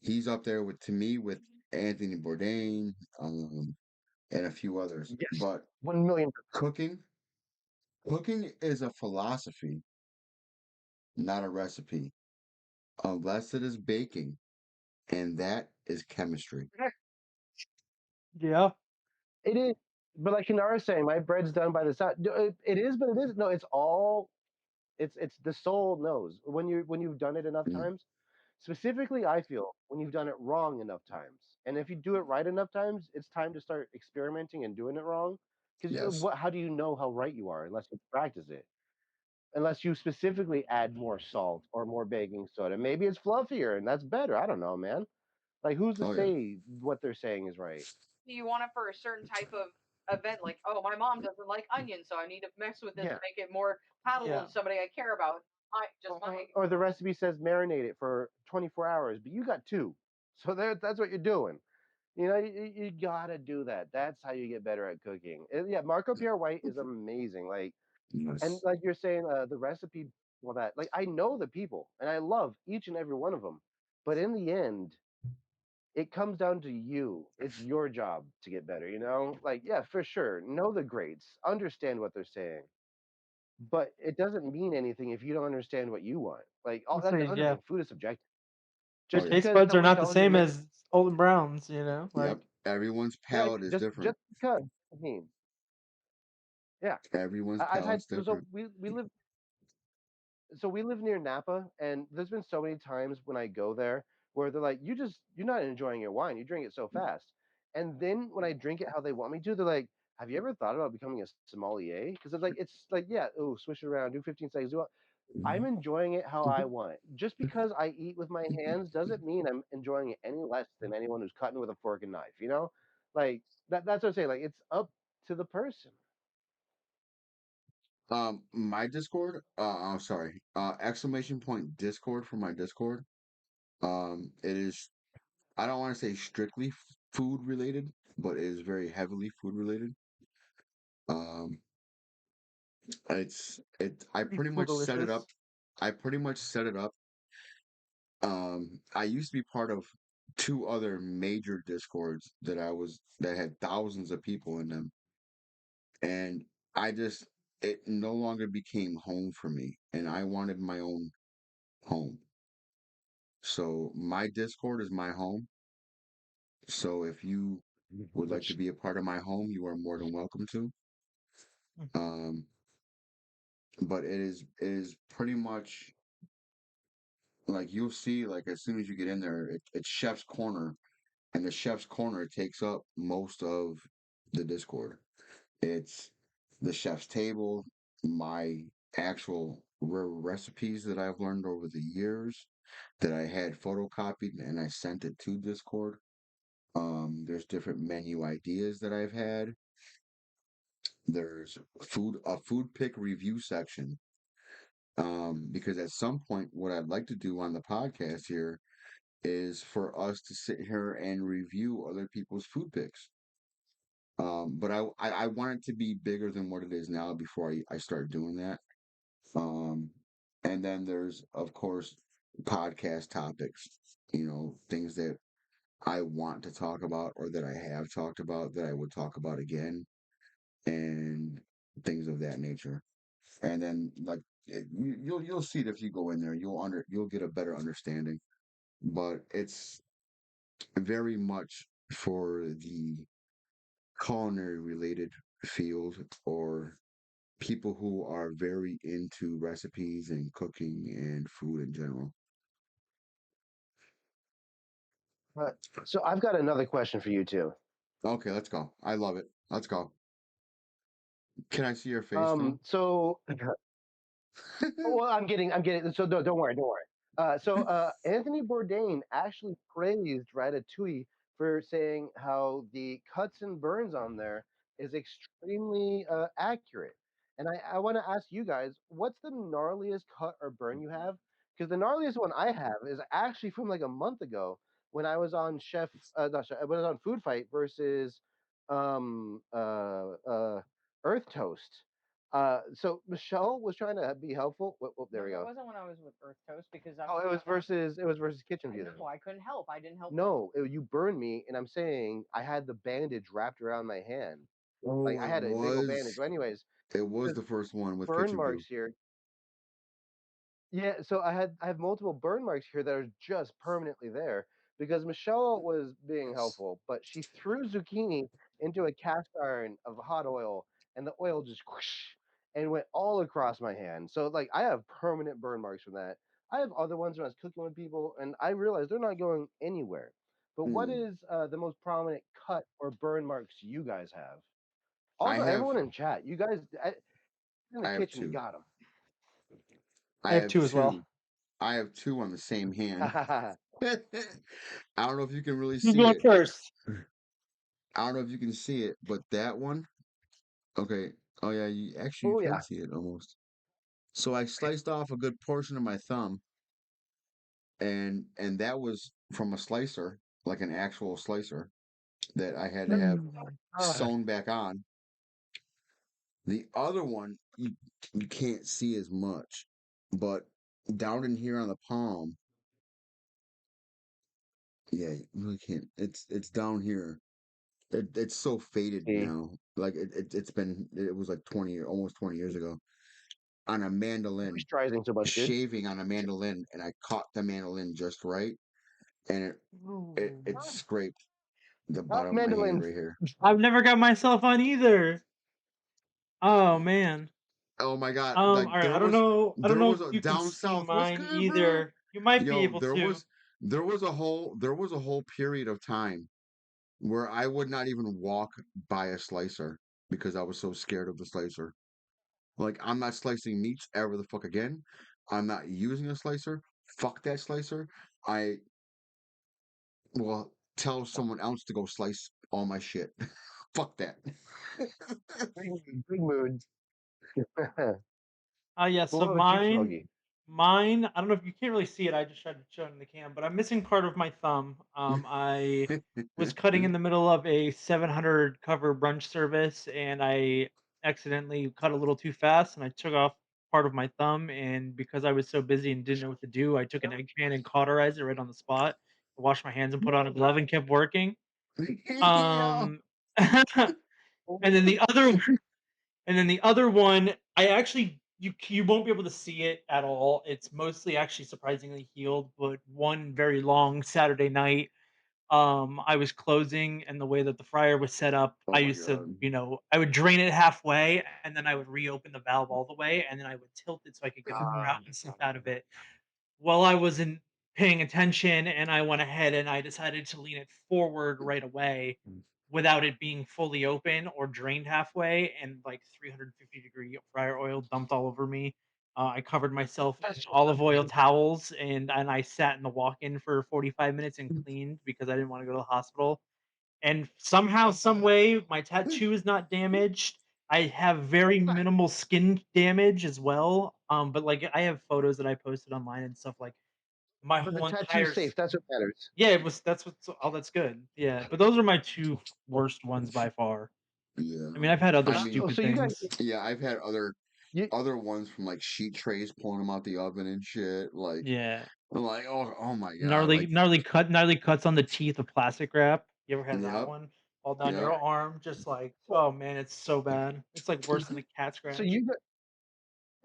he's up there with to me with Anthony Bourdain, and a few others.
Yes,
But
1,000,000.
cooking, cooking is a philosophy, not a recipe, unless it is baking, and that is chemistry.
Yeah.
It is, but like Kinara is saying, my bread's done by the side. No, it is, but it is no. It's all. It's the soul knows when you've done it enough
Mm,
times. Specifically, I feel when you've done it wrong enough times, and if you do it right enough times, it's time to start experimenting and doing it wrong. Because
yes.
what? How do you know how right you are unless you practice it? Unless you specifically add more salt or more baking soda, maybe it's fluffier and that's better. I don't know, man. Like who's to
Oh yeah.
say what they're saying is right?
You want it for a certain type of event, like, oh, my mom doesn't like onions, so I need to mess with this
Yeah.
to make it more palatable
Yeah.
to somebody I care about. I just my
Or the recipe says marinate it for 24 hours, but you got two. So that's what you're doing. You gotta do that. That's how you get better at cooking. Yeah, Marco Pierre White is amazing. And
Yes.
like you're saying, the recipe, well, that like I know the people, and I love each and every one of them. But in the end, it comes down to you. It's your job to get better, you know? Like, yeah, for sure. Know the greats, understand what they're saying. But it doesn't mean anything if you don't understand what you want. Like, all
Let's
that's
say,
another
yeah,
thing. Food is subjective.
your
Oh
Just
yeah.
taste
because
buds are
someone
not the
tells you to
same
make,
as Golden Browns. You know, like
Yep. Everyone's
yeah,
palate is
just
different.
because. I mean, yeah,
Everyone's
I've had
palate's different.
so we live near Napa, and there's been so many times when I go there where they're like, you're not enjoying your wine. You drink it so fast." And then when I drink it how they want me to, they're like, "Have you ever thought about becoming a sommelier?" Because it's like, yeah, oh, swish it around, do 15 seconds. I'm enjoying it how I want. Just because I eat with my hands doesn't mean I'm enjoying it any less than anyone who's cutting with a fork and knife. You know, like that's what I'm saying. Like it's up to the person.
My Discord, I'm sorry, exclamation point Discord for my Discord. It is, I don't want to say strictly food related, but it is very heavily food related. Um, I
pretty
pretty much set it up.
delicious.
I pretty much set it up. I used to be part of two other major Discords that had thousands of people in them, and it no longer became home for me, and I wanted my own home. So my Discord is my home. So if you would like to
Which
be a part of my home, you are more than welcome to.
Mm.
Um, but it is pretty much like you'll see, like as soon as you get in there, it's Chef's Corner, and the Chef's Corner takes up most of the Discord. It's the chef's table, my actual recipes that I've learned over the years that I had photocopied and I sent it to Discord. There's different menu ideas that I've had. There's a food pick review section. Because at some point, what I'd like to do on the podcast here is for us to sit here and review other people's food picks. But I want it to be bigger than what it is now before I start doing that. Um, and then there's of course podcast topics, things that I want to talk about or that I have talked about that I would talk about again and things of that nature. And then like you'll see it if you go in there. You'll get a better understanding. But it's very much for the culinary related field or people who are very into recipes and cooking and food in general.
But so I've got another question for you too.
Okay, let's go. I love it. Let's go. Can I see your face, Tom?
So well, I'm getting. So no, don't worry, don't worry. Anthony Bourdain actually praised Ratatouille for saying how the cuts and burns on there is extremely accurate. And I want to ask you guys, what's the gnarliest cut or burn you have? Because the gnarliest one I have is actually from like a month ago when I was on not Chef, when I was on Food Fight versus um, uh, uh, Earth Toast. So Michelle was trying to be helpful. There
No,
we
that
go.
wasn't when I was with Earth Toast because I
Oh, it was versus Kitchen View. Then.
know I couldn't help. I didn't help.
No, you burned me, and I'm saying I had the bandage wrapped around my hand. Like
Oh,
I
it
had a big old bandage.
was.
But anyways,
It was
there's
the first one with
burn
Kitchen View.
marks here. Yeah, so I have multiple burn marks here that are just permanently there because Michelle was being helpful, but she threw zucchini into a cast iron of hot oil, and the oil just whoosh, and went all across my hand. So like I have permanent burn marks from that. I have other ones when I was cooking with people, and I realized they're not going anywhere. But what
Mm.
is the most prominent cut or burn marks you guys have?
I
Also,
have
everyone in chat, you guys in the
I have
kitchen, you
two.
got
I
I have
have
two as well.
two. I have two on the same hand.
them.
I don't know if you can really
Who's
see
going
it.
first?
I don't know if you can see it, but that one, okay. Oh yeah, you
Oh
can
yeah.
see it almost. So I sliced off a good portion of my thumb, and that was from a slicer, like an actual slicer that I had to have
Ah.
sewn back on. The other one, you can't see as much, but down in here on the palm, Yeah, you really can't. It's down here. It's so faded
See,
now. Like it was like almost 20 years ago on a mandolin,
moisturizing so much, dude.
shaving on a mandolin, and I caught the mandolin just right, and it
Ooh.
scraped the
Not
bottom of my hand
mandolin.
right here.
I've never got myself on either. Oh man.
Oh my God!
All
Like
right. I don't know. I don't
there
know
was
if
a
you can
down
see
south. What's
mine
good, bro?
either. You might be
Yo,
able to.
there was a whole period of time where I would not even walk by a slicer because I was so scared of the slicer. Like, I'm not slicing meats ever the fuck again. I'm not using a slicer. Fuck that slicer. I will tell someone else to go slice all my shit. Fuck that.
Big mood.
Yeah.
Well,
So
what about you,
mine,
Smokey?
mine. I don't know if you can't really see it. I just tried to show it in the cam, but I'm missing part of my thumb. I was cutting in the middle of a 700 cover brunch service, and I accidentally cut a little too fast, and I took off part of my thumb. And because I was so busy and didn't know what to do, I took an egg pan and cauterized it right on the spot. I washed my hands and put on a glove and kept working.
Yo.
Um, and then the other And then the other one, I actually you won't be able to see it at all. It's mostly actually surprisingly healed, but one very long Saturday night, I was closing, and the way that the fryer was set up,
Oh
I
my
used to,
God.
I would drain it halfway, and then I would reopen the valve all the way, and then I would tilt it so I could get the
Ah,
grout and stuff out of it. Well, I wasn't paying attention, and I went ahead and I decided to lean it forward right away without it being fully open or drained halfway, and like 350-degree fryer oil dumped all over me. I covered myself in
that's
olive oil towels, and I sat in the walk-in for 45 minutes and cleaned because I didn't want to go to the hospital. And somehow, some way, my tattoo is not damaged. I have very minimal skin damage as well. But like I have photos that I posted online and stuff like my
but the
whole
tattoo's
entire
safe. That's what matters.
yeah, it was that's what's oh that's good. Yeah. But those are my two worst ones by far.
Yeah.
I mean, I've had other
I mean,
stupid
So you guys,
things.
yeah, I've had
you
other ones from like sheet trays pulling them out the oven and shit.
Yeah.
Oh my God.
Gnarly
Like,
gnarly cuts on the teeth of plastic wrap. You ever had that
yep,
one? All down
yep.
your arm, just like,
so,
oh man, it's so bad. It's like worse than a cat
so
scratch.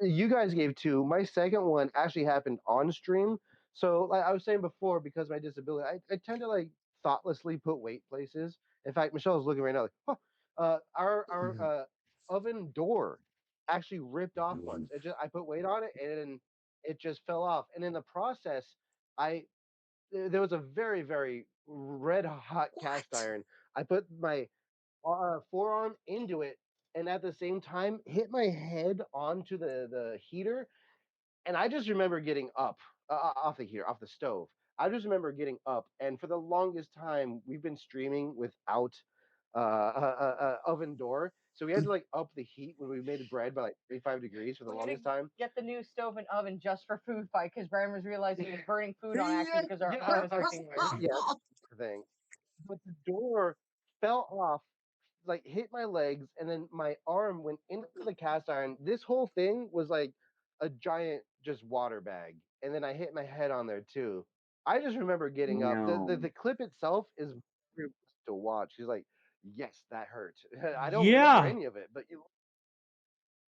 you guys gave two. My second one actually happened on stream. So like I was saying before, because of my disability, I tend to like thoughtlessly put weight places. In fact, Michelle's looking right now like, huh. Our oven door actually ripped off once. It just I put weight on it and then it just fell off. And in the process, I there was a very red hot cast iron. I put my forearm into it, and at the same time hit my head onto the heater. And I just remember getting up off the heater, off the stove. I just remember getting up, and for the longest time, we've been streaming without oven door, so we had to like up the heat when we made the bread by like 35 degrees for the
We had to
longest time.
get the new stove and oven just for food fight because Brian was realizing he was burning food on
Yeah.
accident because our
Yeah,
oven was cooking weird.
yeah, that's the thing. But the door fell off, like hit my legs, and then my arm went into the cast iron. This whole thing was like a giant just water bag, and then I hit my head on there too. I just remember getting up.
No.
The clip itself is very to watch. She's like, "Yes, that hurt." I don't remember
Yeah.
any of it, but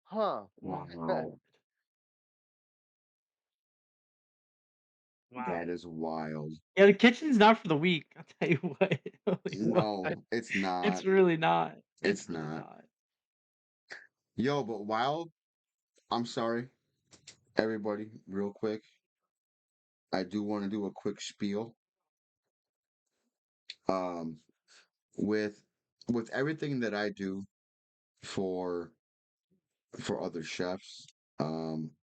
huh?
Wow. That
Wow.
is wild.
Yeah, the kitchen's not for the weak. I'll tell you what. Like, what?
No, it's
It's
not.
really not. It's
It's
really
not.
not.
Yo, but wild. I'm sorry, everybody, real quick. I do want to do a quick spiel. Um, with everything that I do for other chefs,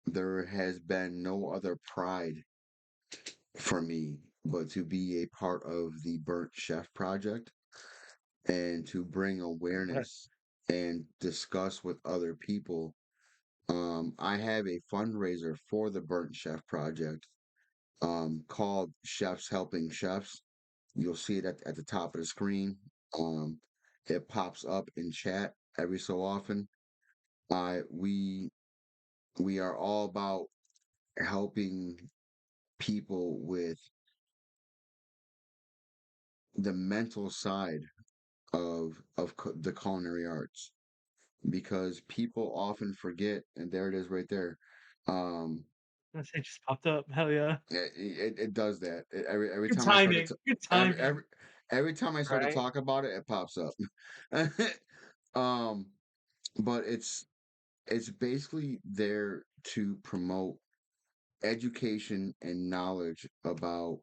there has been no other pride for me but to be a part of the Burnt Chef Project and to bring awareness and discuss with other people. I have a fundraiser for the Burnt Chef Project called Chefs Helping Chefs. You'll see it at the top of the screen. Um, it pops up in chat every so often. I we are all about helping people with the mental side of the culinary arts, because people often forget, and there it is right there. Um,
It just popped up. Hell yeah.
it does that. Every
Good
time I start to
timing. Good
every
timing.
every time I start to
Right?
talk about it, it pops up. um, but it's basically there to promote education and knowledge about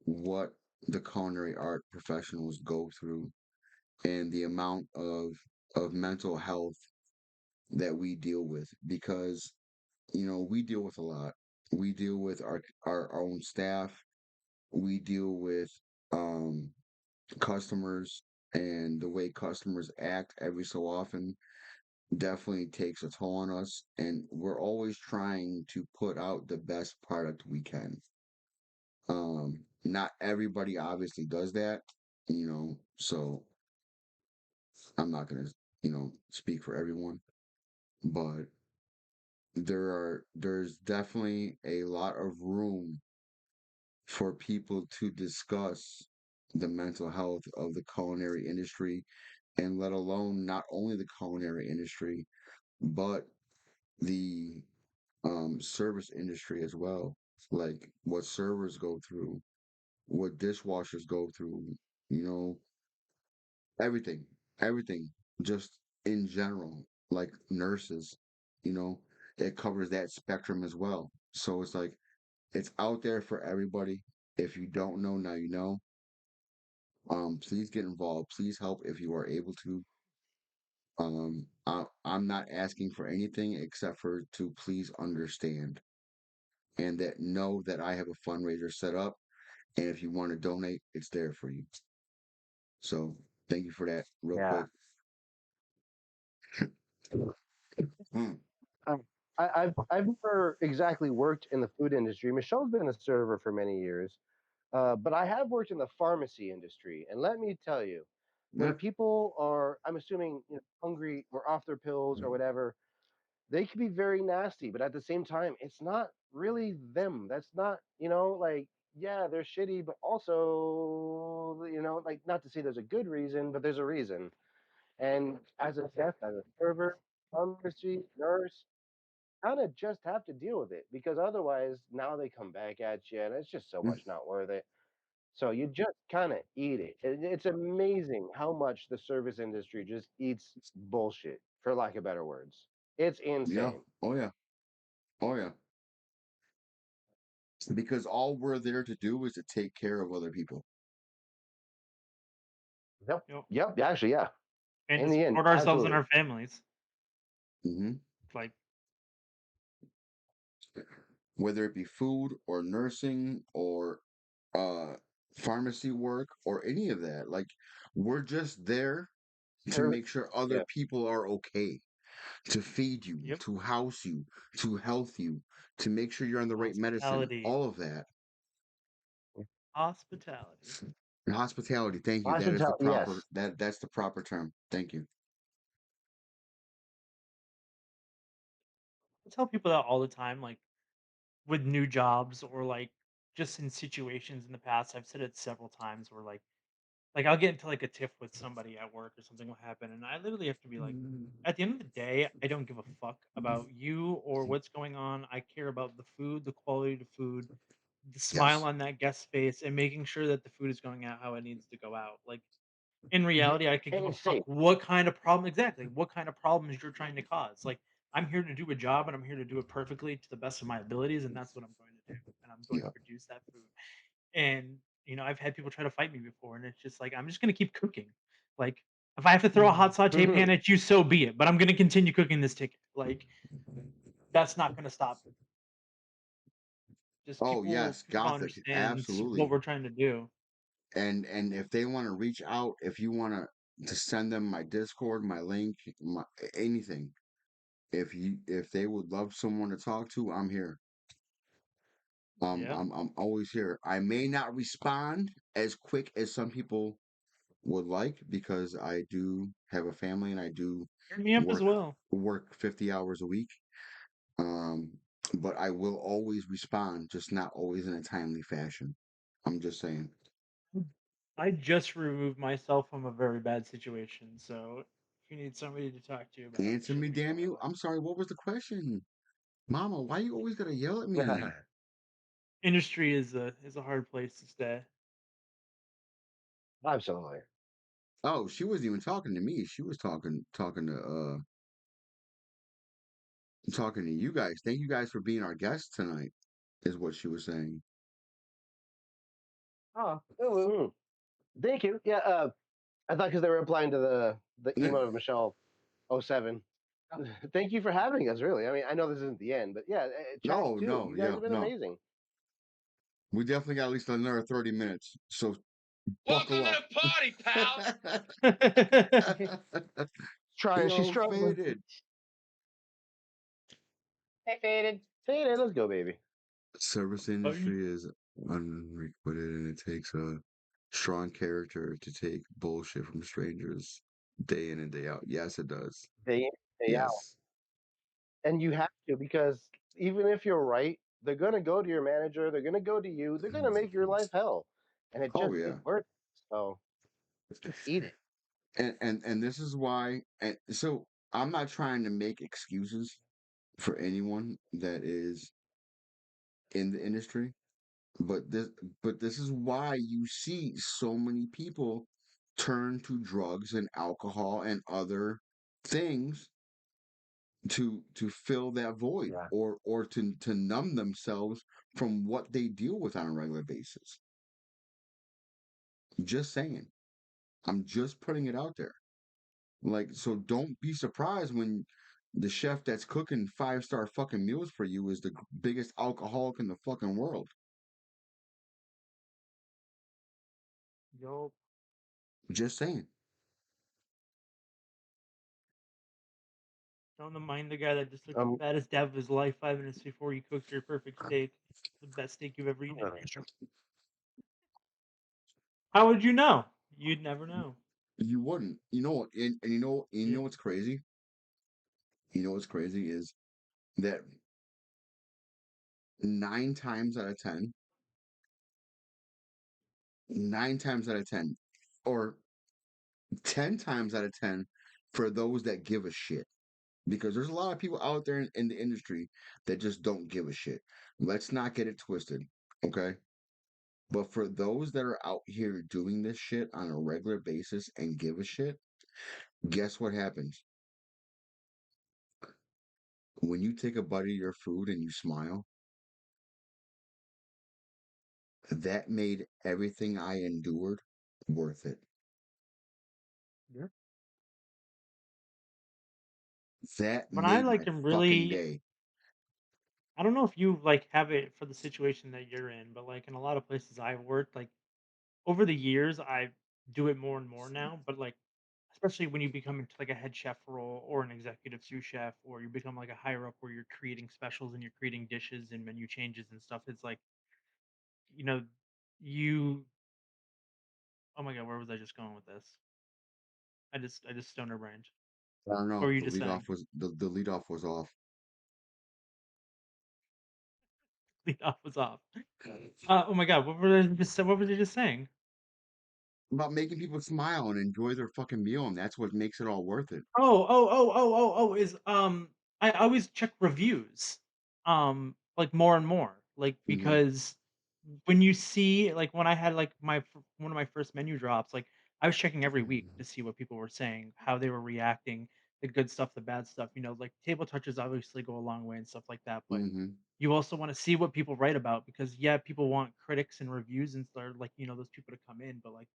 what the culinary art professionals go through, and the amount of mental health that we deal with, because we deal with a lot. We deal with our own staff. We deal with um customers, and the way customers act every so often definitely takes a toll on us, and we're always trying to put out the best product we can. Not everybody obviously does that, so I'm not going to, speak for everyone, but there's definitely a lot of room for people to discuss the mental health of the culinary industry, and let alone not only the culinary industry, but the service industry as well. Like what servers go through, what dishwashers go through, you know, everything, everything, just in general, like nurses, you know, it covers that spectrum as well. So it's like it's out there for everybody. If you don't know, now you know. Please get involved. Please help if you are able to. I'm not asking for anything except for to please understand, and that know that I have a fundraiser set up, and if you want to donate, it's there for you. So thank you for that, real
Yeah.
quick. Mm,
Um, I've never exactly worked in the food industry. Michelle's been a server for many years, but I have worked in the pharmacy industry, and let me tell you,
yeah.
when people are, I'm assuming, hungry or off their pills or whatever, they can be very nasty. But at the same time, it's not really them. That's not, like, yeah, they're shitty, but also, like, not to say there's a good reason, but there's a reason. And as a chef, as a server, pharmacy, nurse, kind of just have to deal with it, because otherwise now they come back at you and it's just so
Mm,
much not worth it. So you just kind of eat it. It's amazing how much the service industry just eats bullshit, for lack of better words. It's
yeah.
insane.
Oh yeah. Oh yeah. Because all we're there to do is to take care of other people.
Yep.
Yep.
Yep. Actually, yeah.
And
In
to
the end,
support ourselves and
absolutely.
our families.
Hmm.
Like,
Whether it be food or nursing or uh pharmacy work or any of that, like we're just there to
Service.
make sure other
Yeah.
people are okay, to feed you,
yep.
to house you, to health you, to make sure you're on the right medicine,
Hospitality.
all of that.
Hospitality.
And hospitality, thank you. That is the
Hospitality.
proper
Yes.
that's the proper term. Thank you.
I tell people that all the time, like with new jobs or like just in situations in the past. I've said it several times where like I'll get into like a tiff with somebody at work or something will happen, and I literally have to be like, at the end of the day, I don't give a fuck about you or what's going on. I care about the food, the quality of the food, the smile
Yes.
on that guest face, and making sure that the food is going out how it needs to go out. Like in
Mhm.
reality, I could
And
give a
it's
fuck
safe.
what kind of problem exactly, what kind of problems you're trying to cause. Like I'm here to do a job and I'm here to do it perfectly to the best of my abilities, and that's what I'm going to do. And I'm going to
Yeah.
produce that food. And I've had people try to fight me before, and it's just like I'm just gonna keep cooking. Like if I have to throw a hot saute pan
Mhm.
at you, so be it. But I'm gonna continue cooking this ticket. Like that's not gonna stop me. Just
Oh
people
yes,
people don't
Gothic.
understand what
Absolutely.
we're trying to do.
And if they want to reach out, if you want to send them my Discord, my link, anything, if they would love someone to talk to, I'm here.
Yeah.
I'm always here. I may not respond as quick as some people would like, because I do have a family and I do
Hit me up as
work
well.
work 50 hours a week. Um, but I will always respond, just not always in a timely fashion. I'm just saying.
I just removed myself from a very bad situation, so if you need somebody to talk to you about,
Answer
shoot
me,
me
damn
my
you.
way.
I'm sorry, what was the question? Mama, why you always gotta yell at me?
Industry is a hard place to stay.
Absolutely.
Oh, she wasn't even talking to me. She was talking to you guys. Thank you guys for being our guests tonight, is what she was saying.
Oh, thank you. Yeah, I thought because they were replying to the email of Michelle '07. Thank you for having us. Really, I mean, I know this isn't the end, but yeah, chatting
No,
too.
no,
You guys
yeah,
have been
no.
amazing.
We definitely got at least another 30 minutes. So
Welcome
buckle
to
up.
the party, pals.
Trying, she's
Yo,
struggling.
faded.
Hey, faded.
Hey, let's go, baby.
Service industry is unrequited and it takes a strong character to take bullshit from strangers day in and day out. Yes, it does.
Day in, day out,
Yes.
and you have to because even if you're right, they're gonna go to your manager. They're gonna go to you. They're gonna make your life hell, and it
Oh
just
yeah.
ain't worth it. So just eat it.
And this is why and so I'm not trying to make excuses for anyone that is in the industry, but this is why you see so many people turn to drugs and alcohol and other things to fill that void
Yeah.
or to numb themselves from what they deal with on a regular basis. Just saying. I'm just putting it out there. Like, so don't be surprised when the chef that's cooking 5-star fucking meals for you is the biggest alcoholic in the fucking world.
Yup.
Just saying.
Don't mind the guy that just took the
Um.
fattest dab of his life 5 minutes before you cooked your perfect steak. The best steak you've ever eaten. How would you know? You'd never know.
You wouldn't. You know what? And you know
You
what's crazy? You know what's crazy is that 9 times out of 10, 9 times out of 10, or 10 times out of 10 for those that give a shit. Because there's a lot of people out there in the industry that just don't give a shit. Let's not get it twisted, okay? But for those that are out here doing this shit on a regular basis and give a shit, guess what happens? When you take a bite of your food and you smile, that made everything I endured worth it.
Yeah.
That
when I
made
like
my
am
fucking
really
day.
I don't know if you like have it for the situation that you're in, but like in a lot of places I've worked, like over the years I do it more and more now, but like especially when you become into like a head chef role or an executive sous chef or you become like a higher up where you're creating specials and you're creating dishes and menu changes and stuff, it's like, you know, you oh my god, where was I just going with this? I just stoner brained.
I don't
What were
know.
you
The
just
lead
saying?
off was the lead off was off.
Lead off was off. Oh my god, what were they just saying?
About making people smile and enjoy their fucking meal, and that's what makes it all worth it.
Is I always check reviews. Like more and more. Like
Hmm.
because when you see like when I had like one of my first menu drops, like I was checking every week to see what people were saying, how they were reacting, the good stuff, the bad stuff, like table touches obviously go a long way and stuff like that, but
Hmm.
you also want to see what people write about because yeah, people want critics and reviews and stuff like those people to come in, but like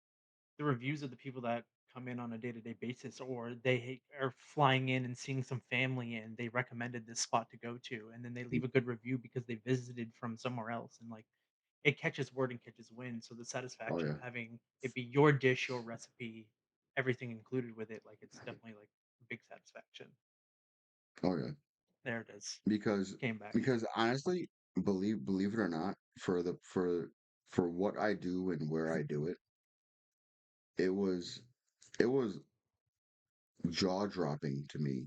the reviews of the people that come in on a day-to-day basis or are flying in and seeing some family and they recommended this spot to go to and then they leave a good review because they visited from somewhere else and like it catches word and catches wind so the
Oh
satisfaction
yeah.
of having it be your dish your recipe everything included with it like it's definitely like a big satisfaction.
Oh yeah.
There it is.
Because
Came back.
because honestly, believe it or not, for what I do and where I do it, it was it was jaw dropping to me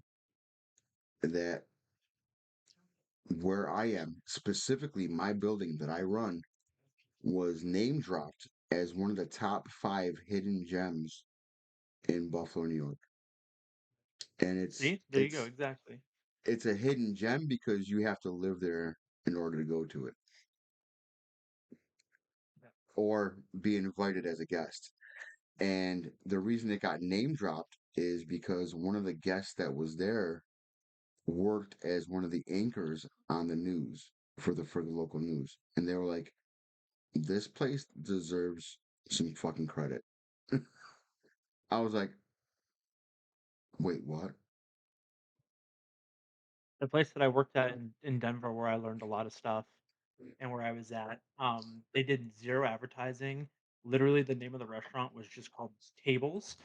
that where I am, specifically my building that I run, was name dropped as one of the top 5 hidden gems in Buffalo, New York. And
See, there you go. Exactly.
it's a hidden gem because you have to live there in order to go to it or be invited as a guest. And the reason it got name dropped is because one of the guests that was there worked as one of the anchors on the news for the local news. And they were like, this place deserves some fucking credit. I was like, wait, what?
The place that I worked at in Denver, where I learned a lot of stuff, and where I was at, they did zero advertising. Literally, the name of the restaurant was just called Tables,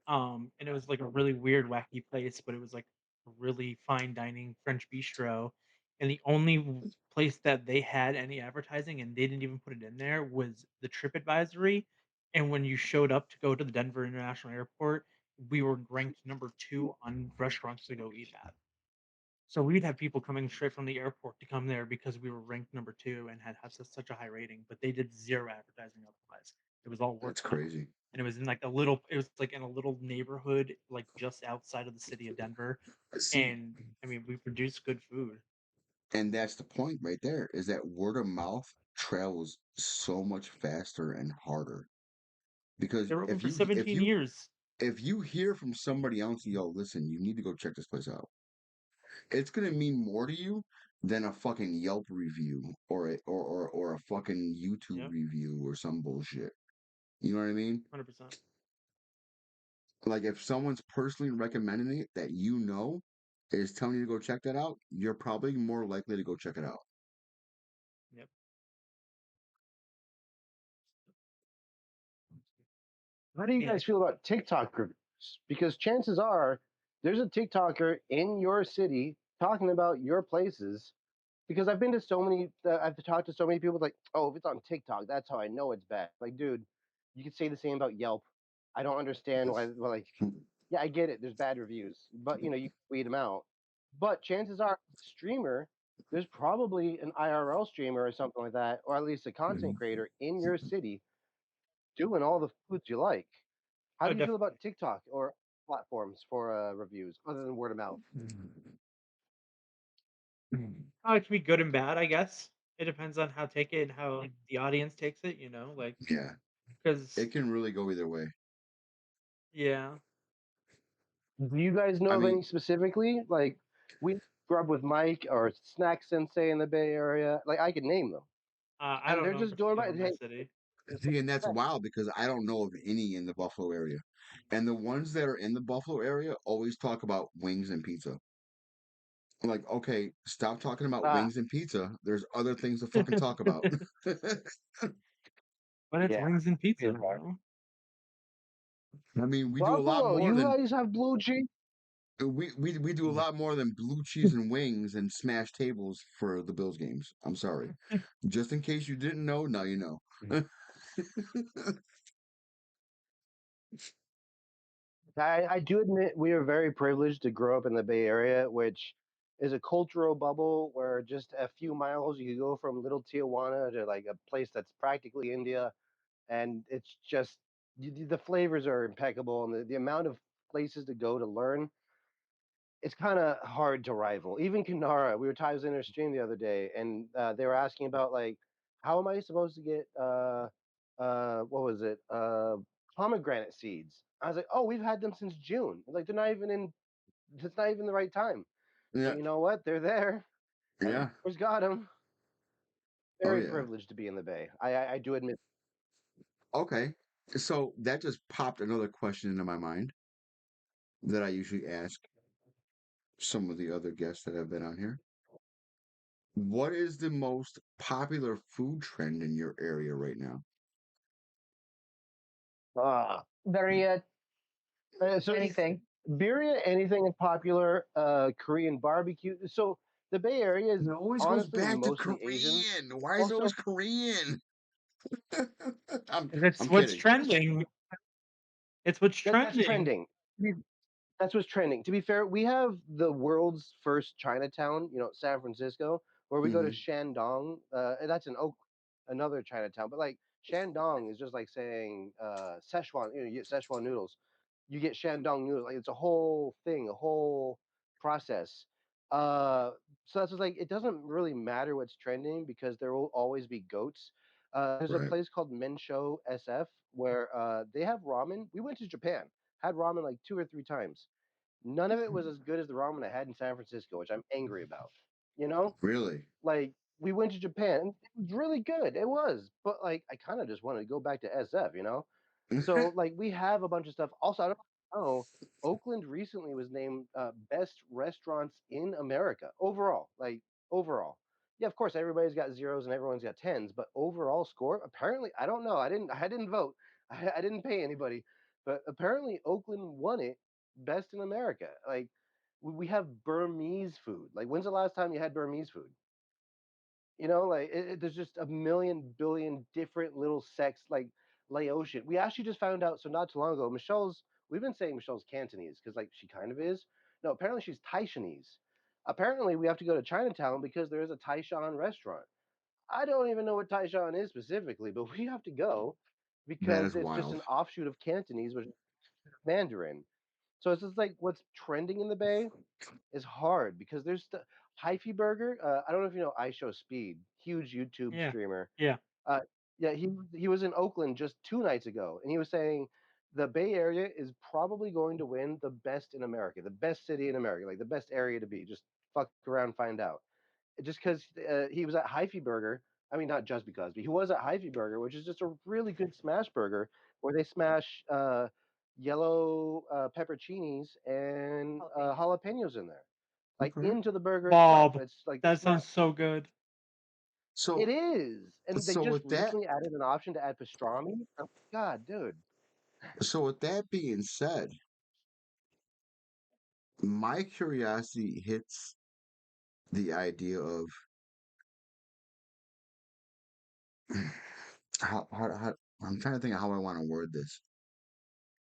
and it was like a really weird, wacky place, but it was like a really fine dining French bistro. And the only place that they had any advertising, and they didn't even put it in there, was the trip advisory. And when you showed up to go to the Denver International Airport, we were ranked number 2 on restaurants to go eat at. So we'd have people coming straight from the airport to come there because we were ranked number 2 and had such a high rating, but they did zero advertising otherwise. It was all word
That's
of mouth,
crazy.
and it was like in a little neighborhood, like just outside of the city of Denver.
See,
And I mean, we produce good food.
and that's the point right there is that word of mouth travels so much faster and harder because
They were open for 17 years.
if you hear from somebody else, yo, listen, you need to go check this place out. It's gonna mean more to you than a fucking Yelp review or a fucking YouTube
Yep,
review or some bullshit. You know what I mean?
100%.
Like if someone's personally recommending it that you know is telling you to go check that out, you're probably more likely to go check it out.
Yep.
How do you
Yeah.
guys feel about TikTok reviews? Because chances are there's a TikToker in your city talking about your places. Because I've been to so many, I've talked to so many people like, oh, if it's on TikTok, that's how I know it's bad. Like, dude, you could say the same about Yelp. I don't understand why. Well, like, yeah, I get it. There's bad reviews, but you can weed them out. But chances are, streamer, there's probably an IRL streamer or something like that, or at least a content creator in your city doing all the foods you like. How
Oh,
do you feel
definitely.
about TikTok or platforms for reviews other than word of mouth?
Oh, it can be good and bad, I guess. It depends on how take it and how the audience takes it. Like
Yeah,
because
it can really go either way.
yeah,
Do you guys know
I
of
mean,
any specifically? Like we grew up with Mike or Snack Sensei in the Bay Area. Like I could name them,
I
and
don't
they're
know in
just doing
particular
right.
in my
Hey,
city.
see, and that's wild because I don't know of any in the Buffalo area. And the ones that are in the Buffalo area always talk about wings and pizza. I'm like, okay, stop talking about
ah,
wings and pizza. There's other things to fucking talk about.
But it's
yeah.
wings and pizza,
You're right.
I mean, we do a lot
Buffalo,
more
you
than
guys have blue cheese.
we do a lot more than blue cheese and wings and smash tables for the Bills games. I'm sorry. Just in case you didn't know, now you know.
I do admit we are very privileged to grow up in the Bay Area, which is a cultural bubble where just a few miles you go from little Tijuana to like a place that's practically India, and it's just the flavors are impeccable, and the amount of places to go to learn, it's kind of hard to rival. Even Kanara, I was in their stream the other day, and they were asking about like, how am I supposed to get what was it, pomegranate seeds? I was like, oh, we've had them since June. Like they're not even in. It's not even the right time. But
Yeah,
you know what? They're there, and
yeah.
whoever's got them.
Oh
Very
yeah.
privileged to be in the Bay. I do admit.
Okay. So that just popped another question into my mind that I usually ask some of the other guests that have been on here. What is the most popular food trend in your area right now?
Uh,
Very
so
anything.
birria, anything is popular. Korean barbecue. So the Bay Area is
It always goes
honestly
back to
mostly Asian.
Korean. Why is it always
Also,
Korean? I'm
'Cause it's
I'm
what's
kidding.
trending. It's what's
that's
trending.
trending. That's what's trending. To be fair, we have the world's first Chinatown, San Francisco, where we go to
Hmm.
Shandong. And that's an Oak, another Chinatown. But like Shandong is just like saying Szechuan. You know, you get Szechuan noodles. You get Shandong noodles. Like it's a whole thing, a whole process. Uh, so that's just like it doesn't really matter what's trending because there will always be goats. There's a
Right.
place called Mensho SF where they have ramen. We went to Japan, had ramen like 2 or 3 times. None of it was as good as the ramen I had in San Francisco, which I'm angry about. You know,
Really?
like we went to Japan, and it was really good. It was, but like I kind of just wanted to go back to SF. You know, so like we have a bunch of stuff. Also, I don't know. Oakland recently was named best restaurants in America overall. Like overall, yeah, of course everybody's got zeros and everyone's got tens, but overall score apparently I don't know. I didn't vote. I didn't pay anybody, but apparently Oakland won it best in America. Like we have Burmese food. Like when's the last time you had Burmese food? You know, like there's just a million billion different little sects like Laotian. We actually just found out so not too long ago. Michelle's we've been saying Michelle's Cantonese because like she kind of is. No, apparently she's Taishanese. Apparently we have to go to Chinatown because there is a Taishan restaurant. I don't even know what Taishan is specifically, but we have to go
That
because
is
it's just
wild.
an offshoot of Cantonese, which is Mandarin. So it's just like what's trending in the Bay is hard because there's the Hyphy Burger. I don't know if you know iShow Speed, huge YouTube
Yeah.
streamer.
Yeah.
Uh, yeah, he was in Oakland just 2 nights ago, and he was saying the Bay Area is probably going to win the best in America, the best city in America, like the best area to be. Just fuck around, find out. Just because he was at Hyphy Burger. I mean, not just because, but he was at Hyphy Burger, which is just a really good smash burger where they smash yellow pepperoncinis and jalapenos in there, like
Okay.
into the burger itself.
Bob,
It's like
that
smash.
sounds so good.
So
It is, and they
so
just
with that
recently added an option to add pastrami. Oh, God, dude.
so with that being said, my curiosity hits the idea of how I'm trying to think of how I want to word this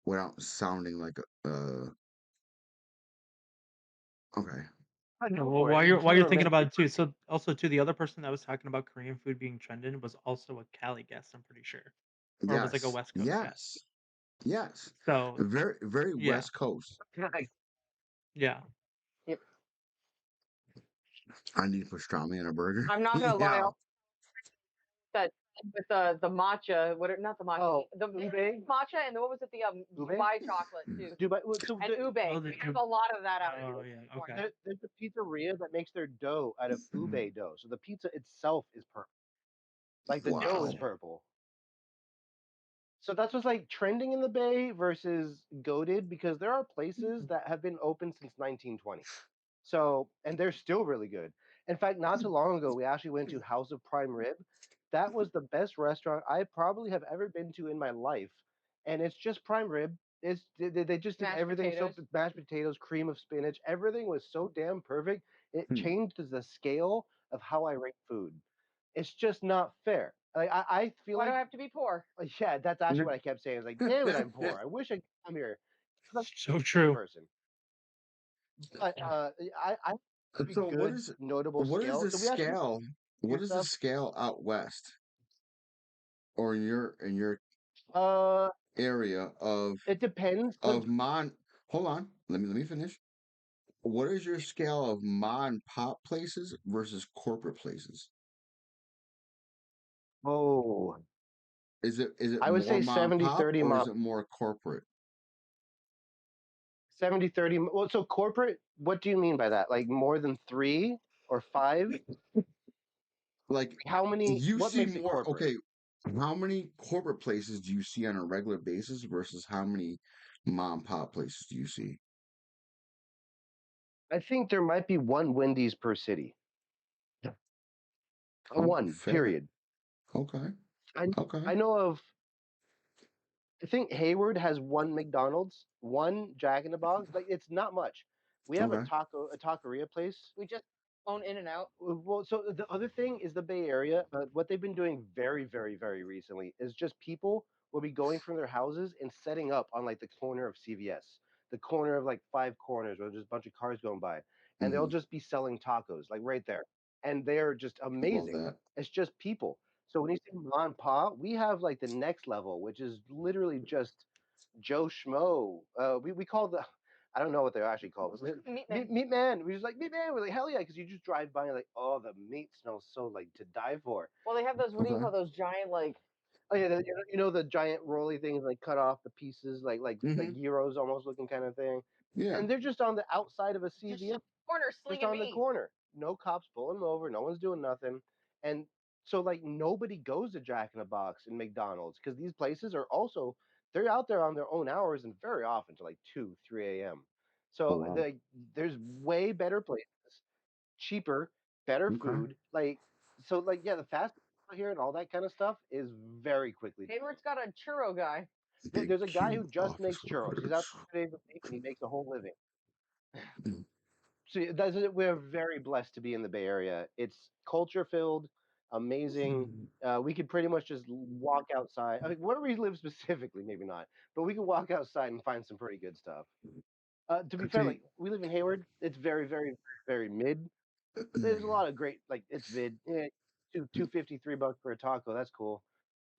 without sounding like okay.
Yeah,
Go
well,
for it.
while
I'm trying
you're
to
thinking
remember.
about it too, so also too, the other person that was talking about Korean food being trending was also a Cali guest, I'm pretty sure, or it was like a
Yes.
West Coast guest.
Yes. Yes.
So
Very very
yeah,
West Coast.
yeah.
Yep.
I need pastrami and a burger.
I'm not gonna lie.
Yeah.
That with the matcha, not the matcha,
Oh,
the
ube,
matcha, and what was it, the
ube,
Dubai chocolate too,
Dubai. Well, so
and ube.
Oh,
We have a lot of that out here
oh
in
yeah. Okay.
California.
there's a pizzeria that makes their dough out of ube dough, so the pizza itself is purple. Like the dough is
Wow.
Interesting.
purple. So that's what's like trending in the Bay versus goaded because there are places that have been open since 1920. So, and they're still really good. In fact, not too long ago, we actually went to House of Prime Rib. That was the best restaurant I probably have ever been to in my life. And it's just prime rib. They just did
Mashed
everything so
potatoes.
mashed potatoes, cream of spinach, everything was so damn perfect. It
Hmm.
changed the scale of how I rate food. It's just not fair. Like I feel
Why do
like
I have to be poor?
yeah, that's actually what I kept saying. I was like, damn it, I'm poor. I wish I could come here. 'Cause I'm
So
a rich
true.
person. But I pretty
So
good notable
what is
scale.
the
So we actually
scale?
your
What is the
stuff.
scale out west or in your
Uh,
area
it depends.
of mon hold on. Let me finish. What is your scale of mon pop places versus corporate places?
Oh,
Is it
I would
more
say
mom
70
pop
30
or is
mom.
it more corporate?
70 30. Well, so corporate, what do you mean by that? Like more than three or five?
Like
How many?
you
What
see
makes it
more
corporate?
okay, how many corporate places do you see on a regular basis versus how many mom pop places do you see?
I think there might be one Wendy's per city.
Oh,
One,
fair.
period.
Okay.
I
Okay.
I know of I think Hayward has one McDonald's, one Jack in the Box. Like it's not much. We have
Okay.
a taqueria place.
We just own In and Out.
Well, so the other thing is the Bay Area. What they've been doing very, very, very recently is just people will be going from their houses and setting up on like the corner of CVS, the corner of like five corners where there's a bunch of cars going by, and they'll
Hmm.
just be selling tacos like right there, and they're just
I love
amazing.
that.
It's just people. So when you say ma and pa, we have like the next level, which is literally just Joe Schmo. We call the I don't know what they're actually called. It's
Meat man.
meat man. We just like meat man. We're like hell yeah, because you just drive by and like, oh, the meat smells so like to die for.
Well, they have those. What do you
Okay.
call those giant like?
Oh yeah, you know the giant rolly things like cut off the pieces like
Hmm.
gyros almost looking kind of thing,
Yeah.
and they're just on the outside of a
Just
CVS,
corner
just
slinging
on the
meat.
corner. No cops pulling them over. No one's doing nothing, and so like nobody goes to Jack in the Box and McDonald's because these places are also they're out there on their own hours and very often to like 2, 3 a.m.
Oh
So
wow.
there's way better places, cheaper, better
Okay.
food. So like yeah, the fast food here and all that kind of stuff is very quickly done.
Hayward's got a churro guy.
Big
There's a guy who
cute
just
office
makes churros. He's
workers.
out there 2 days a week and he makes a whole living.
Mm.
So that's it. We're very blessed to be in the Bay Area. It's culture filled, amazing. We could pretty much just walk outside. I mean, where we live specifically, maybe not, but we could walk outside and find some pretty good stuff. To be fair,
See,
like we live in Hayward, it's very, very, very mid. There's a lot of great, like it's mid. $2.50, $3 for a taco. That's cool.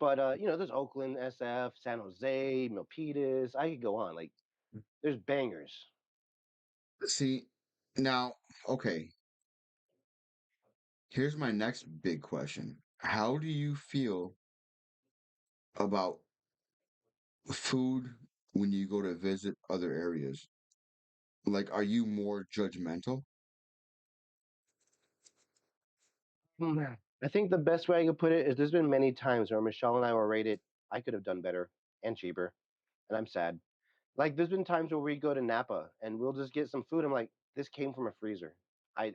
But there's Oakland, SF, San Jose, Milpitas. I could go on. Like there's bangers.
see, now, okay, here's my next big question. How do you feel about food when you go to visit other areas? Like, are you more judgmental?
I think the best way I could put it is there's been many times where Michelle and I were rated, I could have done better and cheaper, and I'm sad. Like there's been times where we go to Napa and we'll just get some food. I'm like, this came from a freezer. I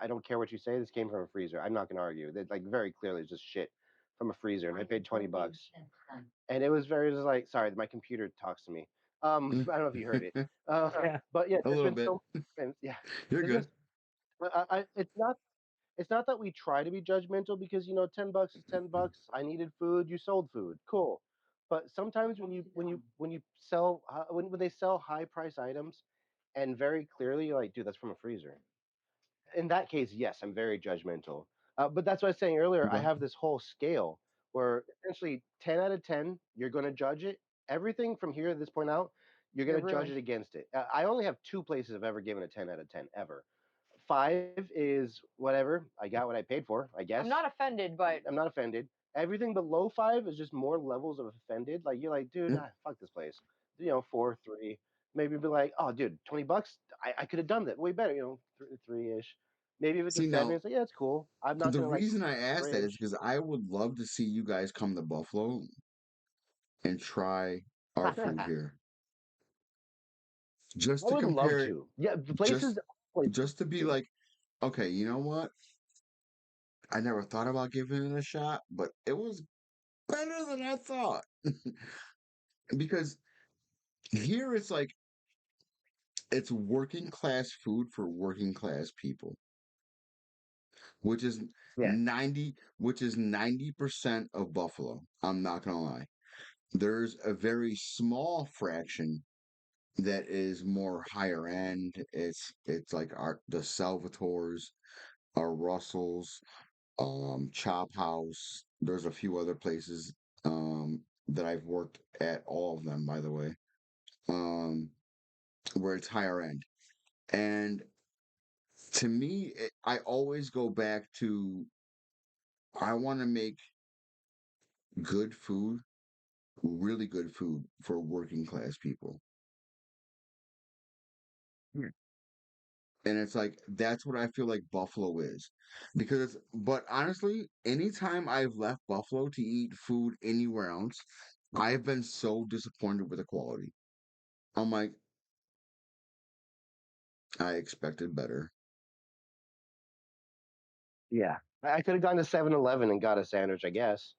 don't care what you say. This came from a freezer. I'm not gonna argue. That like very clearly it's just shit from a freezer, and I paid $20. And it was very just like sorry, my computer talks to me.
Mm.
I don't know if you heard it.
Yeah.
But yeah,
A
there's
little
been
bit.
so and yeah,
You're
there's been
good.
it's not that we try to be judgmental because $10 is $10. I needed food, you sold food, cool. But sometimes when you sell when they sell high price items, and very clearly you're like, dude, that's from a freezer. In that case, yes, I'm very judgmental. But that's what I was saying earlier. I
Okay.
have this whole scale where essentially 10 out of 10, you're going to judge it. Everything from here at this point out, you're going
You're
to judge
ruined.
it against it. I only have two places I've ever given a 10 out of 10 ever. Five is whatever. I got what I paid for, I
I'm
guess.
not offended, but
I'm not offended. Everything below five is just more levels of offended. Like you're like, dude,
Mm.
fuck this place. 4, 3. Maybe be like, oh, dude, $20. I could have done that way better. 3 ish. Maybe if it's a
See,
seven,
now,
it's like, yeah, it's cool. I'm not
the
gonna like
reason I asked that is
cringe.
because I would love to see you guys come to Buffalo and try our food
I
here. Just to
would love
compare it,
to. Yeah, the
just
places always
just to be
good.
like, okay, you know what? I never thought about giving it a shot, but it was better than I thought. Because here it's like it's working class food for working class people, which is
Yeah.
90% of Buffalo. I'm not gonna lie. There's a very small fraction that is more higher end. It's like the Salvators, our Russells, Chop House. There's a few other places that I've worked at, all of them, by the way, um, where it's higher end. And to me, I always go back to I want to make good food, really good food for working class people.
Hmm.
And it's like that's what I feel like Buffalo is. But honestly, anytime I've left Buffalo to eat food anywhere else, I've been so disappointed with the quality. I'm like, I expected better.
Yeah. I could have gone to 7-Eleven and got a sandwich, I guess.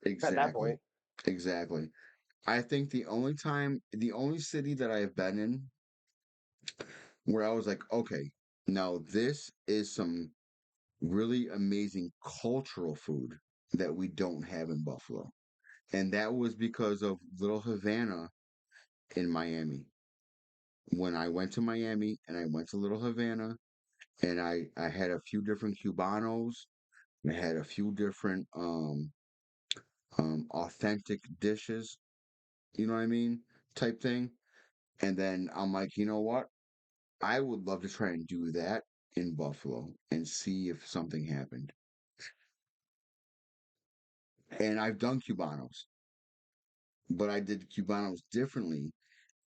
At that
Exactly.
point.
Exactly. I think the only city that I've been in where I was like, okay, now this is some really amazing cultural food that we don't have in Buffalo. And that was because of Little Havana in Miami. When I went to Miami and I went to Little Havana and I had a few different Cubanos, I had a few different authentic dishes, you know what I mean? Type thing. And then I'm like, you know what? I would love to try and do that in Buffalo and see if something happened. And I've done Cubanos, but I did Cubanos differently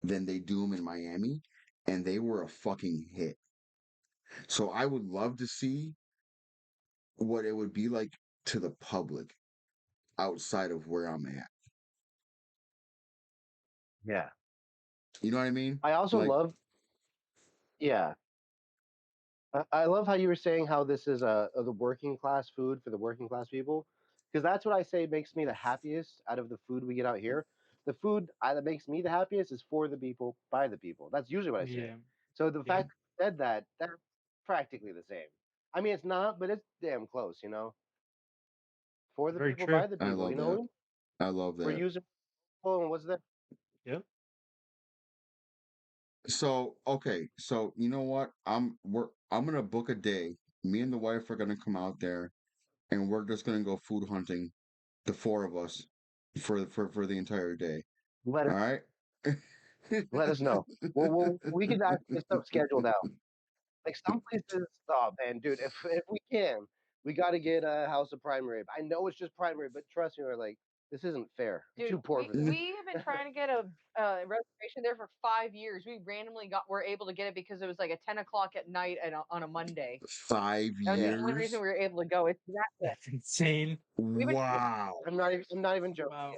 than they do them in Miami, and they were a fucking hit. So I would love to see what it would be like to the public outside of where I'm at.
Yeah.
You know what I mean?
I also
Like,
love, yeah, I love how you were saying how this is the working class food for the working class people, because that's what I say makes me the happiest out of the food we get out here. The food that makes me the happiest is for the people, by the people. That's usually what I say.
Yeah.
So the
Yeah.
fact that you said that, that's practically the same. I mean, it's not, but it's damn close, you know? For the
Very
people,
true.
by the
I
people.
love
You know,
that. I love
we're
that.
using, oh, and what's that?
Yep.
So, okay, so you know what? I'm gonna book a day. Me and the wife are gonna come out there and we're just gonna go food hunting, the four of us, for the entire day.
Let
All
us,
right?
let us know. Well, we can actually get stuff scheduled out. Like some places, oh man, dude, if we can, we got to get a house of prime rib. I know it's just prime rib, but trust me, we're like, this isn't fair. I'm
Dude,
too poor
we
for this.
we have been trying to get a reservation there for 5 years. We randomly were able to get it because it was like at 10 o'clock at night on a Monday.
5
That was the
Yeah,
only reason
years?
we were able to go. It's that good.
That's insane.
We've been
Wow.
I'm not even joking.
Wow.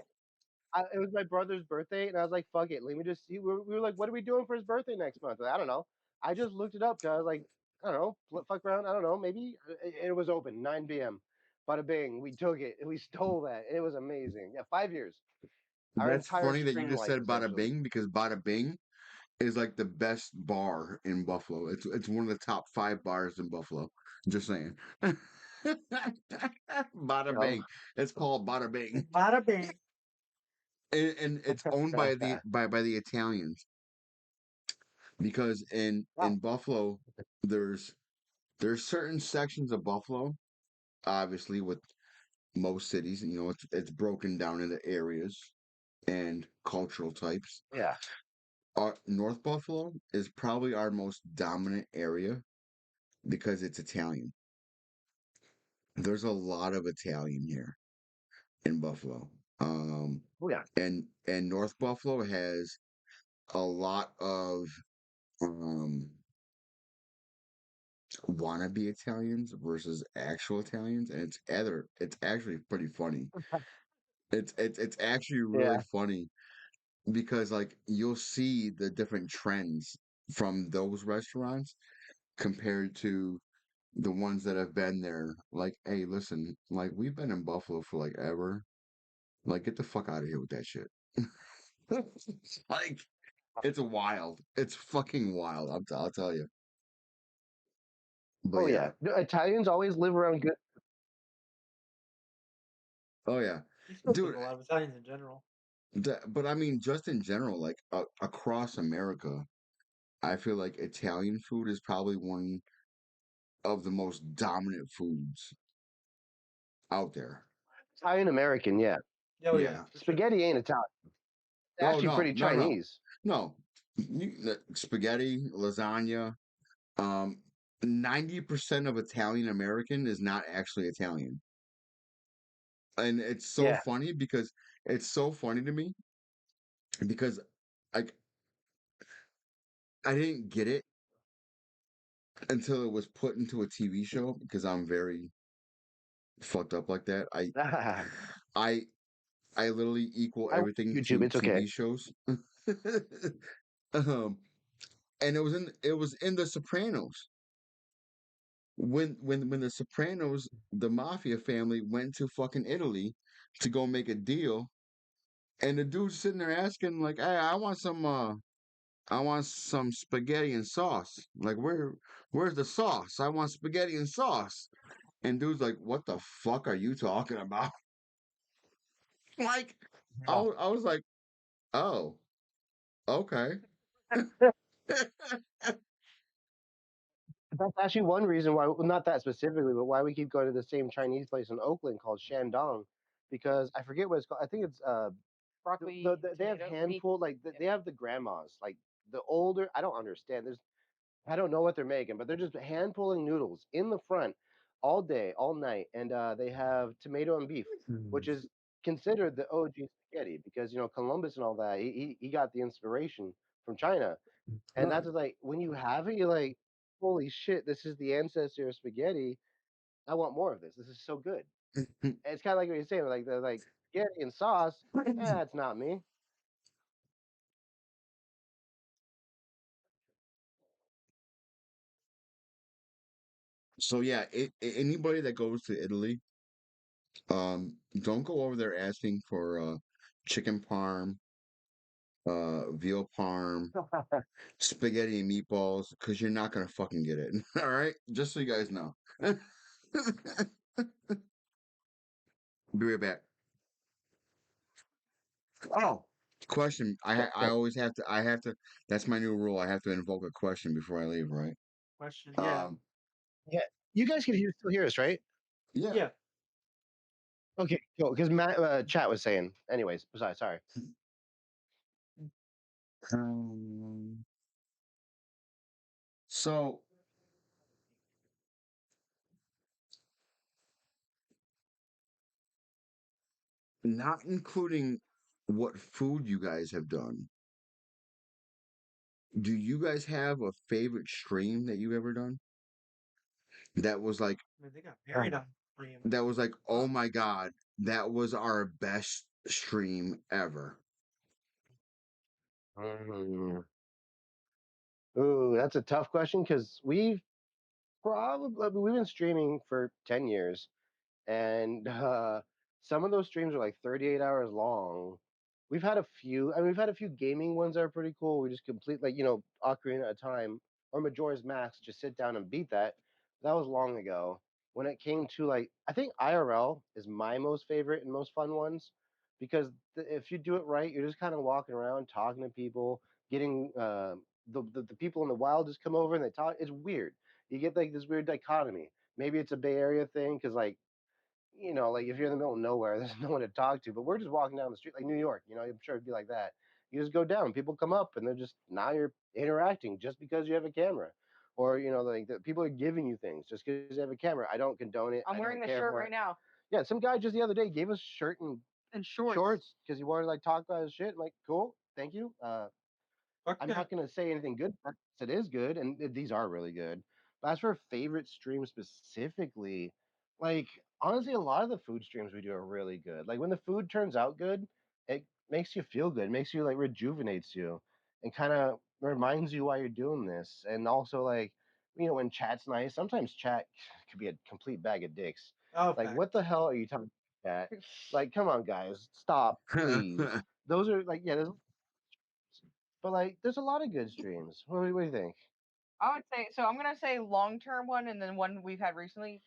It was my brother's birthday, and I was like, fuck it, let me just see. We were like, what are we doing for his birthday next month? I don't know. I just looked it up because I was like, I don't know, fuck around. I don't know, maybe it was open 9 p.m. Bada bing, we took it and we stole that. It was amazing. Yeah, 5 years. Our
That's
entire
funny that you
stream
just
life
said Bada
essentially.
Bing because Bada Bing is like the best bar in Buffalo. It's one of the top 5 bars in Buffalo. Just saying. Bada
You
Bing. It's called Bada Bing.
Bada bing.
And it's owned by the Italians because in
Wow.
Buffalo there's certain sections of Buffalo, obviously with most cities, you know, it's broken down into areas and cultural types.
Yeah.
Our North Buffalo is probably our most dominant area because it's Italian. There's a lot of Italian here in Buffalo. Um,
Oh yeah.
and North Buffalo has a lot of um wannabe Italians versus actual Italians, and it's actually pretty funny. It's actually really
Yeah.
funny because like you'll see the different trends from those restaurants compared to the ones that have been there. Like, hey, listen, like we've been in Buffalo for like ever. Like, get the fuck out of here with that shit. Like, it's wild. It's fucking wild. I'll tell you. But
Oh
yeah.
yeah. Italians always live around good.
Oh yeah.
East Coast has
Dude,
a lot of Italians in general.
but I mean, just in general, like across America, I feel like Italian food is probably one of the most dominant foods out there.
Italian American, yeah.
Oh yeah,
Yeah.
for sure.
Spaghetti ain't Italian. It's
Oh
actually
no,
pretty
no, no,
Chinese.
no. Spaghetti, lasagna. 90% of Italian American is not actually Italian, and it's so
Yeah.
funny because it's so funny to me because like I didn't get it until it was put into a TV show because I'm very fucked up like that. I I literally equal
I watch
everything
YouTube.
to
It's okay.
TV shows. And it was in The Sopranos. When The Sopranos, the mafia family went to fucking Italy to go make a deal, and the dude's sitting there asking like, "Hey, I want some spaghetti and sauce. Like where's the sauce? I want spaghetti and sauce." And dude's like, "What the fuck are you talking about?" Like
Yeah.
I was like, "Oh, okay."
That's actually one reason why, well, not that specifically, but why we keep going to the same Chinese place in Oakland called Shandong, because I forget what it's called. I think it's
Broccoli,
they have
tomato,
hand
meat.
pulled like
Yep.
they have the grandmas like the older. I don't understand. I don't know what they're making, but they're just hand pulling noodles in the front all day, all night, and they have tomato and beef, which is considered the OG spaghetti because Columbus and all that. He got the inspiration from China, and that's just like when you have it, you're like, holy shit, this is the ancestor of spaghetti. I want more of this. This is so good. And it's kind of like what you're saying, like the like spaghetti and sauce. It's not me.
So yeah, anybody that goes to Italy, don't go over there asking for chicken parm, veal parm, spaghetti and meatballs, because you're not gonna fucking get it. All right, just so you guys know. Be right back. Oh, question. I always have to. I have to. That's my new rule. I have to invoke a question before I leave. Right.
Question. Yeah.
Um.
Yeah, you guys can still hear us, right?
Yeah.
Yeah.
Okay, cool. Because Matt chat was saying. Anyways, sorry.
Um, so, not including what food you guys have done, do you guys have a favorite stream that you've ever done? That was like,
I mean, they got married on stream.
oh my God, that was our best stream ever.
Mm. Ooh, that's a tough question because we've been streaming for 10 years, and some of those streams are like 38 hours long. We've had a few. I mean, we've had a few gaming ones that are pretty cool. We just complete like Ocarina at a time or Majora's Mask. Just sit down and beat that. That was long ago. When it came to like, I think IRL is my most favorite and most fun ones because if you do it right, you're just kind of walking around talking to people, getting the people in the wild just come over and they talk. It's weird. You get like this weird dichotomy. Maybe it's a Bay Area thing because like like if you're in the middle of nowhere, there's no one to talk to. But we're just walking down the street, like New York. I'm sure it'd be like that. You just go down, people come up, and they're just now you're interacting just because you have a camera, or like people are giving you things just because you have a camera. I don't condone it.
I'm
I
wearing
don't
the
care
shirt
for it.
right now
Yeah, some guy just the other day gave us shirt and
and shorts.
shorts because he wanted to like talk about his shit. I'm like, cool, thank you.
Fuck
I'm
yeah.
not gonna say anything good. But it is good, and these are really good. But as for favorite stream specifically, like honestly, a lot of the food streams we do are really good. Like when the food turns out good, it makes you feel good. It makes you like rejuvenates you, and kind of reminds you why you're doing this. And also like when chat's nice, sometimes chat could be a complete bag of dicks.
Oh,
Like
fact.
what the hell are you talking about, chat? Like come on, guys, stop, please. Those are like yeah, but like, there's a lot of good streams. What do you think?
I would say so. I'm gonna say long term one, and then one we've had recently.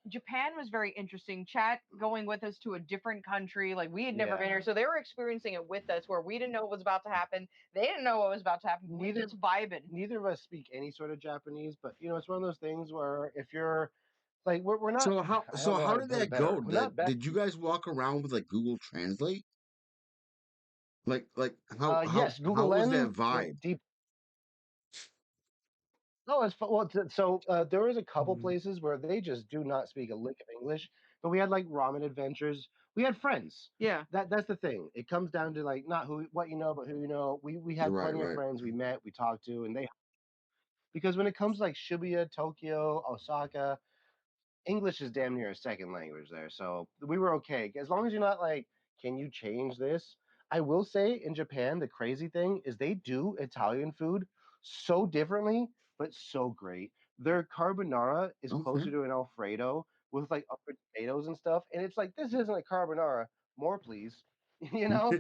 Japan was very interesting. Chat going with us to a different country, like we had never been
Yeah.
here, so they were experiencing it with us, where we didn't know what was about to happen. They didn't know what was about to happen. We
Neither
just vibing.
neither of us speak any sort of Japanese, but it's one of those things where if you're like we're not.
So how
I don't know how
how
to
did
put it
that
better.
go?
We're not bad.
Did you guys walk around with like Google Translate? Like
Yes, Google
how was that
Lens,
vibe?
deep. No, it's well. So there was a couple
Mhm.
places where they just do not speak a lick of English, but we had like ramen adventures. We had friends.
Yeah.
That's the thing. It comes down to like not who what you know, but who you know. We had
Right,
plenty of
right.
friends we met, we talked to, and they because when it comes to like Shibuya, Tokyo, Osaka, English is damn near a second language there. So we were okay. As long as you're not like, can you change this? I will say in Japan, the crazy thing is they do Italian food so differently, but so great. Their carbonara is
Okay.
closer to an Alfredo with like upper potatoes and stuff. And it's like, this isn't a carbonara. More, please. you know?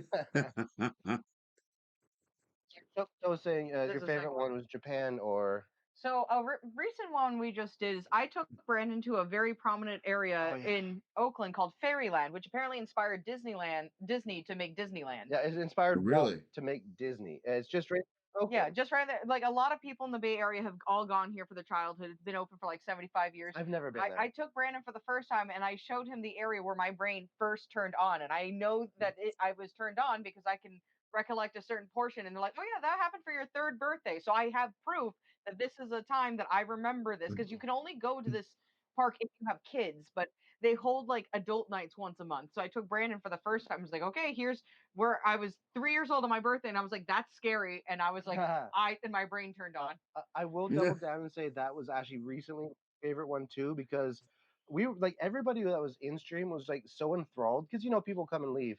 So I was saying
This
your
is the second
favorite
one.
one was Japan or.
So a recent one we just did is I took Brandon to a very prominent area
Oh, yeah.
in Oakland called Fairyland, which apparently inspired Disney to make Disneyland.
Yeah, it inspired Walt
Really?
to make Disney. It's just right. Okay.
Yeah, just right there. Like a lot of people in the Bay Area have all gone here for their childhood. It's been open for like 75 years.
I've never been there.
I took Brandon for the first time and I showed him the area where my brain first turned on. And I know that I was turned on because I can recollect a certain portion. And they're like, oh, yeah, that happened for your third birthday. So I have proof that this is a time that I remember this because you can only go to this park if you have kids, but they hold like adult nights once a month. So I took Brandon for the first time. I was like, okay, here's where I was 3 years old on my birthday, and I was like, that's scary. And I was like, and my brain turned on.
I will double down and say that was actually recently my favorite one too, because we were like everybody that was in stream was like so enthralled because people come and leave.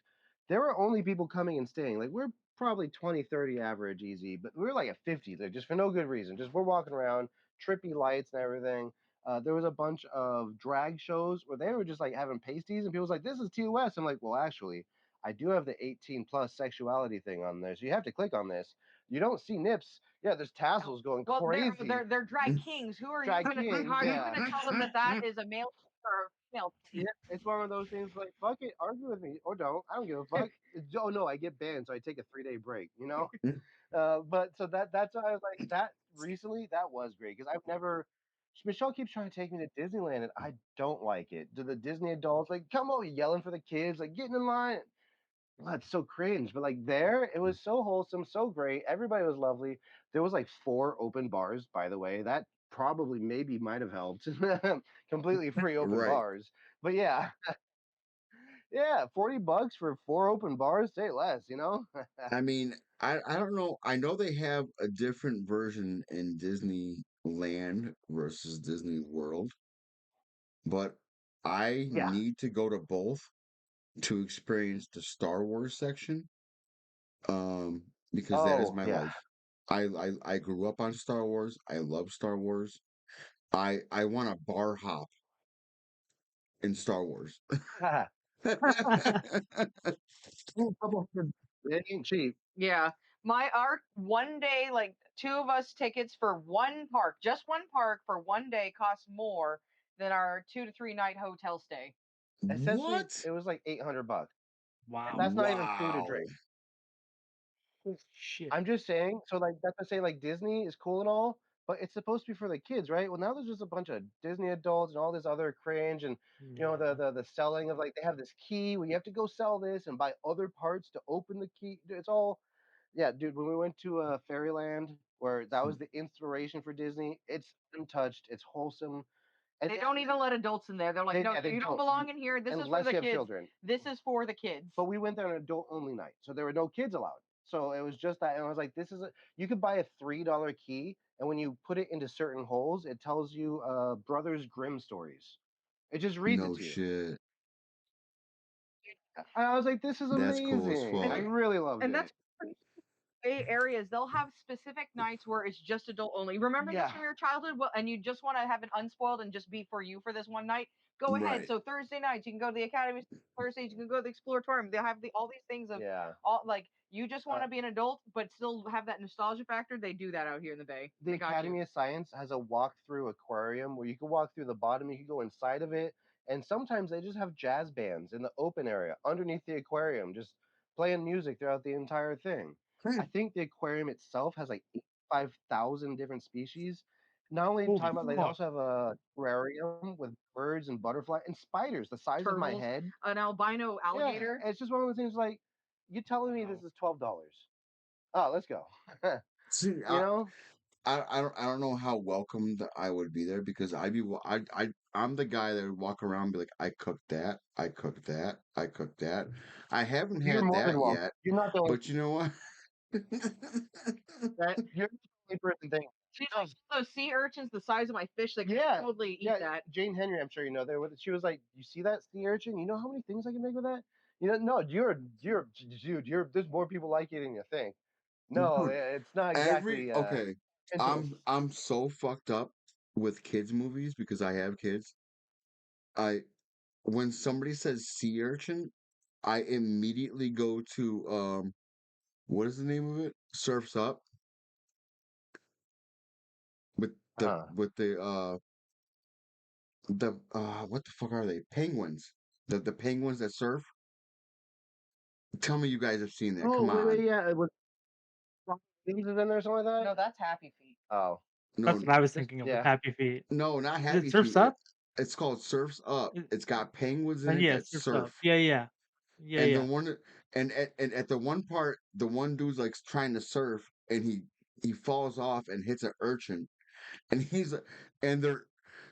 There were only people coming and staying. Like we're probably 20, 30 average easy, but we were like at 50, like just for no good reason. Just we're walking around, trippy lights and everything. There was a bunch of drag shows where they were just like having pasties, and people was like, "This is TOS." I'm like, "Well, actually, I do have the 18 plus sexuality thing on there, so you have to click on this. You don't see nips. Yeah, there's tassels going
Well,
crazy.
they're drag kings. Who are
Drag
you gonna
kings,
how are you
yeah.
gonna tell them that that is a male or a female?
Yeah, it's one of those things like fuck it, argue with me or don't. I don't give a fuck. Oh no, I get banned, so I take a 3 day break. But so that's why I was like that recently. That was great because I've never. Michelle keeps trying to take me to Disneyland, and I don't like it. Do the Disney adults like come over yelling for the kids, like getting in line? Well, it's so cringe, but like there, it was so wholesome, so great. Everybody was lovely. There was like 4 open bars, by the way. That probably maybe might have helped. Completely free open
Right.
bars. But yeah, yeah, $40 for 4 open bars, say less.
I mean, I don't know. I know they have a different version in Disneyland versus Disney World, but I
Yeah.
need to go to both to experience the Star Wars section. Because that is
Oh,
my
yeah.
life. I grew up on Star Wars. I love Star Wars. I want a bar hop in Star Wars.
It ain't cheap.
Yeah. Our one day, like 2 of us tickets for one park, just one park for one day costs more than our 2 to 3 night hotel stay.
Essentially,
What?
it was like $800. And
Wow.
that's not even food and
Wow.
drink.
Holy shit.
I'm just saying, so like that's to say like Disney is cool and all, but it's supposed to be for the kids, right? Well, now there's just a bunch of Disney adults and all this other cringe and
Yeah.
the selling of like they have this key where you have to go sell this and buy other parts to open the key. It's all yeah, dude. When we went to Fairyland, where that was the inspiration for Disney, it's untouched, it's wholesome, and
They don't even let adults in there. They're like, no,
yeah, they
you don't
don't
belong in here. This is for
unless
the
you have
kids.
children.
This is for the kids.
But we went there on an adult only night, so there were no kids allowed. So it was just that, and I was like, "This is a." You could buy a $3 key, and when you put it into certain holes, it tells you Brothers Grimm stories. It just reads it
No
to you.
shit.
And I was like, "This is
That's cool as
amazing." I
fuck.
really loved
And
it.
that's Bay areas, they'll have specific nights where it's just adult only. Remember this
Yeah,
from your childhood? Well, and you just want to have it unspoiled and just be for you for this one night? Go ahead.
Right.
So Thursday nights you can go to the Academy. Thursdays you can go to the Exploratorium. They'll have all these things of
yeah.
all like you just want
Uh,
to be an adult but still have that nostalgia factor. They do that out here in the Bay.
the
They got you.
Academy of Science has a walk-through aquarium where you can walk through the bottom, you can go inside of it, and sometimes they just have jazz bands in the open area underneath the aquarium, just playing music throughout the entire thing. I think the aquarium itself has like 5,000 different species. Not only
Holy
talking about, like, they
fuck.
also have a terrarium with birds and butterfly and spiders the size of my
Turtles,
head.
an albino
Yeah,
alligator.
it's just one of those things like, you telling me this is $12? Oh, let's go.
See,
you know?
I don't know how welcomed I would be there because I'm the guy that would walk around and be like, I cooked that, I cooked that, I cooked that. I haven't
You're
had
more than
that
welcome.
yet,
You're not the only
but you know what?
That
you're not the only person thing.
she's like those sea urchins the size of my fish. Like
Yeah,
totally eat
yeah.
that.
Jane Henry, I'm sure you know. There, she was like, "You see that sea urchin? You know how many things I can make with that? No, you're dude. There's more people like you than you think. No,
Dude,
it's not
every
exactly
okay,
intimate.
I'm so fucked up with kids movies because I have kids. I When somebody says sea urchin, I immediately go to what is the name of it? Surfs Up with
Huh?
the what the fuck are they? Penguins. The penguins that surf. Tell me you guys have seen that.
Oh
Come
wait,
on.
yeah. It was Things is in there, or something like that.
No, that's Happy Feet.
Oh,
No,
That's what I was
This-
thinking of with
yeah.
Happy Feet.
no, not
Is
Happy
it Surf's
Feet.
Up?
It's called Surf's Up.
It-
It's got penguins in it
yeah,
that
Surf's Up.
surf.
Yeah, yeah, yeah,
And the
yeah.
one and at the one part, the one dude's like trying to surf and he falls off and hits an urchin and and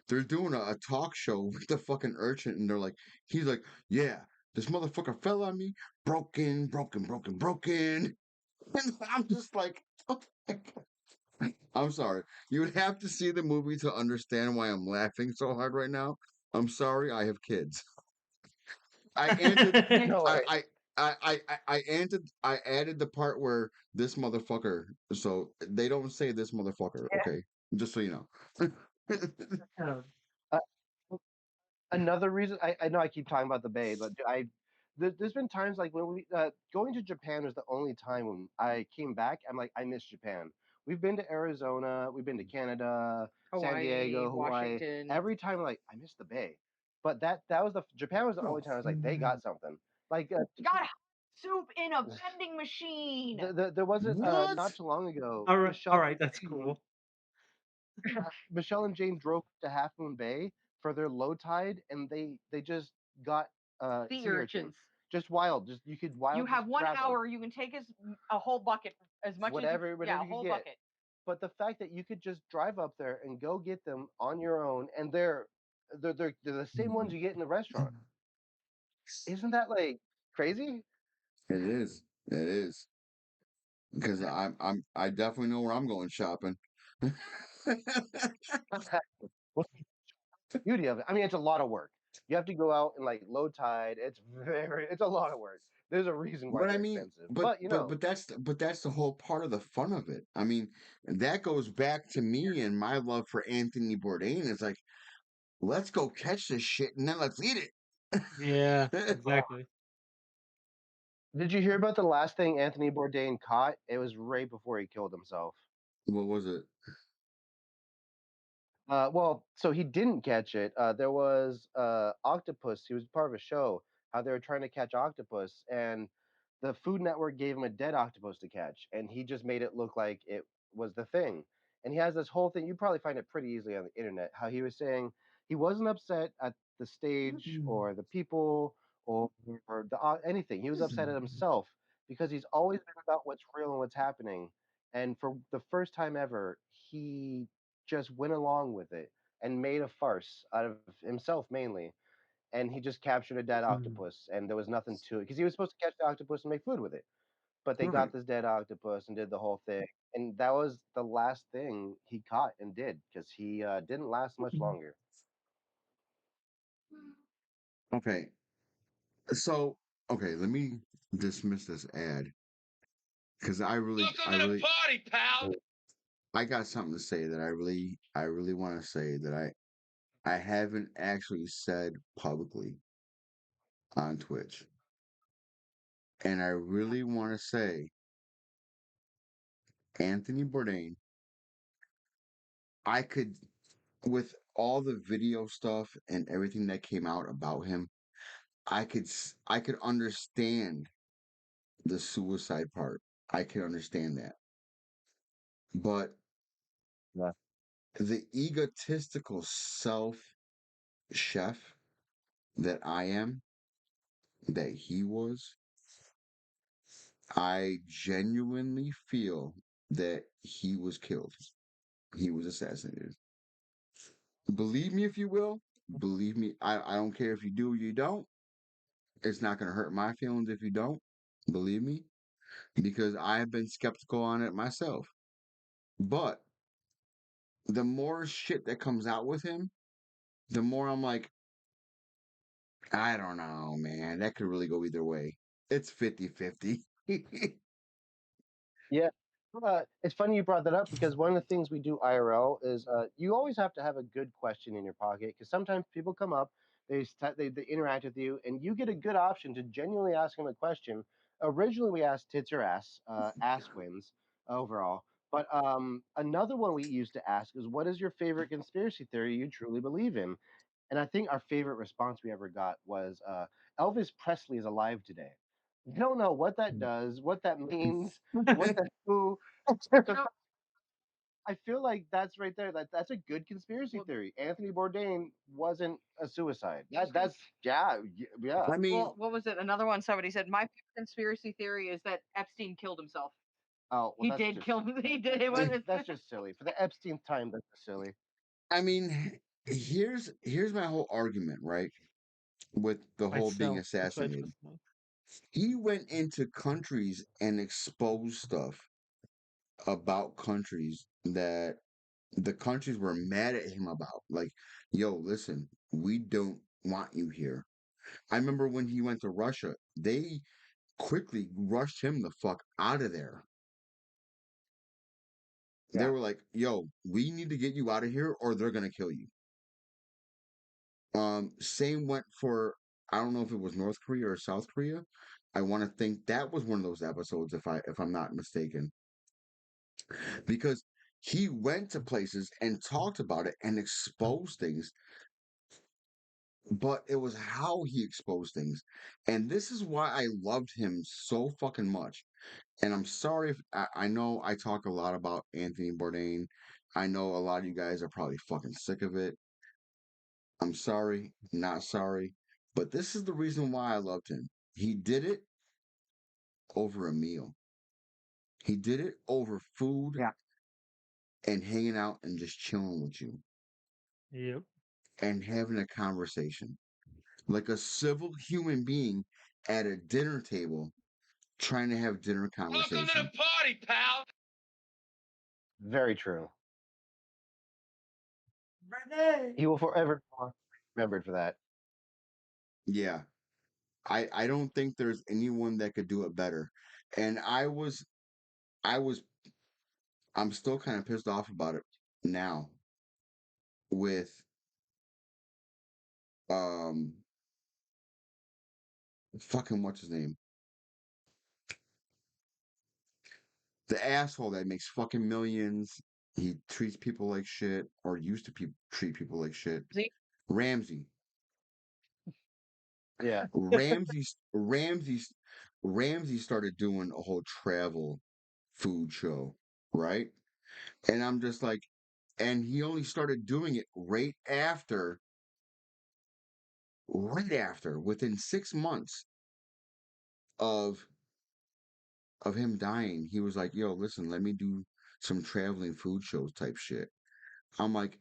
they're doing a talk show with the fucking urchin and they're like he's like, yeah, this motherfucker fell on me, broken, broken, broken, broken. And I'm just like, oh my God. I'm sorry. You would have to see the movie to understand why I'm laughing so hard right now. I'm sorry, I have kids. I ended
No,
I added the part where this motherfucker. So they don't say this motherfucker, okay? Just so you know.
Uh,
uh, another reason I know I keep talking about the Bay, but there's been times like when we going to Japan was the only time when I came back. I'm like I miss Japan. We've been to Arizona, we've been to Canada, San
Hawaii,
Diego, Hawaii.
Washington.
Every time I'm like I miss the Bay, but that was the Japan was the only time I was like they got something. Like
Got soup in a vending machine.
there wasn't
What?
not too long ago.
all right, that's cool.
Michelle and Jane drove to Half Moon Bay for their low tide, and they just got
Sea
sea urchin.
urchins.
Just wild. Just you could wild.
You have
just
1
grab 'em.
hour. You can take a whole bucket, as much
Whatever,
as
whatever
a
you could
whole
get.
bucket.
But the fact that you could just drive up there and go get them on your own, and they're the same ones you get in the restaurant. Isn't that like crazy?
It is. It is. Because I definitely know where I'm going shopping.
What's the beauty of it? I mean, it's a lot of work. You have to go out and like low tide. It's a lot of work. There's a reason why
But I
they're
mean,
expensive. But you know,
but that's the whole part of the fun of it. I mean, that goes back to me and my love for Anthony Bourdain. It's like, let's go catch this shit and then let's eat
Yeah,
it.
exactly.
did you hear about the last thing Anthony Bourdain caught? It was right before he killed himself.
What was it?
Well, so he didn't catch it. There was octopus. He was part of a show. How they were trying to catch octopus, and the Food Network gave him a dead octopus to catch, and he just made it look like it was the thing. And he has this whole thing. You probably find it pretty easily on the internet. How he was saying he wasn't upset at the stage or the people or anything. He was upset at himself because he's always been about what's real and what's happening. And for the first time ever, he just went along with it and made a farce out of himself mainly. And he just captured a dead octopus, and there was nothing to it because he was supposed to catch the octopus and make food with it. But they
Right.
got this dead octopus and did the whole thing, and that was the last thing he caught and did because he didn't last much longer.
Okay. So, okay, let me dismiss this ad because
Welcome to the party, pal.
I got something to say that I really want to say that I haven't actually said publicly on Twitch. And I really want to say, Anthony Bourdain, I could, with all the video stuff and everything that came out about him, I could understand the suicide part. I can understand that. But
Yeah.
the egotistical self chef that I am, that he was, I genuinely feel that he was killed. He was assassinated. Believe me if you will. Believe me. I don't care if you do or you don't. It's not going to hurt my feelings if you don't. Believe me. Because I've been skeptical on it myself. But the more shit that comes out with him, the more I'm like, I don't know, man. That could really go either way. It's 50-50.
Yeah. It's funny you brought that up because one of the things we do IRL is you always have to have a good question in your pocket because sometimes people come up, they interact with you, and you get a good option to genuinely ask them a question. Originally, we asked tits or ass. Ass wins overall. But another one we used to ask is, "What is your favorite conspiracy theory you truly believe in?" And I think our favorite response we ever got was, "Elvis Presley is alive today." Don't know what that does, what that means, what that who. I feel like that's right there. That's a good conspiracy theory. Anthony Bourdain wasn't a suicide. That's yeah.
I mean,
Well, what was it? Another one. Somebody said my favorite conspiracy theory is that Epstein killed himself.
Oh, well,
He
that's
did
just
kill him. He did. It was.
that's just silly for the Epstein time. That's just silly.
I mean, here's my whole argument, right? With the
By
whole being
stealth. That's why it's
assassinated.
with stealth.
He went into countries and exposed stuff about countries that the countries were mad at him about. Like, yo, listen, we don't want you here. I remember when he went to Russia, they quickly rushed him the fuck out of there. They
Yeah.
were like, yo, we need to get you out of here or they're gonna kill you. Same went for, I don't know if it was North Korea or South Korea. I want to think that was one of those episodes, if I'm not mistaken, because he went to places and talked about it and exposed things, but it was how he exposed things, and this is why I loved him so fucking much. And I'm sorry if I know I talk a lot about Anthony Bourdain. I know a lot of you guys are probably fucking sick of it. I'm sorry, not sorry. But this is the reason why I loved him. He did it over a meal. He did it over food
Yeah.
and hanging out and just chilling with you
Yep.
and having a conversation. Like a civil human being at a dinner table trying to have dinner
Welcome to
conversation.
the party, pal.
Very true.
Renee.
He will forever be remembered for that.
Yeah. I don't think there's anyone that could do it better. And I was I'm still kind of pissed off about it now with um fucking what's his name? The asshole that makes fucking millions. He treats people like shit or used to treat people like shit.
See?
Ramsey.
Yeah.
Ramsey's Ramsey started doing a whole travel food show, right? And I'm just like, and he only started doing it right after, within 6 months of him dying. He was like, "Yo, listen, let me do some traveling food shows type shit." I'm like,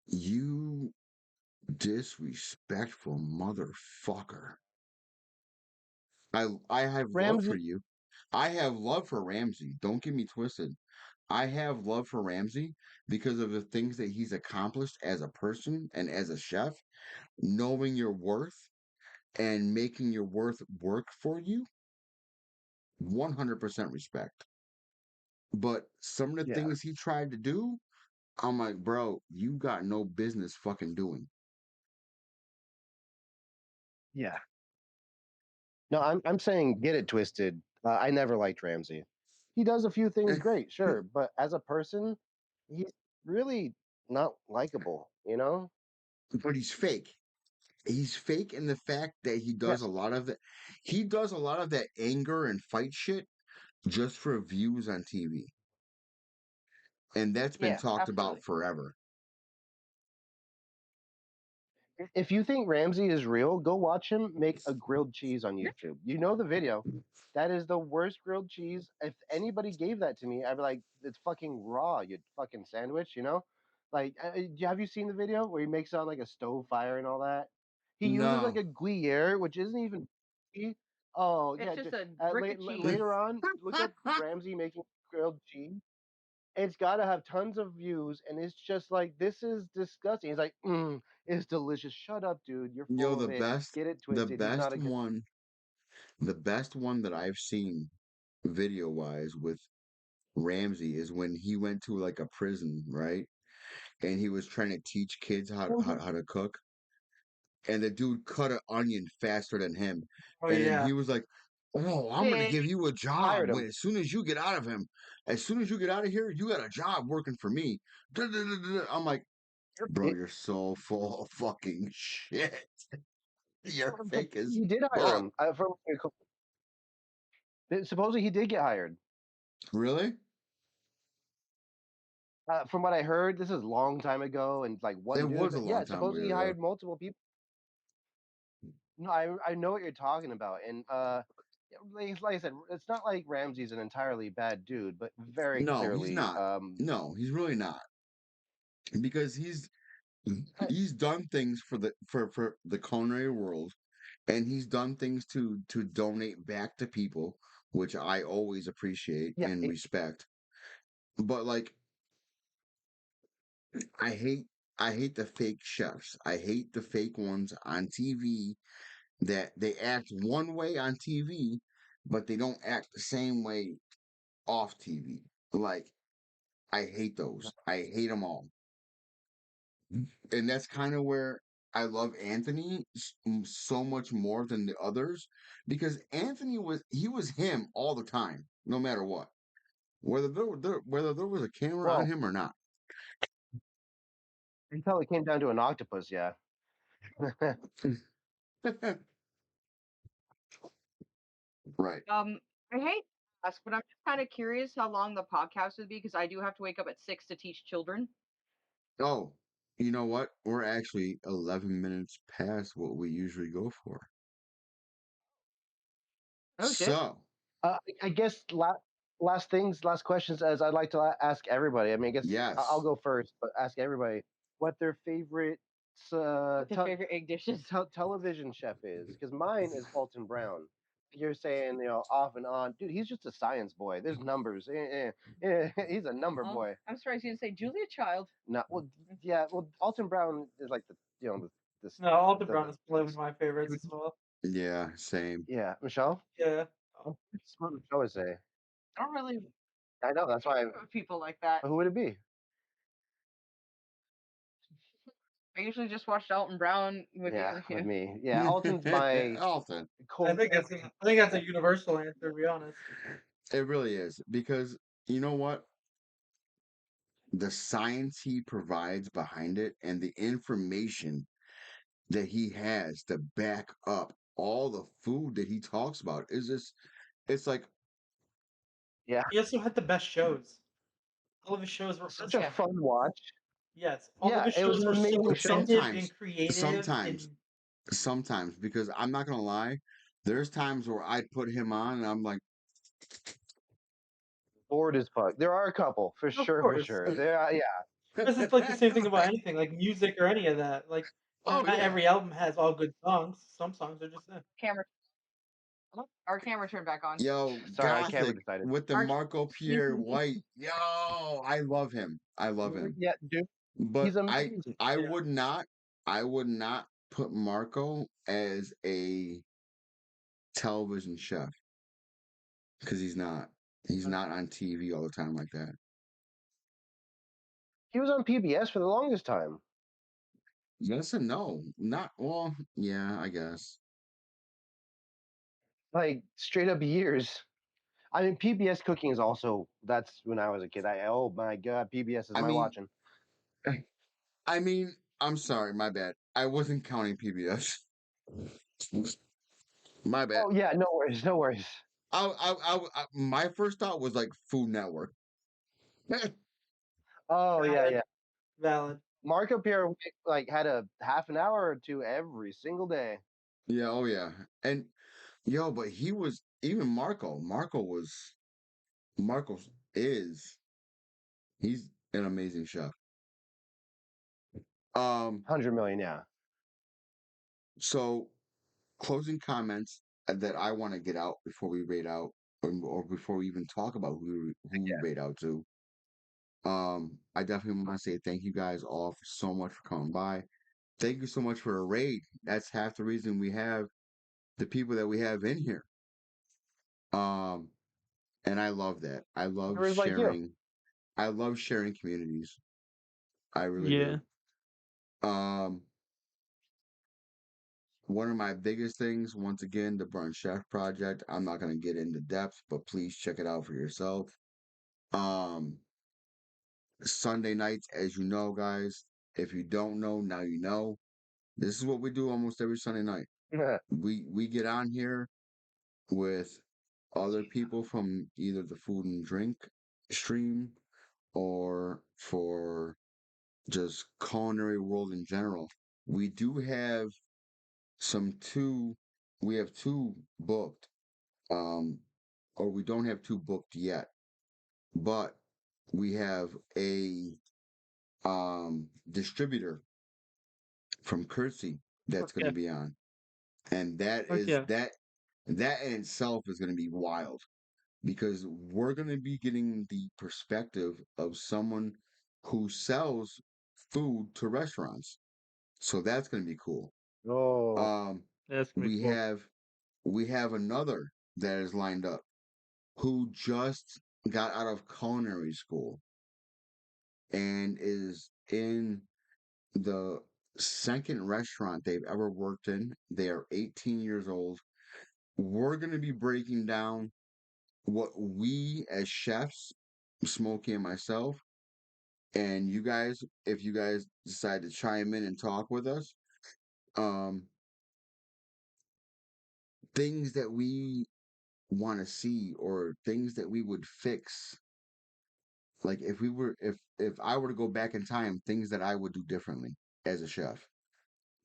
you disrespectful motherfucker. I have love for
Ramsey.
you. I have love for Ramsey. Don't get me twisted. I have love for Ramsey because of the things that he's accomplished as a person and as a chef, knowing your worth and making your worth work for you. 100% respect. But some of the
Yeah.
things he tried to do, I'm like, bro, you got no business fucking doing.
Yeah. No, I'm saying get it twisted. I never liked Ramsey. He does a few things great, sure, but as a person, he's really not likable. You know?
But he's fake. He's fake in the fact that he does a
Yes.
lot of it. He does a lot of that anger and fight shit just for views on TV. And that's been
Yeah,
talked
absolutely.
about forever.
If you think Ramsey is real, go watch him make a grilled cheese on YouTube. You know the video. That is the worst grilled cheese. If anybody gave that to me, I'd be like, it's fucking raw, you fucking sandwich, you know? Like, have you seen the video where he makes it on like a stove fire and all that? He uses like
No.
a Gruyere, which isn't even. Oh,
It's
yeah.
just a brick of cheese.
Later on, look up Ramsey making grilled cheese. It's got to have tons of views, and it's just like, this is disgusting. He's like, it's delicious. Shut up, dude. You're
Yo,
full of it. Get it
the
twisted. He's not
best
a good.
one, the best one that I've seen video wise with Ramsey is when he went to like a prison, right? And he was trying to teach kids how to cook. And the dude cut an onion faster than him.
Oh
And then
yeah.
he was like, "Oh, I'm gonna
Yeah,
give you a job
Hired him.
as soon as you get out of him. As soon as you get out of here, you got a job working for me." I'm like, bro,
It,
you're so full of fucking shit. You're fake as
he did hire
fuck.
him. Supposedly he did get hired.
Really?
From what I heard, this is a long time ago, and like one
It
dude,
was
but
a
yeah,
long time
supposedly he
ago.
hired multiple people. No, I know what you're talking about, and yeah, like I said, it's not like Ramsey's an entirely bad dude, but very
No, he's
clearly,
not. No, he's really not because
I-
he's done things for the culinary world, and he's done things to donate back to people, which I always appreciate
yeah,
and respect. But like, I hate I hate the fake chefs. I hate the fake ones on TV that they act one way on TV, but they don't act the same way off TV. Like, I hate those. I hate them all. And that's kind of where I love Anthony so much more than the others because Anthony was him all the time, no matter what, whether there was a camera on
well,
him or not.
until it came down to an octopus, yeah.
Right.
I hate to ask, but I'm just kind of curious how long the podcast would be because I do have to wake up at 6 to teach children.
Oh, you know what? We're actually 11 minutes past what we usually go for.
Oh shit.
So,
I guess last questions, as I'd like to ask everybody. I mean, I guess I'll
yes.
go first, but ask everybody what their favorite
What's your favorite egg dishes?
television chef is, because mine is Alton Brown. You're saying, off and on, dude. He's just a science boy. There's numbers. He's a number
Oh,
boy.
I'm surprised you didn't say Julia Child.
No, well, yeah, well, Alton Brown is like
No, Alton
the
Brown is probably one of my favorites as well.
Yeah, same.
yeah, Michelle.
Yeah.
What would Michelle would say?
I don't really
I know that's why.
people like that.
Who would it be?
I usually just watched Alton Brown with
Yeah,
you.
with me. Yeah, Alton's my
Alton.
I think that's a universal answer, to be honest.
It really is because you know what? The science he provides behind it and the information that he has to back up all the food that he talks about is just it's like
yeah.
He also had the best shows. All of his shows were
Such a
Yeah.
fun watch.
yes, all of
Yeah,
his
it was
shows
an
were so
amazing show.
inventive
sometimes
and creative
sometimes
and
sometimes because I'm not gonna lie, there's times where I'd put him on and I'm like,
Bored as fuck. There are a couple for
of
sure, for
course.
sure. There, yeah.
This is like the same thing about anything, like music or any of that. Like
oh
not
yeah.
every album has all good songs. Some songs are just
Camera. Our camera turned back on.
Yo,
Sorry, our camera
Gothic
decided.
with the
Our
Marco Pierre White. Yo, I love him. I love him.
Yeah, dude,
But
he's amazing.
I
yeah.
would not put Marco as a television chef because he's not. He's not on TV all the time like that.
He was on PBS for the longest time.
Yes and no. Not well, yeah, I guess.
Like straight up years. I mean, PBS cooking is also, that's when I was a kid. Oh my god, PBS is
I
my
mean
watching.
I mean, I'm sorry, my bad. I wasn't counting PBS. My bad.
Oh yeah, no worries, no worries.
My first thought was like Food Network.
Oh yeah,
Valid.
yeah.
Valid.
Marco Pierre like had a half an hour or two every single day.
Yeah, oh yeah. And yo, but he was even Marco. Marcos is he's an amazing chef.
100 million, yeah.
So closing comments that I want to get out before we rate out or before we even talk about who we rate out to. I definitely want to say thank you guys all for so much for coming by. Thank you so much for a raid. That's half the reason we have the people that we have in here. Um, and I love that.
Viewers like you.
I love sharing communities. I really
Yeah.
do. Um, one of my biggest things, once again, the Burn Chef Project. I'm not going to get into depth, but please check it out for yourself. Um, Sunday nights, as you know, guys, if you don't know, now you know. This is what we do almost every Sunday night. We get on here with other people from either the food and drink stream or for just culinary world in general. We do have we have two booked, um, or we don't have two booked yet, but we have a distributor from Curtsy that's
Fuck
going
yeah.
to be on, and that
Fuck
is
yeah.
that in itself is going to be wild because we're going to be getting the perspective of someone who sells food to restaurants. So that's going to be cool.
Oh,
Um,
That's gonna be
we
cool.
have we have another that is lined up who just got out of culinary school and is in the second restaurant they've ever worked in. They are 18 years old. We're going to be breaking down what we as chefs, Smokey and myself, and you guys, if you guys decide to chime in and talk with us, um, things that we want to see or things that we would fix. Like if I were to go back in time, things that I would do differently as a chef.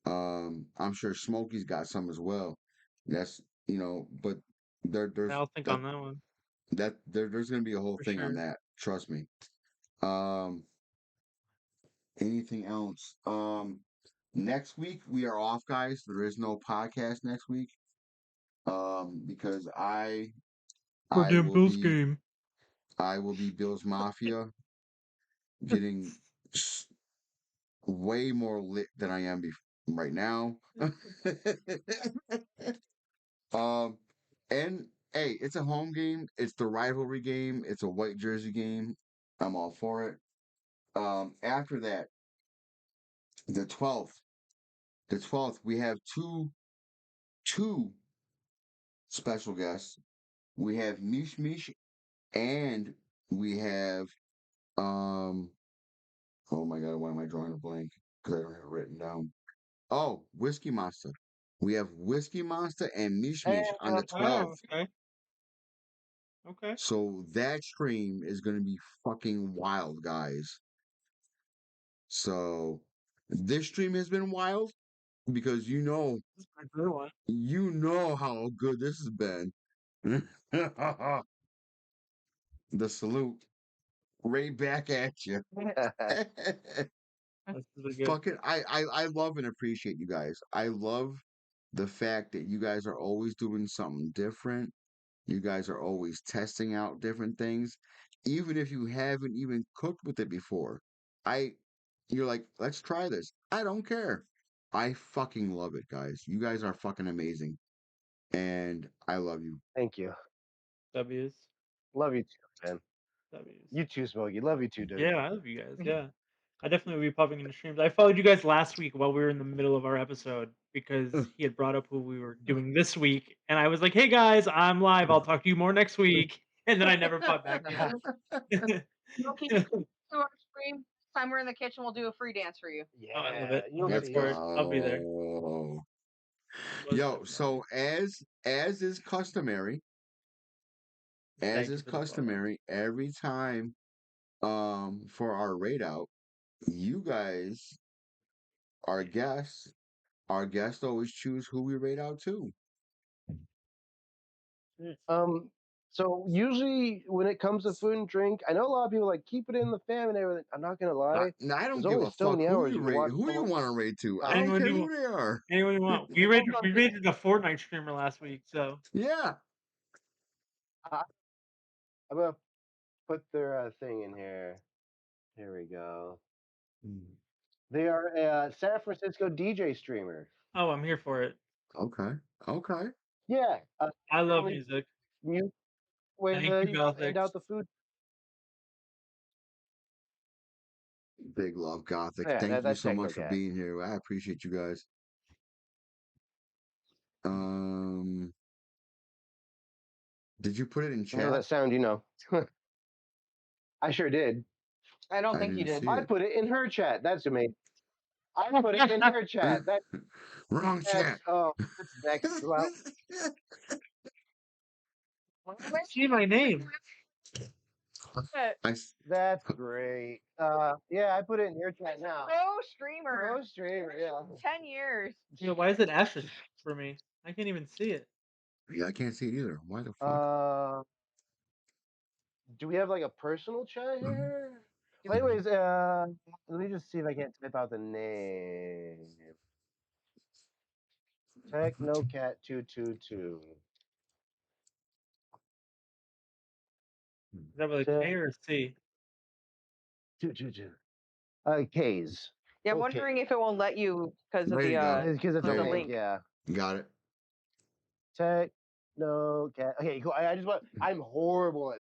I'm sure Smokey's got some as well. That's but there's
I'll think on that one
there's gonna be a whole
for
thing on
sure.
that. Trust me. Um, anything else? Next week we are off, guys. There is no podcast next week. Because I
Goddamn
will
Bills
be
game.
Bills Mafia getting way more lit than I am right now. um, and hey, it's a home game. It's the rivalry game. It's a white jersey game. I'm all for it. After that, the 12th, we have two special guests. We have Mish Mish and we have um. Oh my God, why am I drawing a blank? Because I don't have it written down. Oh, Whiskey Monster. We have Whiskey Monster and Mish Mish on the
Oh,
12th.
okay. Okay.
So that stream is going to be fucking wild, guys. So this stream has been wild because
This is a good one.
how good this has been. The salute right back at you.
This is a good.
Fucking I love and appreciate you guys. I love the fact that you guys are always doing something different. You guys are always testing out different things, even if you haven't even cooked with it before. I You're like, let's try this. I don't care. I fucking love it, guys. You guys are fucking amazing. And I love you.
thank you.
W's.
Love you too, man.
W's.
You too, Smokey. Love you too, dude.
Yeah, I love you guys. Yeah. I definitely will be popping into streams. I followed you guys last week while we were in the middle of our episode because he had brought up who we were doing this week, and I was like, "Hey guys, I'm live. I'll talk to you more next week." And then I never popped back in.
Smokey, to our stream. Next time we're in the kitchen, we'll do a free dance for you.
Oh, I love
Yeah,
it. I'm
you'll
here
Let's
see.
for
You'll
it.
see.
I'll be there.
go.
Most
Yo,
definitely.
so as is customary,
Thank you for the follow.
every time for our raid out, you guys, our guests, always choose who we raid out to.
Um, so usually when it comes to food and drink, I know a lot of people like keep it in the fam and everything. I'm not gonna lie.
I don't
There's
give
only
a
so
fuck
many hours you can watch
who you
someone.
want to raid to. I don't
Anyone
care
you
who they are.
anyone you want. We rated a Fortnite streamer last week, so
Yeah.
I- I'm gonna put their thing in here. Here we go. They are a San Francisco DJ streamer.
oh, I'm here for it.
Okay. Okay.
Yeah,
I love
really
music.
mute way
Thank you,
hand
Gothics.
out the food.
Big love, Gothic.
Yeah,
Thank you
that's
so
Techno
much for
Cat.
being here. I appreciate you guys. Did you put it in
I know
chat?
that sound, you know. I sure did.
I don't
I
think you
didn't
did.
see
I
it.
put it in her chat. That's amazing. I put it in her chat.
Wrong
That's
chat.
that's next. Well,
See my name.
That's great. Yeah, I put it in your chat now.
Pro streamer.
Pro streamer, yeah.
10 years.
Yeah, why is it asterisk for me? I can't even see it.
Yeah, I can't see it either. Why the fuck?
Do we have like a personal chat here? Well, anyways, let me just see if I can't type out the name. TechnoCat222.
Is that with a K or a C?
222. K's.
Yeah, I'm
Okay.
wondering if it won't let you because of
There
the
you go.
Because it's
with
a
the
link,
link.
yeah.
Got it.
TechnoCat. Okay, cool. I just want. I'm horrible at